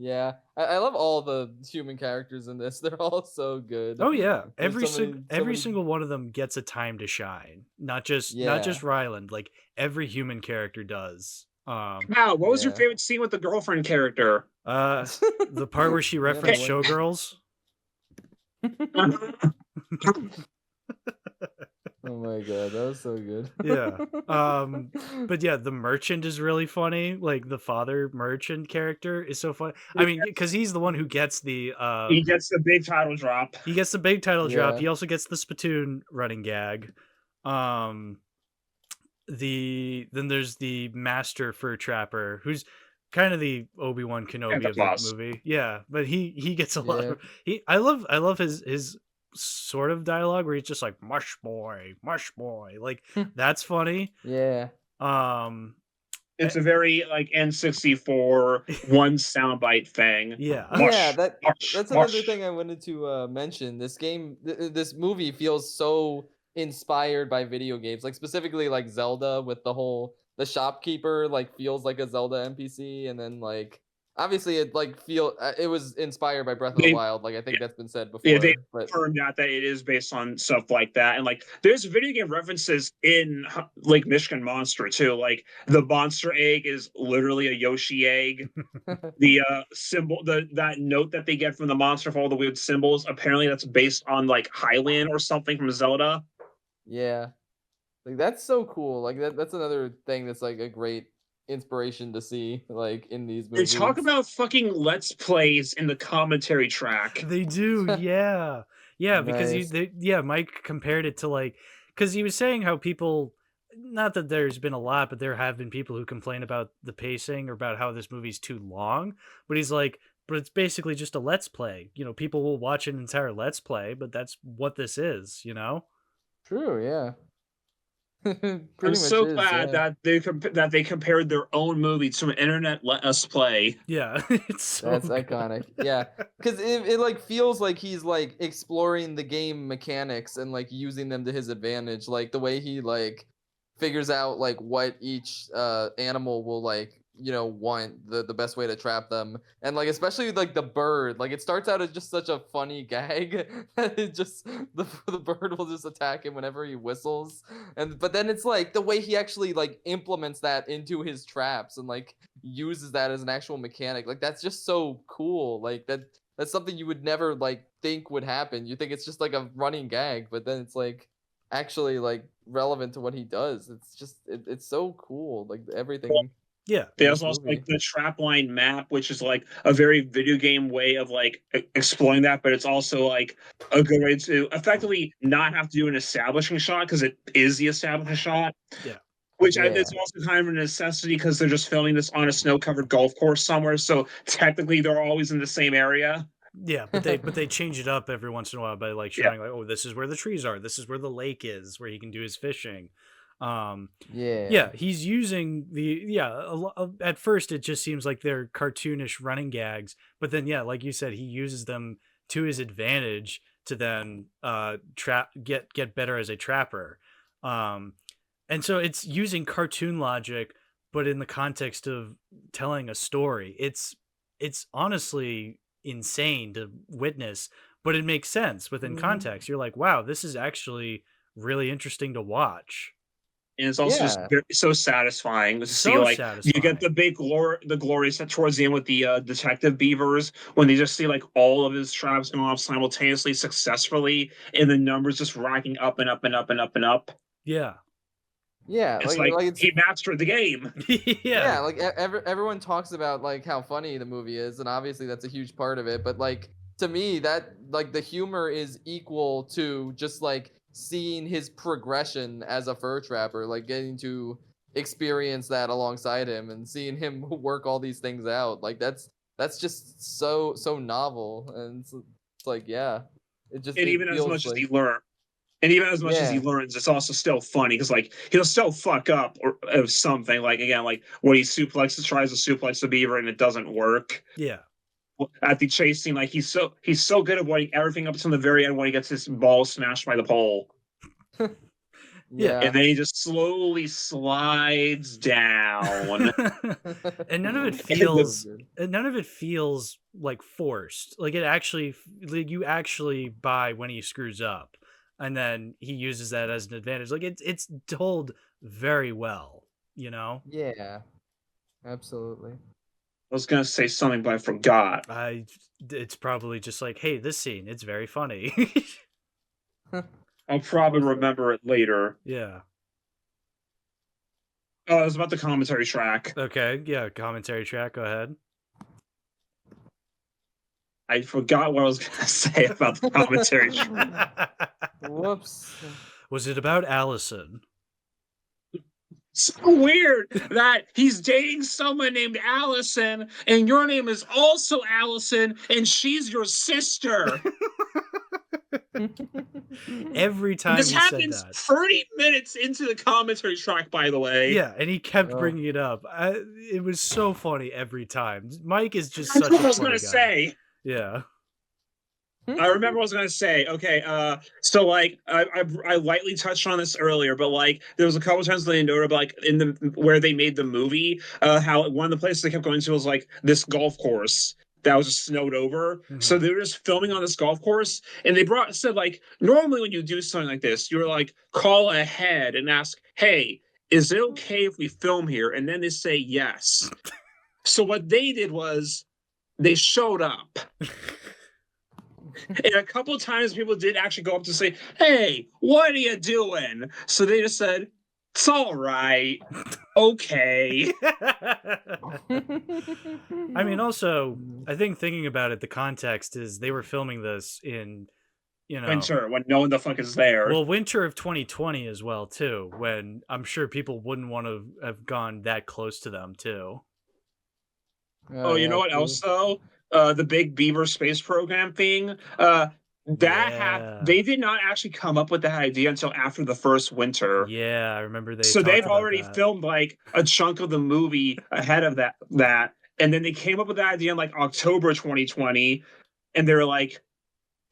Yeah, I love all the human characters in this. They're all so good. Oh yeah, every single one of them gets a time to shine. Not just Ryland. Like every human character does. Wow, what was your favorite scene with the girlfriend character? The part where she referenced Showgirls. Oh my god, that was so good. Yeah. But yeah, the merchant is really funny. Like the father merchant character is so funny. I mean, because he's the one who gets the He gets the big title drop. he gets the big title drop. Yeah. He also gets the spittoon running gag. Then there's the master fur trapper, who's kind of the Obi-Wan Kenobi of the boss. movie. Yeah, but he gets a lot Yeah. of I love his sort of dialogue where he's just like mush boy. Like that's funny. Yeah. It's a very like N64 one soundbite thing. Yeah. Yeah, Mush, that's mush. another thing I wanted to mention. This game, this movie feels so inspired by video games, like specifically like Zelda with the shopkeeper like feels like a Zelda NPC, and then like obviously it was inspired by Breath of the Wild. Like I think that's been said before. Yeah, they but confirmed that it is based on stuff like that, and like there's video game references in Lake Michigan Monster too. Like the monster egg is literally a Yoshi egg. The symbol, that note that they get from the monster for all the weird symbols, apparently that's based on like Highland or something from Zelda. yeah, like that's so cool. Like that's another thing that's like a great inspiration to see like in these They movies. talk about fucking Let's Plays in the commentary track. They do, yeah. Yeah, because Nice. Mike compared it to like, because he was saying how people, not that there's been a lot, but there have been people who complain about the pacing or about how this movie's too long. But he's like, but it's basically just a Let's Play. You know, people will watch an entire Let's Play, but that's what this is, you know? True, yeah. I'm Pretty so much is, glad yeah. that they compared their own movie to an internet Let's Play. Yeah, it's so That's good. iconic. Yeah, because it like feels like he's like exploring the game mechanics and like using them to his advantage. Like the way he like figures out like what each animal will like want the best way to trap them, and like especially like the bird. Like it starts out as just such a funny gag that it just the bird will just attack him whenever he whistles, but then it's like the way he actually like implements that into his traps and like uses that as an actual mechanic. Like that's just so cool. Like that's something you would never like think would happen. You think it's just like a running gag, but then it's like actually like relevant to what he does. It's just it's so cool. Like everything. Yeah. There's also like the trapline map, which is like a very video game way of like exploring that, but it's also like a good way to effectively not have to do an establishing shot because it is the establishing shot. Yeah. Which is also kind of a necessity because they're just filming this on a snow-covered golf course somewhere, so technically they're always in the same area. Yeah, but they change it up every once in a while by like showing like, oh, this is where the trees are, this is where the lake is, where he can do his fishing. Yeah, he's using at first it just seems like they're cartoonish running gags, but then like you said, he uses them to his advantage to then get better as a trapper. And so it's using cartoon logic, but in the context of telling a story. It's honestly insane to witness, but it makes sense within context. You're like, wow, this is actually really interesting to watch. And it's also just so satisfying to see, like, you get the big glory set towards the end with the detective Beavers when they just see like all of his traps going off simultaneously successfully, and the numbers just racking up and up and up and up and up. Yeah. Yeah, it's like he mastered the game. Yeah, like everyone talks about like how funny the movie is, and obviously that's a huge part of it. But like to me, that like the humor is equal to just like seeing his progression as a fur trapper, like getting to experience that alongside him and seeing him work all these things out. Like that's just so novel, and it's like it just and even as much as he learned. And even as much as he learns, it's also still funny because, like, he'll still fuck up or something. Like, again, like when he tries to suplex the beaver and it doesn't work. Yeah. At the chase scene, like he's so good at avoiding everything up until the very end when he gets his ball smashed by the pole. Yeah. And then he just slowly slides down. And none of it feels like forced. Like it actually, like you actually buy when he screws up. And then he uses that as an advantage. Like it's told very well, you know? Yeah, absolutely. I was gonna say something, but I forgot. It's probably just like, hey, this scene, it's very funny. I'll probably remember it later. Yeah. Oh, it was about the commentary track. Okay, yeah, commentary track, go ahead. I forgot what I was going to say about the commentary track. Whoops. Was it about Allison? So weird that he's dating someone named Allison, and your name is also Allison, and she's your sister. Every time This he happens said that. 30 minutes into the commentary track, by the way. Yeah, and he kept bringing it up. It was so funny every time. Mike is just such a what I was funny gonna guy. say. Yeah. I remember what I was gonna say. Okay, so like I lightly touched on this earlier, but like there was a couple times that I noted, like in the where they made the movie, how one of the places they kept going to was like this golf course that was just snowed over. Mm-hmm. So they were just filming on this golf course, and they said like normally when you do something like this, you're like call ahead and ask, hey, is it okay if we film here? And then they say yes. So what they did was they showed up. And a couple of times people did actually go up to say, hey, what are you doing? So they just said, it's all right. Okay. I mean, also, I think thinking about it, the context is they were filming this in, winter, when no one the fuck is there. Well, winter of 2020 as well, too, when I'm sure people wouldn't want to have gone that close to them, too. Oh, you know what else, though? The big Beaver space program thing. They did not actually come up with that idea until after the first winter. Yeah, I remember they. So they've already filmed like a chunk of the movie ahead of that, and then they came up with that idea in like October 2020, and they were like,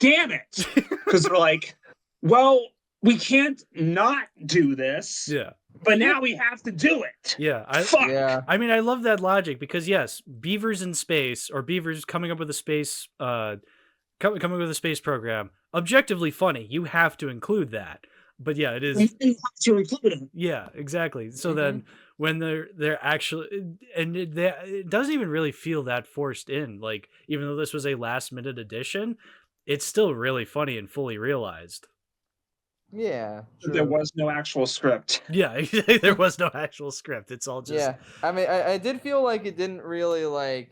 "Damn it!" Because they're like, "Well, we can't not do this." Yeah. But now we have to do it. Yeah. Fuck. Yeah. I mean, I love that logic because yes, Beavers in space or Beavers coming up with a space, coming up with a space program, objectively funny. You have to include that. But yeah, it is. You have to include it. Yeah, exactly. So then when they're actually, and it doesn't even really feel that forced in. Like even though this was a last minute addition, it's still really funny and fully realized. Yeah, true. There was no actual script. Yeah, there was no actual script. It's all just. Yeah, I mean, I did feel like it didn't really like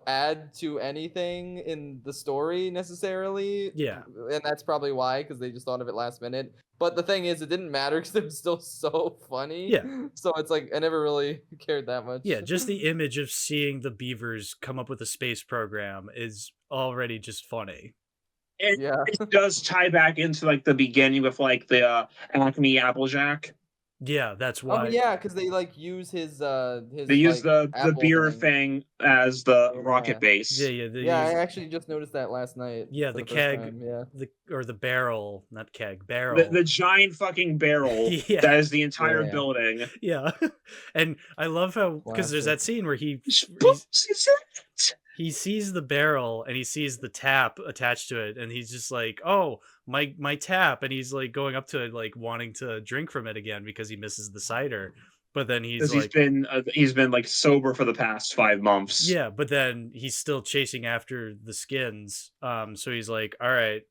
add to anything in the story necessarily. Yeah, and that's probably why, because they just thought of it last minute. But the thing is, it didn't matter because it was still so funny. Yeah. So it's like I never really cared that much. Yeah, just the image of seeing the Beavers come up with a space program is already just funny. It does tie back into like the beginning with like the Acme Applejack. Yeah, that's why. Oh yeah, because they like use his. They use the beer thing as the rocket base. Yeah. I actually just noticed that last night. Yeah, the keg. The barrel, not keg, barrel. The giant fucking barrel that is the entire building. Yeah, and I love how because there's that scene where he sees the barrel and he sees the tap attached to it, and he's just like, "Oh, my tap," and he's like going up to it, like wanting to drink from it again because he misses the cider. But then he's been like sober for the past 5 months. Yeah, but then he's still chasing after the skins. So he's like, "All right,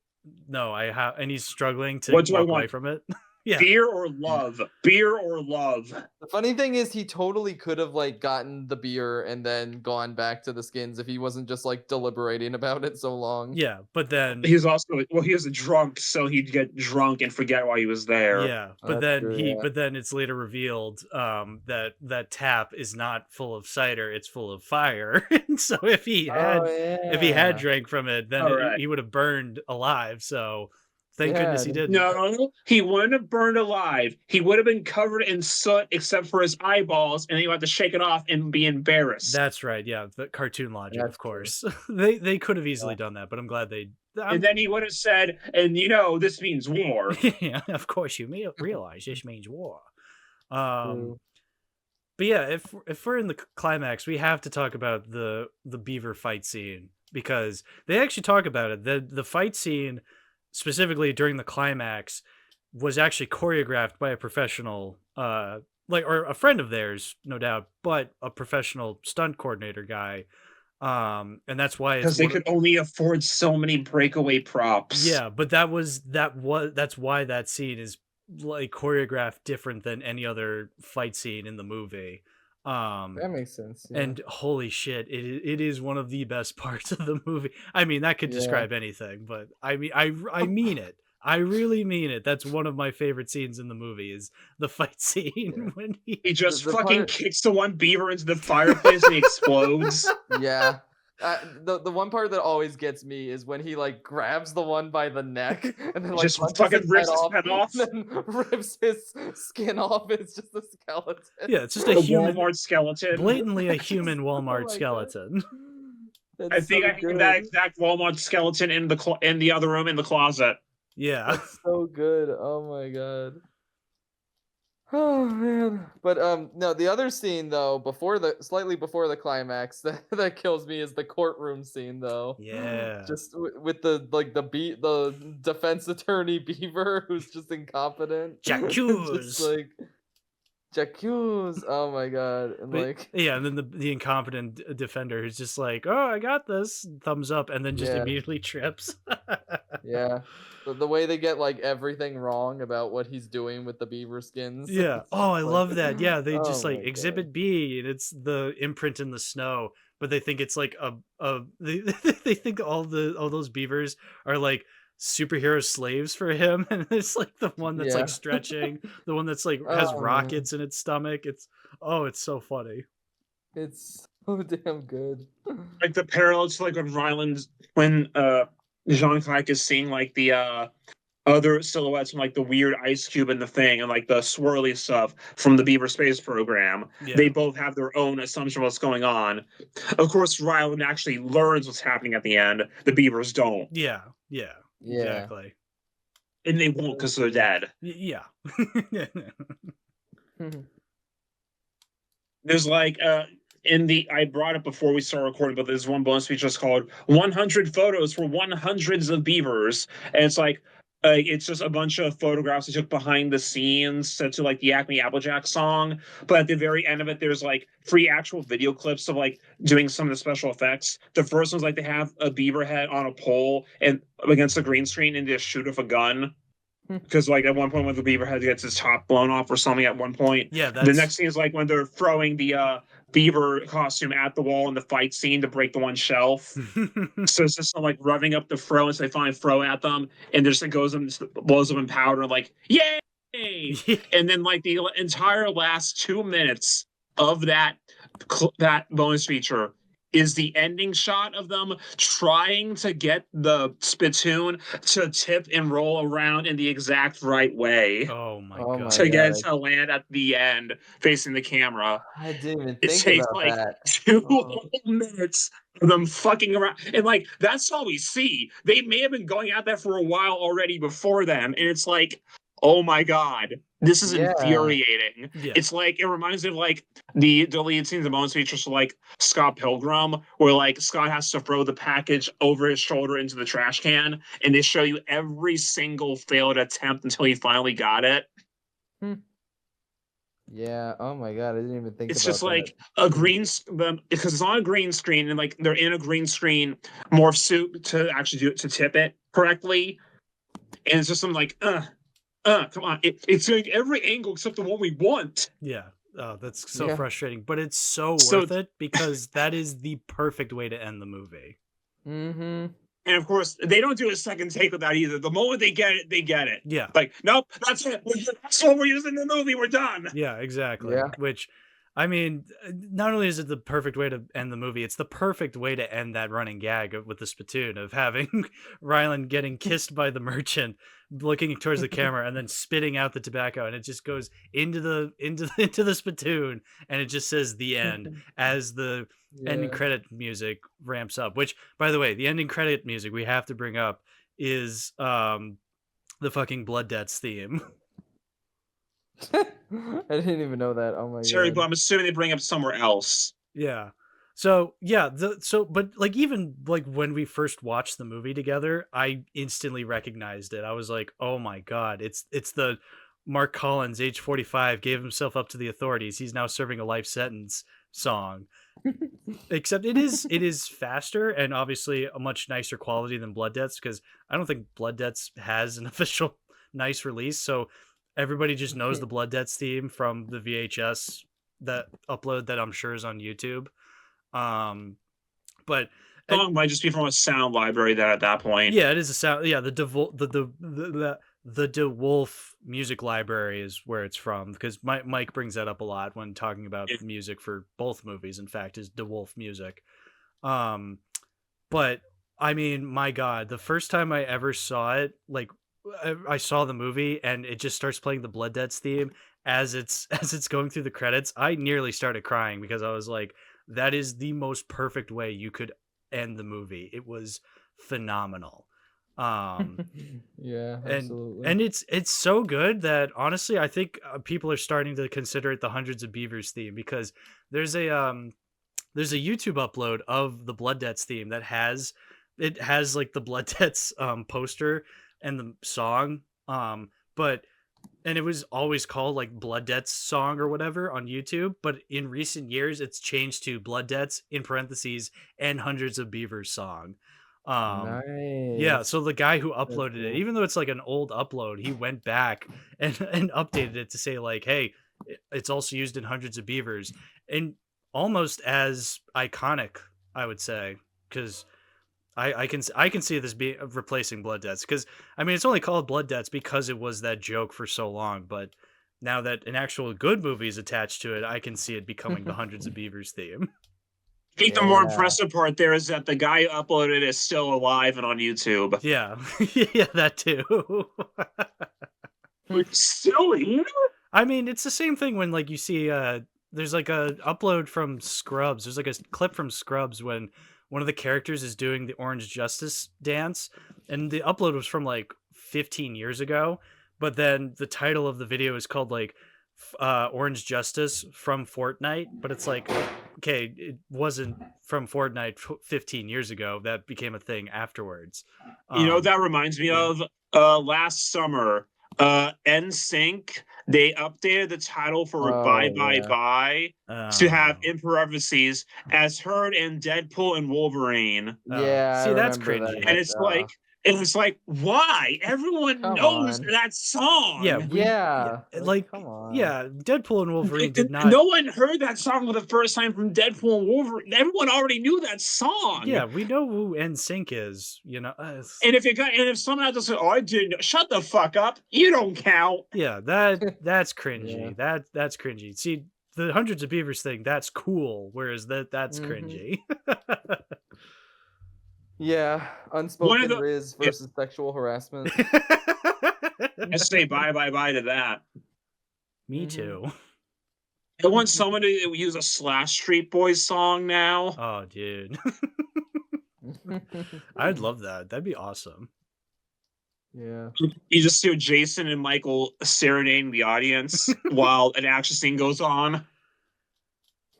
no, I have," and he's struggling to walk away from it. Yeah. Beer or love? Beer or love? The funny thing is he totally could have like gotten the beer and then gone back to the skins if he wasn't just like deliberating about it so long. Yeah, but then he's also he was a drunk, so he'd get drunk and forget why he was there. Yeah, but then it's later revealed that tap is not full of cider, it's full of fire. And so if he had drank from it, then he would have burned alive. So thank goodness he didn't. No, he wouldn't have burned alive. He would have been covered in soot except for his eyeballs, and he would have to shake it off and be embarrassed. That's right. Yeah, the cartoon logic, of course. They could have easily done that, but I'm glad they. And then he would have said, "And this means war." Yeah, of course you realize this means war. But yeah, if we're in the climax, we have to talk about the beaver fight scene because they actually talk about it. The fight scene, specifically during the climax, was actually choreographed by a professional, or a friend of theirs, no doubt, but a professional stunt coordinator guy. And that's why it's because they could only afford so many breakaway props. Yeah, but that's why that scene is like choreographed different than any other fight scene in the movie. That makes sense. Yeah. And holy shit, it is one of the best parts of the movie. I mean, that could describe anything, but I mean, I mean it. I really mean it. That's one of my favorite scenes in the movie is the fight scene when he just fucking kicks the one beaver into the fireplace and he explodes. Yeah. The one part that always gets me is when he like grabs the one by the neck and then like just fucking rips his head off, and then rips his skin off. It's just a skeleton. Yeah, it's just a human Walmart skeleton, blatantly a human Walmart skeleton. I think I have that exact Walmart skeleton in the other room in the closet. Yeah, that's so good. Oh my god. Oh man. But no, the other scene though, slightly before the climax that kills me is the courtroom scene though. Yeah. Just with the defense attorney Beaver who's just incompetent. J'accuse. Just like J'accuse. Oh my god. And and then the incompetent defender who's just like, "Oh, I got this." Thumbs up and then just immediately trips. Yeah. The way they get like everything wrong about what he's doing with the beaver skins. Yeah. Oh, I love that. Yeah, they just like Exhibit B, and it's the imprint in the snow, but they think it's like they think all those beavers are like superhero slaves for him, and it's like the one that's like stretching, the one that's like has rockets in its stomach. It's so funny. It's so damn good. Like the parallels to like when Jean-Claude is seeing like the other silhouettes from like the weird ice cube and the thing and like the swirly stuff from the Beaver space program. Yeah. They both have their own assumption of what's going on. Of course, Ryland actually learns what's happening at the end. The Beavers don't. Yeah. Exactly. And they won't because they're dead. Yeah. There's like I brought it before we started recording, but there's one bonus feature called 100 photos for 100s of beavers, and it's like it's just a bunch of photographs they took behind the scenes set to like the Acme Applejack song. But at the very end of it, there's like 3 actual video clips of like doing some of the special effects. The first one's like they have a beaver head on a pole and against the green screen and just shoot with a gun. Because like at one point when the beaver head gets his top blown off or something at one point. Yeah. The next scene is like when they're throwing the beaver costume at the wall in the fight scene to break the one shelf. So it's just like revving up the throw and so they finally throw at them and just like blows up in powder like yay. And then like the entire last 2 minutes of that bonus feature is the ending shot of them trying to get the spittoon to tip and roll around in the exact right way. Oh my god. To get it to land at the end facing the camera. I didn't even think about like that. 2 whole minutes of them fucking around. And like that's all we see. They may have been going out there for a while already before then. And it's like, oh my god, this is infuriating. Yeah. It's like it reminds me of like the deleted scenes of bonus features for like Scott Pilgrim, where like Scott has to throw the package over his shoulder into the trash can, and they show you every single failed attempt until he finally got it. Yeah. Oh my god, I didn't even think. It's just like a green because it's on a green screen and like they're in a green screen morph suit to actually do it to tip it correctly, and it's just some like come on. It's like every angle except the one we want. Yeah. Oh, that's so frustrating. But it's so worth it because that is the perfect way to end the movie. Mm-hmm. And of course, they don't do a second take of that either. The moment they get it, they get it. Yeah. Like, nope, that's it. That's what we're using in the movie. We're done. Yeah, exactly. Yeah. Which, I mean, not only is it the perfect way to end the movie, it's the perfect way to end that running gag with the spittoon of having Ryland getting kissed by the merchant, looking towards the camera, and then spitting out the tobacco, and it just goes into the spittoon, and it just says the end as the ending credit music ramps up. Which, by the way, the ending credit music we have to bring up is the fucking Blood Debts theme. I didn't even know that. Oh my god. But I'm assuming they bring up somewhere else. Yeah. So yeah, but like even like when we first watched the movie together, I instantly recognized it. I was like, oh my god, it's the Mark Collins, age 45, gave himself up to the authorities. He's now serving a life sentence song. Except it is faster and obviously a much nicer quality than Blood Debts, because I don't think Blood Debts has an official nice release. So everybody just knows the Blood Debts theme from the VHS that upload that I'm sure is on YouTube. But song might just be from a sound library that at that point. Yeah, it is a sound. Yeah, the DeWolf music library is where it's from, because Mike brings that up a lot when talking about music for both movies. In fact, is DeWolf music. But I mean, my God, the first time I ever saw it, like I saw the movie and it just starts playing the Blood Debts theme as it's going through the credits. I nearly started crying because I was like, that is the most perfect way you could end the movie. It was phenomenal. Yeah, absolutely. And it's so good that honestly I think people are starting to consider it the Hundreds of Beavers theme, because there's a YouTube upload of the Blood Debts theme that has like the Blood Debts poster and the song, and it was always called like Blood Debts song or whatever on YouTube, but in recent years it's changed to Blood Debts in parentheses and Hundreds of Beavers song. Nice. Yeah, so the guy who uploaded cool. it, even though it's like an old upload, he went back and updated it to say like, hey, it's also used in Hundreds of Beavers, and almost as iconic, I would say, because I can see this being replacing Blood Debts, because I mean it's only called Blood Debts because it was that joke for so long, but now that an actual good movie is attached to it, I can see it becoming the Hundreds of Beavers theme. I think the more impressive part there is that the guy who uploaded it is still alive and on YouTube. Yeah, yeah, that too. Silly. I mean, it's the same thing when like you see there's like a upload from Scrubs. There's like a clip from Scrubs when one of the characters is doing the Orange Justice dance, and the upload was from like 15 years ago, but then the title of the video is called like Orange Justice from Fortnite, but it's like, okay, it wasn't from Fortnite 15 years ago. That became a thing afterwards. You know, that reminds me of last summer, NSYNC, they updated the title for Bye Bye Bye to have in parentheses as heard in Deadpool and Wolverine. Yeah, see, that's cringy. And it's like, why? Everyone knows that song. Yeah. Like, come on. Yeah, Deadpool and Wolverine did not. No one heard that song for the first time from Deadpool and Wolverine. Everyone already knew that song. Yeah, we know who NSYNC is, you know. And if someone else said, "Oh, I didn't," shut the fuck up. You don't count. Yeah, that's cringy. That's cringy. See, the Hundreds of Beavers thing, that's cool, whereas that's cringy. Yeah, unspoken riz versus sexual harassment. I say bye to that. Me too. I want someone to use a Slash Street Boys song now. Oh, dude. I'd love that. That'd be awesome. Yeah. You just hear Jason and Michael serenading the audience while an action scene goes on.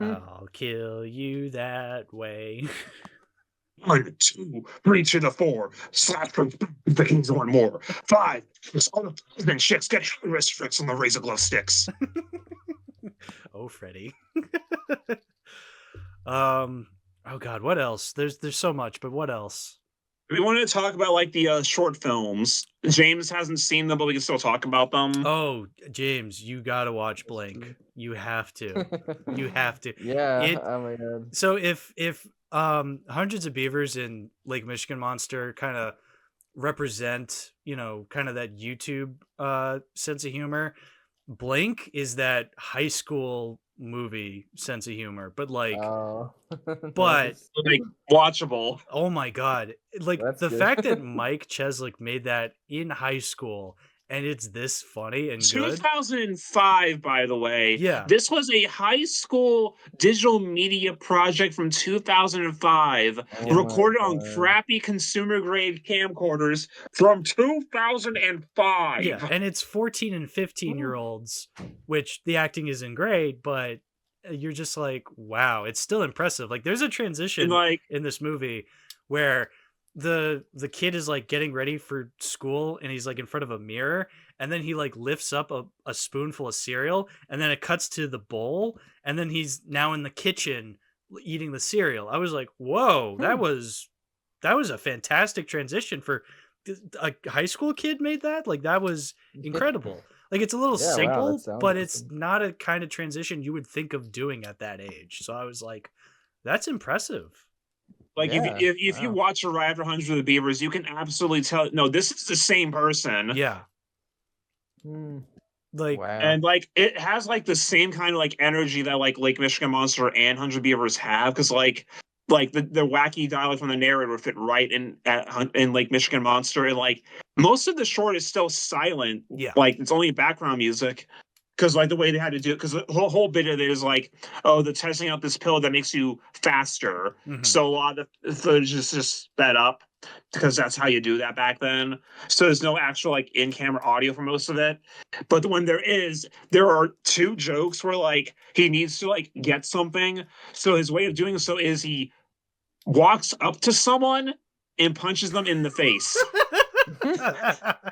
I'll kill you that way. 1, 2, 3 to the 4. Slash from the king's one more. 5. All the president chicks get wrist tricks on the razor glove sticks. Oh, Freddy. Oh God, what else? There's so much, but what else? We wanted to talk about like the short films. James hasn't seen them, but we can still talk about them. Oh, James, you gotta watch Blink. You have to. You have to. Yeah. Oh my God. So if Hundreds of Beavers and Lake Michigan Monster kind of represent, you know, kind of that YouTube sense of humor, Blink is that high school movie sense of humor, but like but like watchable. Oh my God, like that's the fact that Mike Cheslick made that in high school and it's this funny and 2005, by the way. Yeah. This was a high school digital media project from 2005, recorded on crappy consumer grade camcorders from 2005. Yeah, and it's 14 and 15-year-olds, which the acting isn't great, but you're just like, wow, it's still impressive. Like there's a transition in this movie where the kid is like getting ready for school and he's like in front of a mirror, and then he like lifts up a spoonful of cereal, and then it cuts to the bowl, and then he's now in the kitchen eating the cereal. I was like, whoa, that was a fantastic transition for a high school kid made that. Like, that was incredible. Like, it's a little Yeah, wow, simple, that sounds but it's awesome. not a kind of transition you would think of doing at that age. So I was like, that's impressive. Like Yeah, if you wow. watch Arrive for Hundreds of the Beavers, you can absolutely tell. No, this is the same person. Yeah. Like, Wow. And like it has like the same kind of like energy that like Lake Michigan Monster and Hundred Beavers have, because like the wacky dialogue from the narrator fit right in Lake Michigan Monster, and like most of the short is still silent. yeah. Like it's only background music, because like the way they had to do it, because the whole bit of it is like, oh, they're testing out this pill that makes you faster. Mhm. So a lot of the footage is just sped up, because that's how you do that back then. So there's no actual like in-camera audio for most of it. But when there are two jokes where like he needs to like get something. So his way of doing so is he walks up to someone and punches them in the face.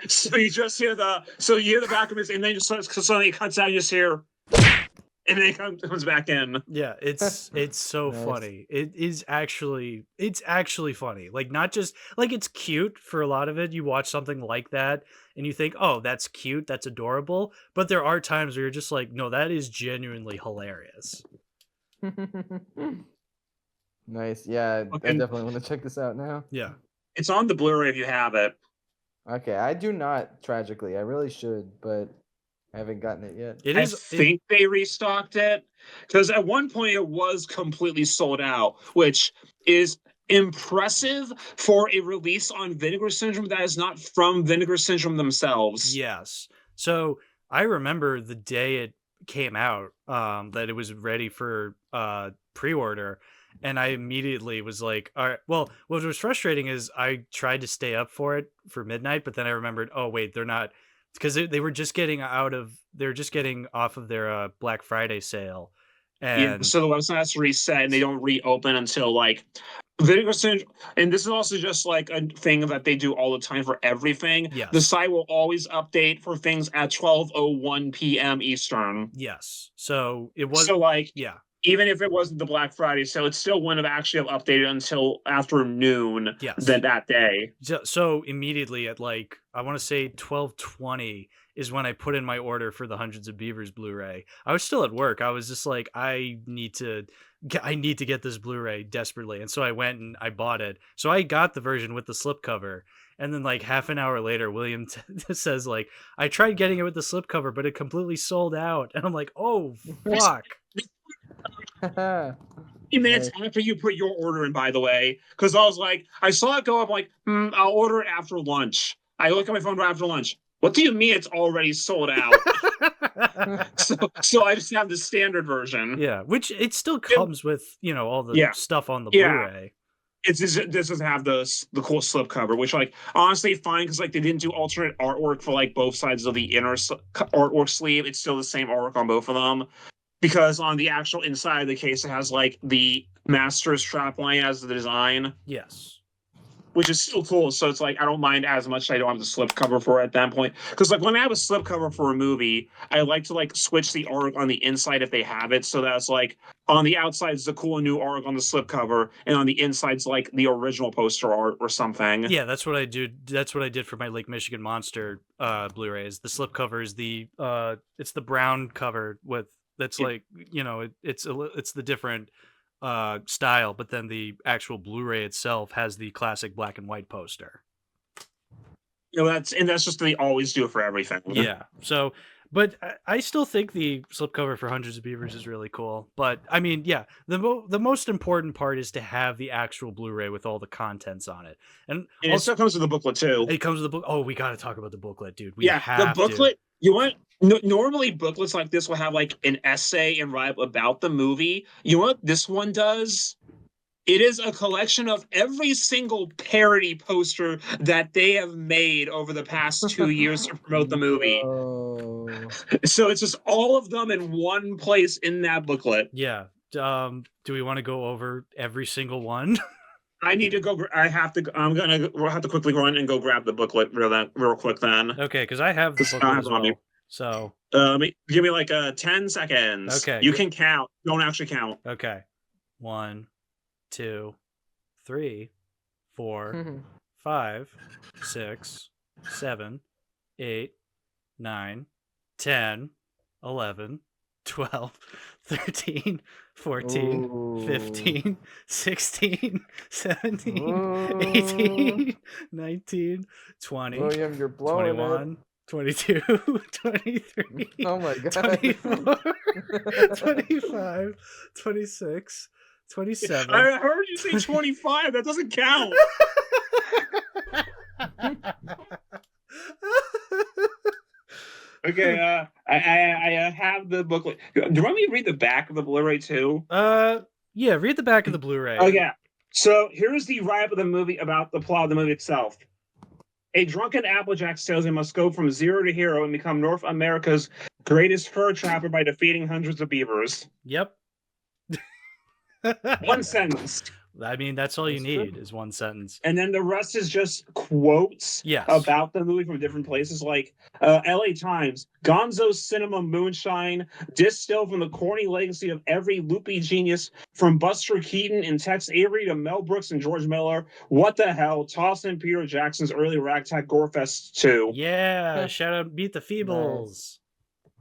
So you just hear the back of his, and then just suddenly it cuts out, and you just hear, and then it comes back in. Yeah, it's so Nice. funny. It's actually funny. Like, not just like, it's cute for a lot of it. You watch something like that and you think, oh, that's cute, that's adorable. But there are times where you're just like, no, that is genuinely hilarious. Nice. Yeah, I Okay. definitely want to check this out now. Yeah. It's on the Blu-ray if you have it. Okay, I do not, tragically. I really should, but I haven't gotten it yet. It I is think they restocked it, because at one point it was completely sold out, which is impressive for a release on Vinegar Syndrome that is not from Vinegar Syndrome themselves. Yes. So I remember the day it came out, that it was ready for pre-order, and I immediately was like, all right. Well, what was frustrating is I tried to stay up for it for midnight, but then I remembered, oh wait, they're not, because they were just getting off of their Black Friday sale. Yeah, And so the website has to reset, and they don't reopen until like Vinegar Syndrome. And this is also just like a thing that they do all the time for everything. Yes. The site will always update for things at 12:01 p.m. Eastern. yes. So it was, So like, yeah. even if it wasn't the Black Friday sale, it still wouldn't have actually have updated until after noon Yes. that day. So immediately at like, I want to say 12:20 is when I put in my order for the Hundreds of Beavers Blu-ray. I was still at work. I was just like, I need to get this Blu-ray desperately. And so I went and I bought it. So I got the version with the slipcover. And then like half an hour later, William says like, I tried getting it with the slipcover, but it completely sold out. And I'm like, oh, fuck. 50 minutes after you put your order in, by the way, because I was like, I saw it go up, like, I'll order it after lunch. I look at my phone right after lunch. What do you mean it's already sold out? so I just have the standard version. Yeah, which it still comes with, all the stuff on the Blu-ray. This doesn't have the cool slipcover, which like honestly fine, because like they didn't do alternate artwork for like both sides of the inner artwork sleeve. It's still the same artwork on both of them, because on the actual inside of the case it has like the Master's strapline as the design. Yes. Which is still cool. So it's like I don't mind as much. I don't have the slipcover for it at that point, because like when I have a slipcover for a movie, I like to like switch the artwork on the inside if they have it, so that's like on the outside is the cool new artwork on the slipcover, and on the inside's like the original poster art or something. Yeah, that's what I do. That's what I did for my Lake Michigan Monster Blu-rays. The slipcover is it's the brown cover with that's like it's the different style, but then the actual Blu-ray itself has the classic black and white poster. That's just they always do it for everything. Yeah. So, but I still think the slipcover for Hundreds of Beavers is really cool. But I mean, yeah, the most important part is to have the actual Blu-ray with all the contents on it, and also, it still comes with the booklet too. It comes with the book. Oh, we got to talk about the booklet, dude. The booklet. You want normally booklets like this will have like an essay and write about the movie. You know what this one does? It is a collection of every single parody poster that they have made over the past 2 years to promote the movie. Oh. So it's just all of them in one place in that booklet. Yeah. Do we want to go over every single one? I need to go. I have to. We'll have to quickly run and go grab the booklet real quick then. Okay, because I have the booklet as well. So. Give me like 10 seconds. Okay. You can count. Don't actually count. Okay. 1, 2, 3, 4, 5, 6, 7, 8, 9, 10, 11, 12, 13, 14, 15, 16, 17, 18, 19, 20, William, you're blowing 21, 22, 23, oh my god, 24, 25, 26, 27. I heard you say 25. That doesn't count. Okay, I have the booklet. Do you want me to read the back of the Blu-ray too? Yeah, read the back of the Blu-ray. Oh yeah. So here's the write-up of the movie about the plot of the movie itself. A drunken Applejack salesman must go from zero to hero and become North America's greatest fur trapper by defeating hundreds of beavers. Yep. One sentence. I mean, that's all you need is one sentence. And then the rest is just quotes about the movie from different places, like LA Times, Gonzo's Cinema Moonshine, distilled from the corny legacy of every loopy genius from Buster Keaton and Tex Avery to Mel Brooks and George Miller. What the hell? Toss in Peter Jackson's early ragtag gorefest too. Yeah, shout out Beat the Feebles. Nice.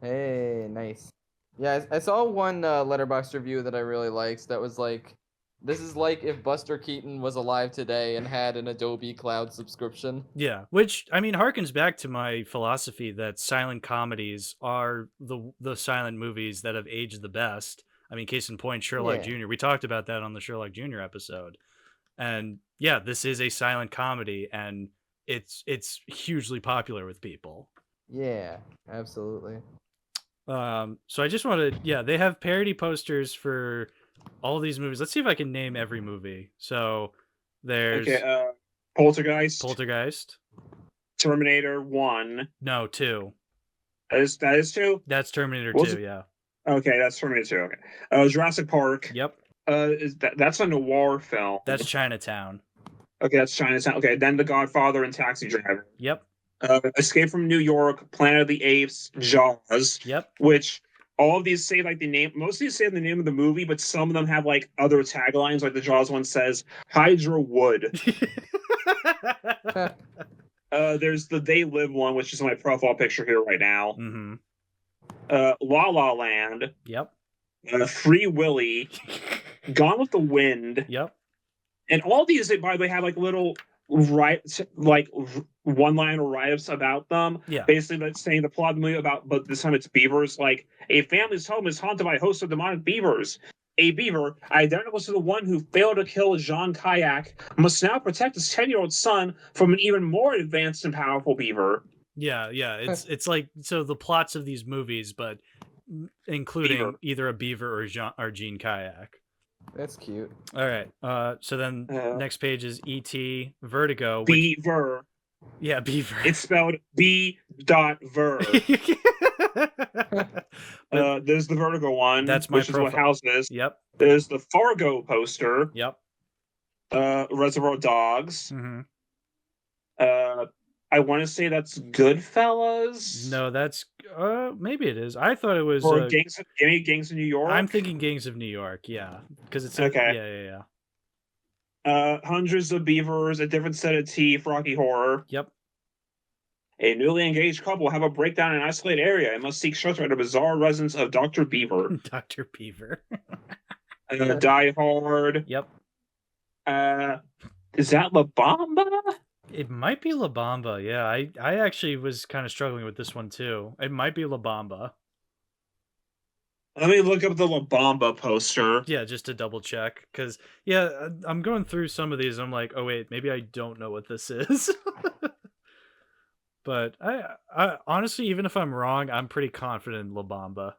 Hey, nice. Yeah, I saw one Letterboxd review that I really liked that was like, this is like if Buster Keaton was alive today and had an Adobe Cloud subscription. Yeah, which, I mean, harkens back to my philosophy that silent comedies are the silent movies that have aged the best. I mean, case in point, Sherlock Jr. We talked about that on the Sherlock Jr. episode. And yeah, this is a silent comedy, and it's hugely popular with people. Yeah, absolutely. So I just wanted, they have parody posters for all these movies. Let's see if I can name every movie. So there's Poltergeist, Terminator 1. No, 2. That is 2. That's Terminator 2. Yeah. Okay, that's Terminator 2. Okay. Jurassic Park. Yep. That's a noir film. That's Chinatown. Okay, that's Chinatown. Okay, then The Godfather and Taxi Driver. Yep. Escape from New York, Planet of the Apes, Jaws. Yep. Which all of these say like the name. Most of these say the name of the movie, but some of them have like other taglines. Like the Jaws one says Hydra Wood. There's the They Live one, which is my profile picture here right now. Mm-hmm. La La Land. Yep. Free Willy. Gone with the Wind. Yep. And all these, by the way, have like little one-liner write-ups about them. Yeah. Basically, that's saying the plot of the movie about, but this time it's beavers. Like, a family's home is haunted by a host of demonic beavers. A beaver, identical to the one who failed to kill Jean Kayak, must now protect his 10-year-old son from an even more advanced and powerful beaver. Yeah. It's like, so the plots of these movies, but including either a beaver or Jean Kayak. That's cute. All right. So then next page is E.T. Vertigo. Beaver. Yeah, Beaver. It's spelled B.ver. There's the Vertigo one. That's my which is what house is. Yep. There's the Fargo poster. Yep. Reservoir Dogs. Mm-hmm. I want to say that's Goodfellas. No, that's maybe it is. I thought it was Gangs of New York. I'm thinking Gangs of New York. Yeah, because it's okay. Yeah. Hundreds of beavers, a different set of teeth. Rocky Horror. Yep. A newly engaged couple have a breakdown in an isolated area and must seek shelter at a bizarre residence of Dr. Beaver. Dr. Beaver. Die Hard. Yep. Is that La Bamba? It might be La Bamba. Yeah, I actually was kind of struggling with this one too. It might be La Bamba. Let me look up the La Bamba poster. Yeah, just to double check. Because, I'm going through some of these and I'm like, oh wait, maybe I don't know what this is. But I honestly, even if I'm wrong, I'm pretty confident in La Bamba.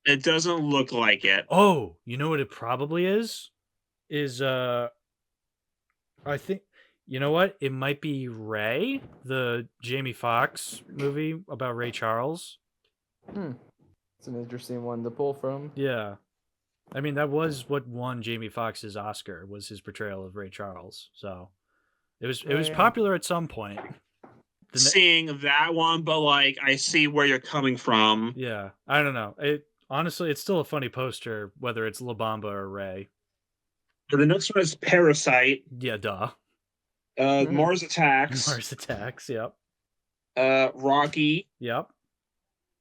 It doesn't look like it. Oh, you know what it probably is? I think, you know what? It might be Ray, the Jamie Foxx movie about Ray Charles. It's an interesting one to pull from. Yeah. I mean, that was what won Jamie Foxx's Oscar, was his portrayal of Ray Charles. So it was popular at some point. Seeing that one, but like I see where you're coming from. Yeah, I don't know. Honestly, it's still a funny poster, whether it's La Bamba or Ray. The next one is Parasite. Yeah, duh. Mars Attacks. Mars Attacks. Yep. Rocky. Yep.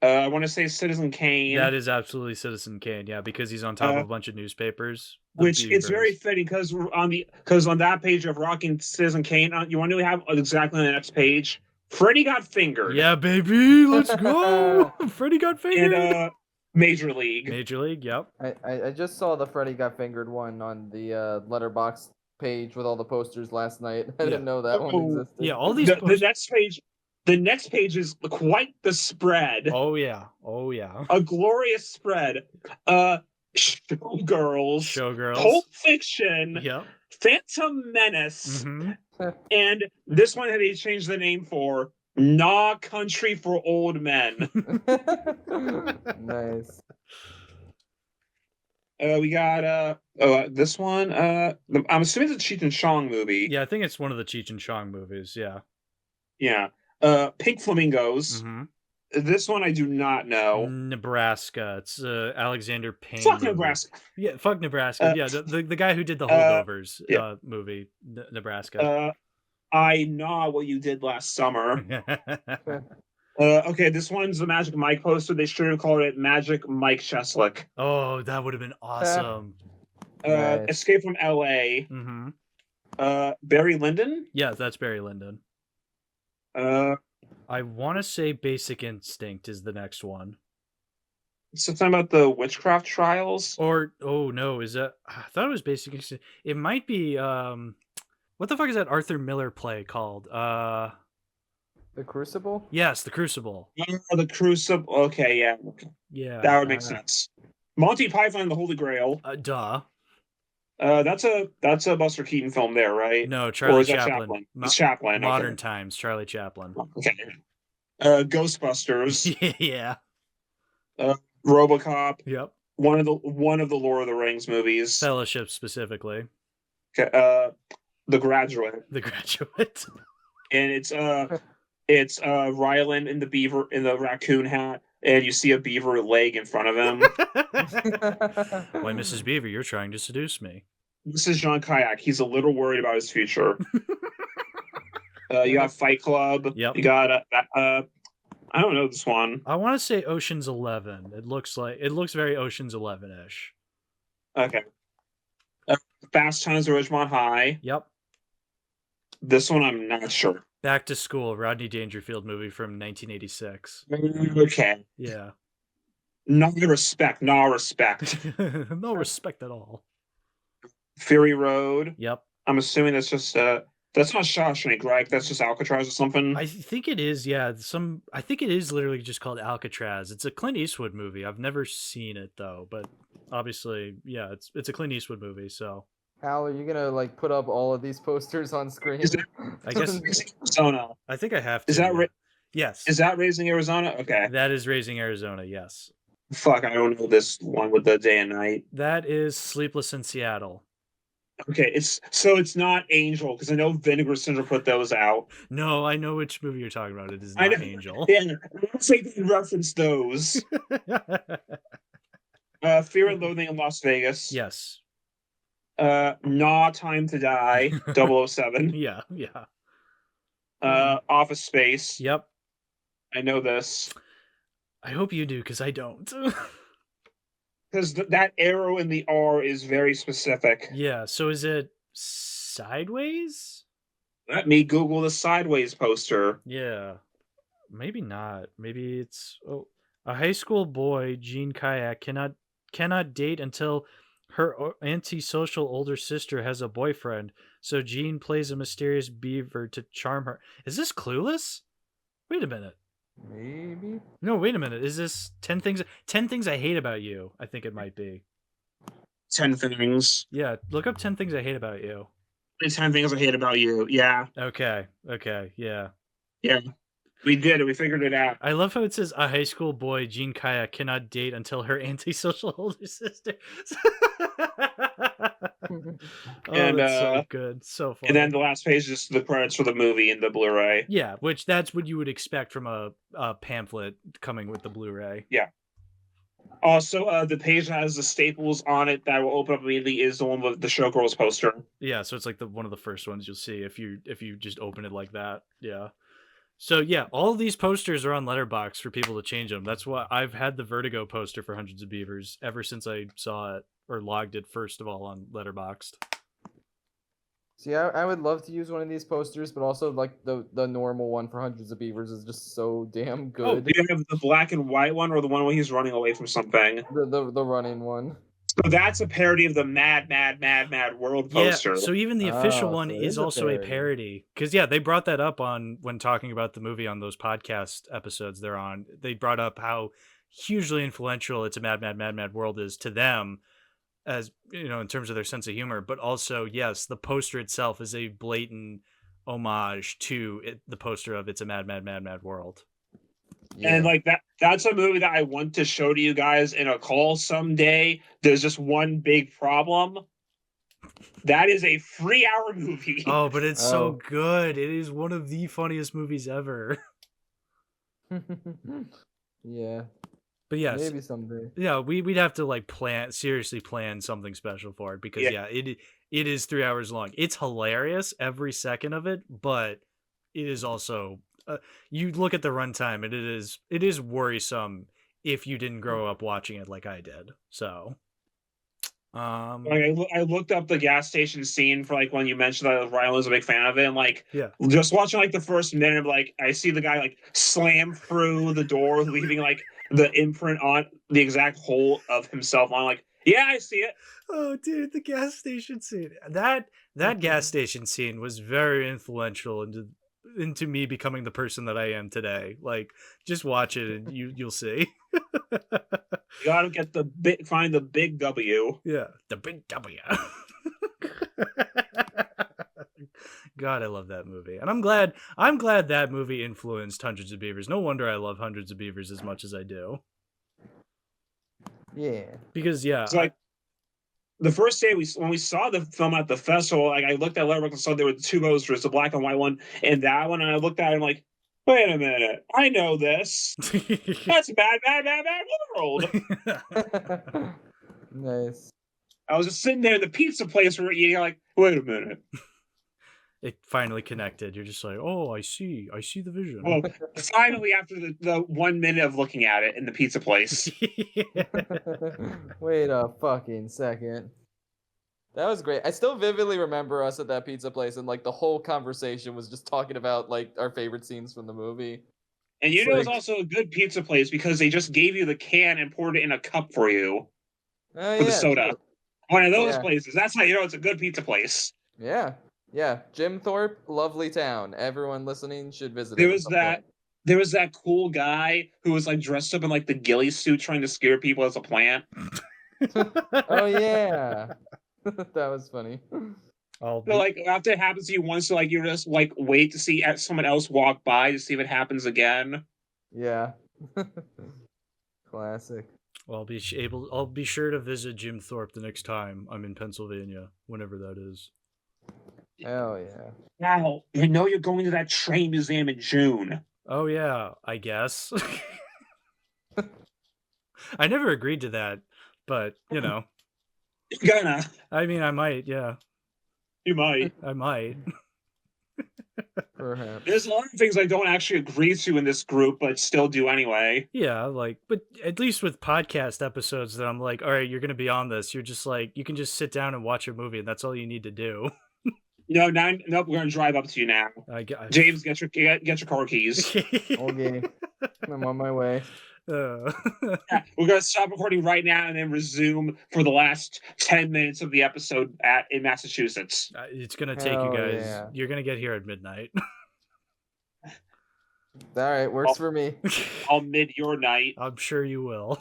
I want to say Citizen Kane. That is absolutely Citizen Kane. Yeah, because he's on top of a bunch of newspapers. Which it's very fitting because on that page of Rocky and Citizen Kane, you want to have exactly on the next page. Freddy got fingered. Yeah, baby, let's go. Freddy got fingered. And Major League. Major League. Yep. I just saw the Freddy got fingered one on the Letterboxd page with all the posters last night. I didn't know that one existed. Yeah, all these. The next page is quite the spread. Oh yeah. Oh yeah. A glorious spread. Showgirls. Pulp Fiction. Yep. Phantom Menace. And this one had to change the name for Nah Country for Old Men. Nice. We got this one. I'm assuming it's a Cheech and Chong movie. Yeah, I think it's one of the Cheech and Chong movies. Yeah. Yeah. Pink Flamingos. This one I do not know. Nebraska. It's Alexander Payne. Fuck movie. Nebraska. Yeah, fuck Nebraska. Yeah, the guy who did the Holdovers movie, Nebraska. I know what you did last summer. Okay, this one's the Magic Mike poster. They should have called it Magic Mike Cheslick. Oh, that would have been awesome. Nice. Escape from L.A. Barry Lyndon? Yeah, that's Barry Lyndon. I want to say Basic Instinct is the next one. Something about the witchcraft trials? Or, oh no, is that... I thought it was Basic Instinct. It might be... what the fuck is that Arthur Miller play called? The Crucible? Yes, The Crucible. Oh, The Crucible. Okay, yeah. Yeah. That would make sense. Monty Python and the Holy Grail. Duh. That's a Buster Keaton film there, right? No, Charlie Chaplin. Chaplin? It's Chaplin. Modern Times, Charlie Chaplin. Okay. Ghostbusters. Yeah. RoboCop. Yep. One of the Lord of the Rings movies. Fellowship specifically. Okay. The Graduate. The Graduate. And it's Ryland in the raccoon hat, and you see a beaver leg in front of him. Why, Mrs. Beaver, you're trying to seduce me. This is John Kayak. He's a little worried about his future. You got Fight Club. Yep. You got I don't know this one. I want to say Ocean's 11. It looks very Ocean's 11-ish. Okay. Fast Times at Ridgemont High. Yep. This one I'm not sure. Back to School, Rodney Dangerfield movie from 1986. Okay. Yeah. No respect. No respect. No respect at all. Fury Road. Yep. I'm assuming that's just that's not Shawshank, right? That's just Alcatraz or something. I think it is. Yeah. I think it is literally just called Alcatraz. It's a Clint Eastwood movie. I've never seen it though, but obviously, yeah, it's a Clint Eastwood movie. So. Hal, are you gonna like put up all of these posters on screen? I guess Arizona. I think I have to. Is that yes? Is that Raising Arizona? Okay. That is Raising Arizona. Yes. Fuck, I don't know this one with the day and night. That is Sleepless in Seattle. Okay, it's not Angel because I know Vinegar Syndrome put those out. No, I know which movie you're talking about. It is not Angel. Yeah, let's say they reference those. Fear and Loathing in Las Vegas. Yes. Nah, Time to Die. 007. Yeah. Office Space. Yep. I know this. I hope you do, because I don't. Because that arrow in the R is very specific. Yeah, so is it Sideways? Let me Google the Sideways poster. Yeah. Maybe not. Maybe it's... Oh, a high school boy, Gene Kayak, cannot date until her antisocial older sister has a boyfriend, so Gene plays a mysterious beaver to charm her. Is this Clueless? Wait a minute. Maybe. No, wait a minute. Is this 10 Things I Hate About You? I think it might be. 10 Things. Yeah, look up 10 Things I Hate About You. 10 Things I Hate About You. Yeah. Okay. Yeah. Yeah. We did it. We figured it out. I love how it says a high school boy, Jean Kaya, cannot date until her antisocial older sister. And, that's so good. So funny. And then the last page is the credits for the movie and the Blu-ray. Yeah, which that's what you would expect from a pamphlet coming with the Blu-ray. Yeah. Also, the page that has the staples on it that will open up immediately is the one with the Showgirls poster. Yeah, so it's like one of the first ones you'll see if you just open it like that. Yeah. So yeah, all of these posters are on Letterboxd for people to change them. That's why I've had the Vertigo poster for Hundreds of Beavers ever since I saw it or logged it first of all on Letterboxd. See, I would love to use one of these posters, but also like the normal one for Hundreds of Beavers is just so damn good. Oh, do you have the black and white one or the one where he's running away from something? The running one. So that's a parody of the Mad World poster. Yeah, so even the official one so it is is a also a parody. parody. Because, yeah, they brought that up on when talking about the movie on those podcast episodes they're on. They brought up how hugely influential It's a Mad World is to them, as, you know, in terms of their sense of humor. But also, yes, the poster itself is a blatant homage to the poster of It's a Mad World. Yeah. And like that's a movie that I want to show to you guys in a call someday. There's just one big problem. That is a 3-hour movie. Oh, but it's so good. It is one of the funniest movies ever. Yeah. But yes, Maybe someday. yeah, we'd have to like seriously plan something special for it because it is 3 hours long. It's hilarious every second of it, but it is also you look at the runtime and it is worrisome if you didn't grow up watching it like I did. So like I looked up the gas station scene for like when you mentioned that Ryan was a big fan of it, and like just watching like the first minute, like I see the guy like slam through the door, leaving like the imprint on the exact hole of himself on. Like, yeah, I see it. Oh, dude, the gas station scene. That gas station scene was very influential into me becoming the person that I am today. Like, just watch it and you'll see. You gotta get find the big W. Yeah, the big W. God, I love that movie, and I'm glad that movie influenced Hundreds of Beavers. No wonder I love Hundreds of Beavers as much as I do. Yeah, because it's like the first day when we saw the film at the festival, like I looked at Letterboxd and saw there were two posters, the black and white one and that one, and I looked at it and I'm like, wait a minute, I know this. That's Mad World. Nice. I was just sitting there in the pizza place we were eating, like, wait a minute. It finally connected. You're just like, oh, I see the vision. Well, finally, after the 1 minute of looking at it in the pizza place. Wait a fucking second. That was great. I still vividly remember us at that pizza place, and like the whole conversation was just talking about like our favorite scenes from the movie. And you know, it was also a good pizza place because they just gave you the can and poured it in a cup for you with the soda. True. One of those places. That's how you know it's a good pizza place. Yeah. Yeah, Jim Thorpe, lovely town. Everyone listening should visit. There was that cool guy who was like dressed up in like the ghillie suit trying to scare people as a plant. Oh yeah. That was funny. So like after it happens to you once, so like you just like wait to see someone else walk by to see if it happens again. Yeah. Classic. Well, I'll be sure to visit Jim Thorpe the next time I'm in Pennsylvania, whenever that is. Hell yeah. Now, you know you're going to that train museum in June. Oh yeah, I guess. I never agreed to that, but you know. You're gonna. I mean, I might, yeah. You might. I might. Perhaps. There's a lot of things I don't actually agree to in this group, but still do anyway. Yeah, like, but at least with podcast episodes that I'm like, all right, you're going to be on this. You're just like, you can just sit down and watch a movie, and that's all you need to do. No, we're going to drive up to you now. James, get your car keys. Okay. I'm on my way. Yeah, we're going to stop recording right now and then resume for the last 10 minutes of the episode in Massachusetts. It's going to take you guys. Yeah. You're going to get here at midnight. All right, works for me. I'll mid your night. I'm sure you will.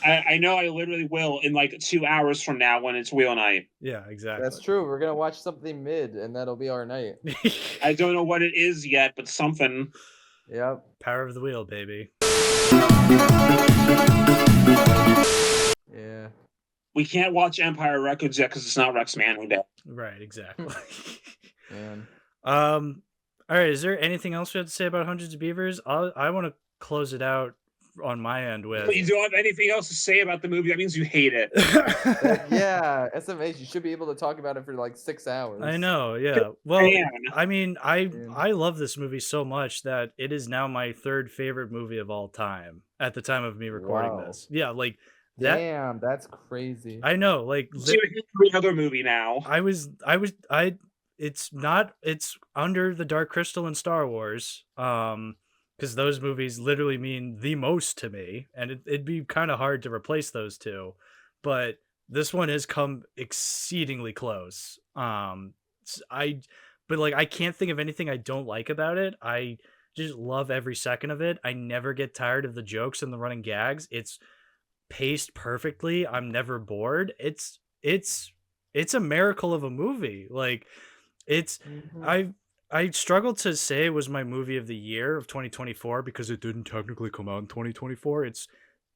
I know I literally will in like 2 hours from now when it's wheel night. Yeah, exactly. That's true. We're gonna watch something mid, and that'll be our night. I don't know what it is yet, but something. Yep. Power of the wheel, baby. Yeah. We can't watch Empire Records yet because it's not Rex Manning Day. Right, exactly. Man. All right, is there anything else we have to say about Hundreds of Beavers? I want to close it out on my end with. But you don't have anything else to say about the movie. That means you hate it. Yeah, SMH, you should be able to talk about it for like 6 hours. I know, yeah. Well, Man. I mean, I love this movie so much that it is now my third favorite movie of all time at the time of me recording Wow. this. Yeah, like that. Damn, that's crazy. I know, like It's every other movie now. it's under the Dark Crystal and Star Wars. Because those movies literally mean the most to me, and it'd be kind of hard to replace those two. But this one has come exceedingly close. I can't think of anything I don't like about it. I just love every second of it. I never get tired of the jokes and the running gags. It's paced perfectly. I'm never bored. It's a miracle of a movie. Like it's I struggled to say it was my movie of the year of 2024 because it didn't technically come out in 2024. It's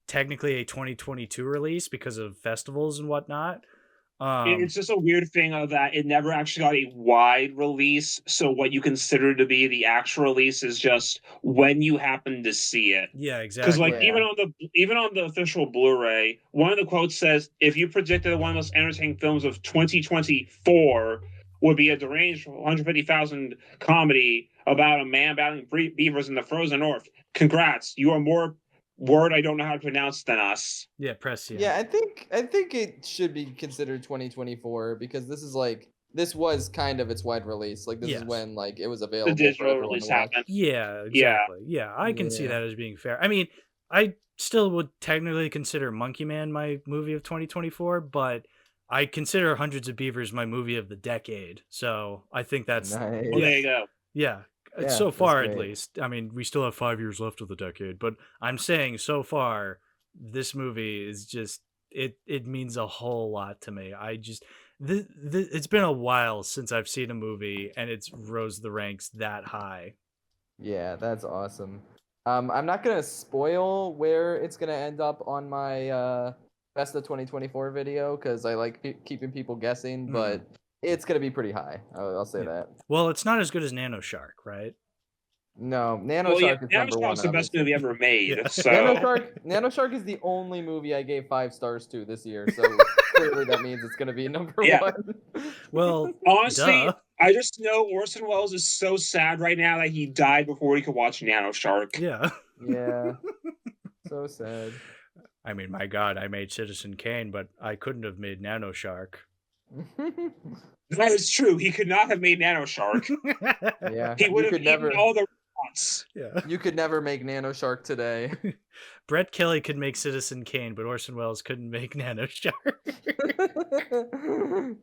technically a 2022 release because of festivals and whatnot. It's just a weird thing of that it never actually got a wide release. So what you consider to be the actual release is just when you happen to see it. Yeah, exactly. Because like even on the official Blu-ray, one of the quotes says, "If you predicted one of the most entertaining films of 2024 would be a deranged 150,000 comedy about a man battling beavers in the frozen north, congrats, you are more word I don't know how to pronounce than us." Yeah, prescient. Yeah, I think it should be considered 2024 because this was kind of its wide release. Like this is when like it was available. The digital release happened. Yeah, exactly. Yeah, I can see that as being fair. I mean, I still would technically consider Monkey Man my movie of 2024, but I consider Hundreds of Beavers my movie of the decade. So I think that's nice. Well, there you go. Yeah. So far, at least. I mean, we still have 5 years left of the decade, but I'm saying so far, this movie is just it means a whole lot to me. I just it's been a while since I've seen a movie and it's rose the ranks that high. Yeah, that's awesome. I'm not gonna spoil where it's gonna end up on my best of 2024 video because I like keeping people guessing, but it's gonna be pretty high. I'll say that. Well, it's not as good as Nano Shark, right? No, Nano Shark is number one. Shark's the best movie ever made. So Nano Shark is the only movie I gave 5 stars to this year. So clearly that means it's gonna be number one. Well, honestly, I just know Orson Welles is so sad right now that he died before he could watch Nano Shark. Yeah. Yeah. So sad. I mean, my God, I made Citizen Kane, but I couldn't have made Nano Shark. That is true. He could not have made Nano Shark. Yeah. He would have eaten all the robots. Yeah. You could never make Nano Shark today. Brett Kelly could make Citizen Kane, but Orson Welles couldn't make Nano Shark.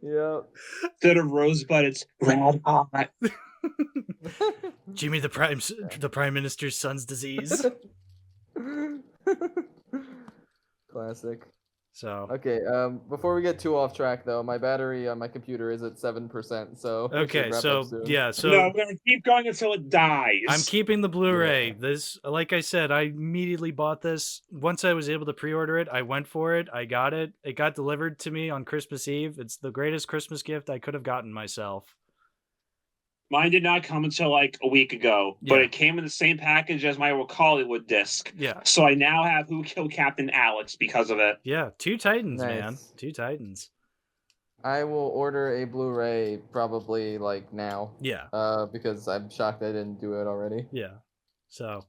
Yeah. Instead of Rosebud, it's Red Hot. Jimmy the Prime Minister's son's disease. Classic. So okay, before we get too off track though, my battery on my computer is at 7%. So okay, so yeah, so no, I'm gonna keep going until it dies. I'm keeping the Blu-ray. This, like I said, I immediately bought this. Once I was able to pre-order it, I went for it. I got it. It got delivered to me on Christmas Eve. It's the greatest Christmas gift I could have gotten myself. Mine did not come until like a week ago, but it came in the same package as my Hollywood disc. Yeah. So I now have Who Killed Captain Alex because of it. Yeah, 2 Titans, man. 2 Titans. I will order a Blu-ray probably like now. Yeah. Because I'm shocked I didn't do it already. Yeah. So,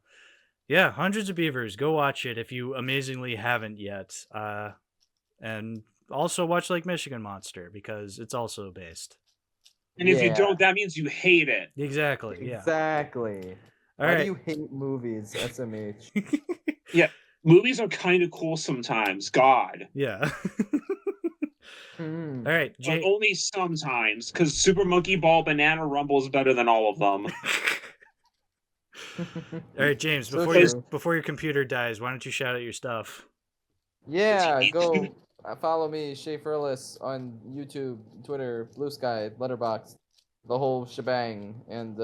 yeah, Hundreds of Beavers. Go watch it if you amazingly haven't yet. And also watch Lake Michigan Monster because it's also based. And if you don't, that means you hate it. Exactly. Yeah. Exactly. Why do you hate movies, SMH? Yeah. Movies are kind of cool sometimes. God. Yeah. All right. But only sometimes, because Super Monkey Ball Banana Rumble is better than all of them. All right, James, before your computer dies, why don't you shout out your stuff? Yeah, go follow me, Schaffrillas, on YouTube, Twitter, Blue Sky, Letterboxd, the whole shebang. And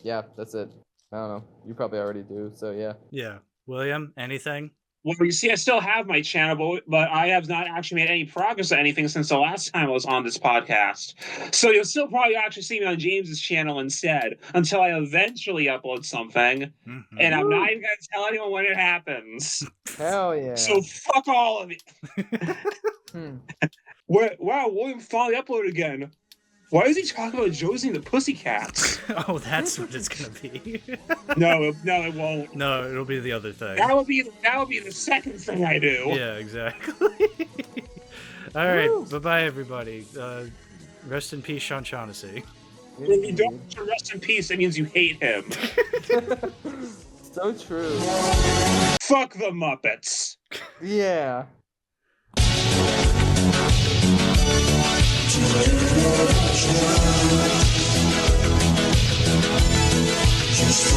yeah, that's it. I don't know. You probably already do, so yeah. Yeah. William, anything? Well, you see, I still have my channel, but I have not actually made any progress on anything since the last time I was on this podcast. So you'll still probably actually see me on James's channel instead, until I eventually upload something. Mm-hmm. And I'm not even going to tell anyone when it happens. Hell yeah. So fuck all of you. Wow, William finally uploaded again. Why is he talking about Josie and the Pussycats? Oh, that's what it's gonna be. No, it won't. No, it'll be the other thing. That would be the second thing I do. Yeah, exactly. All right, bye-bye, everybody. Rest in peace, Sean Shaughnessy. If you don't want to rest in peace, that means you hate him. So true. Fuck the Muppets. Yeah. Just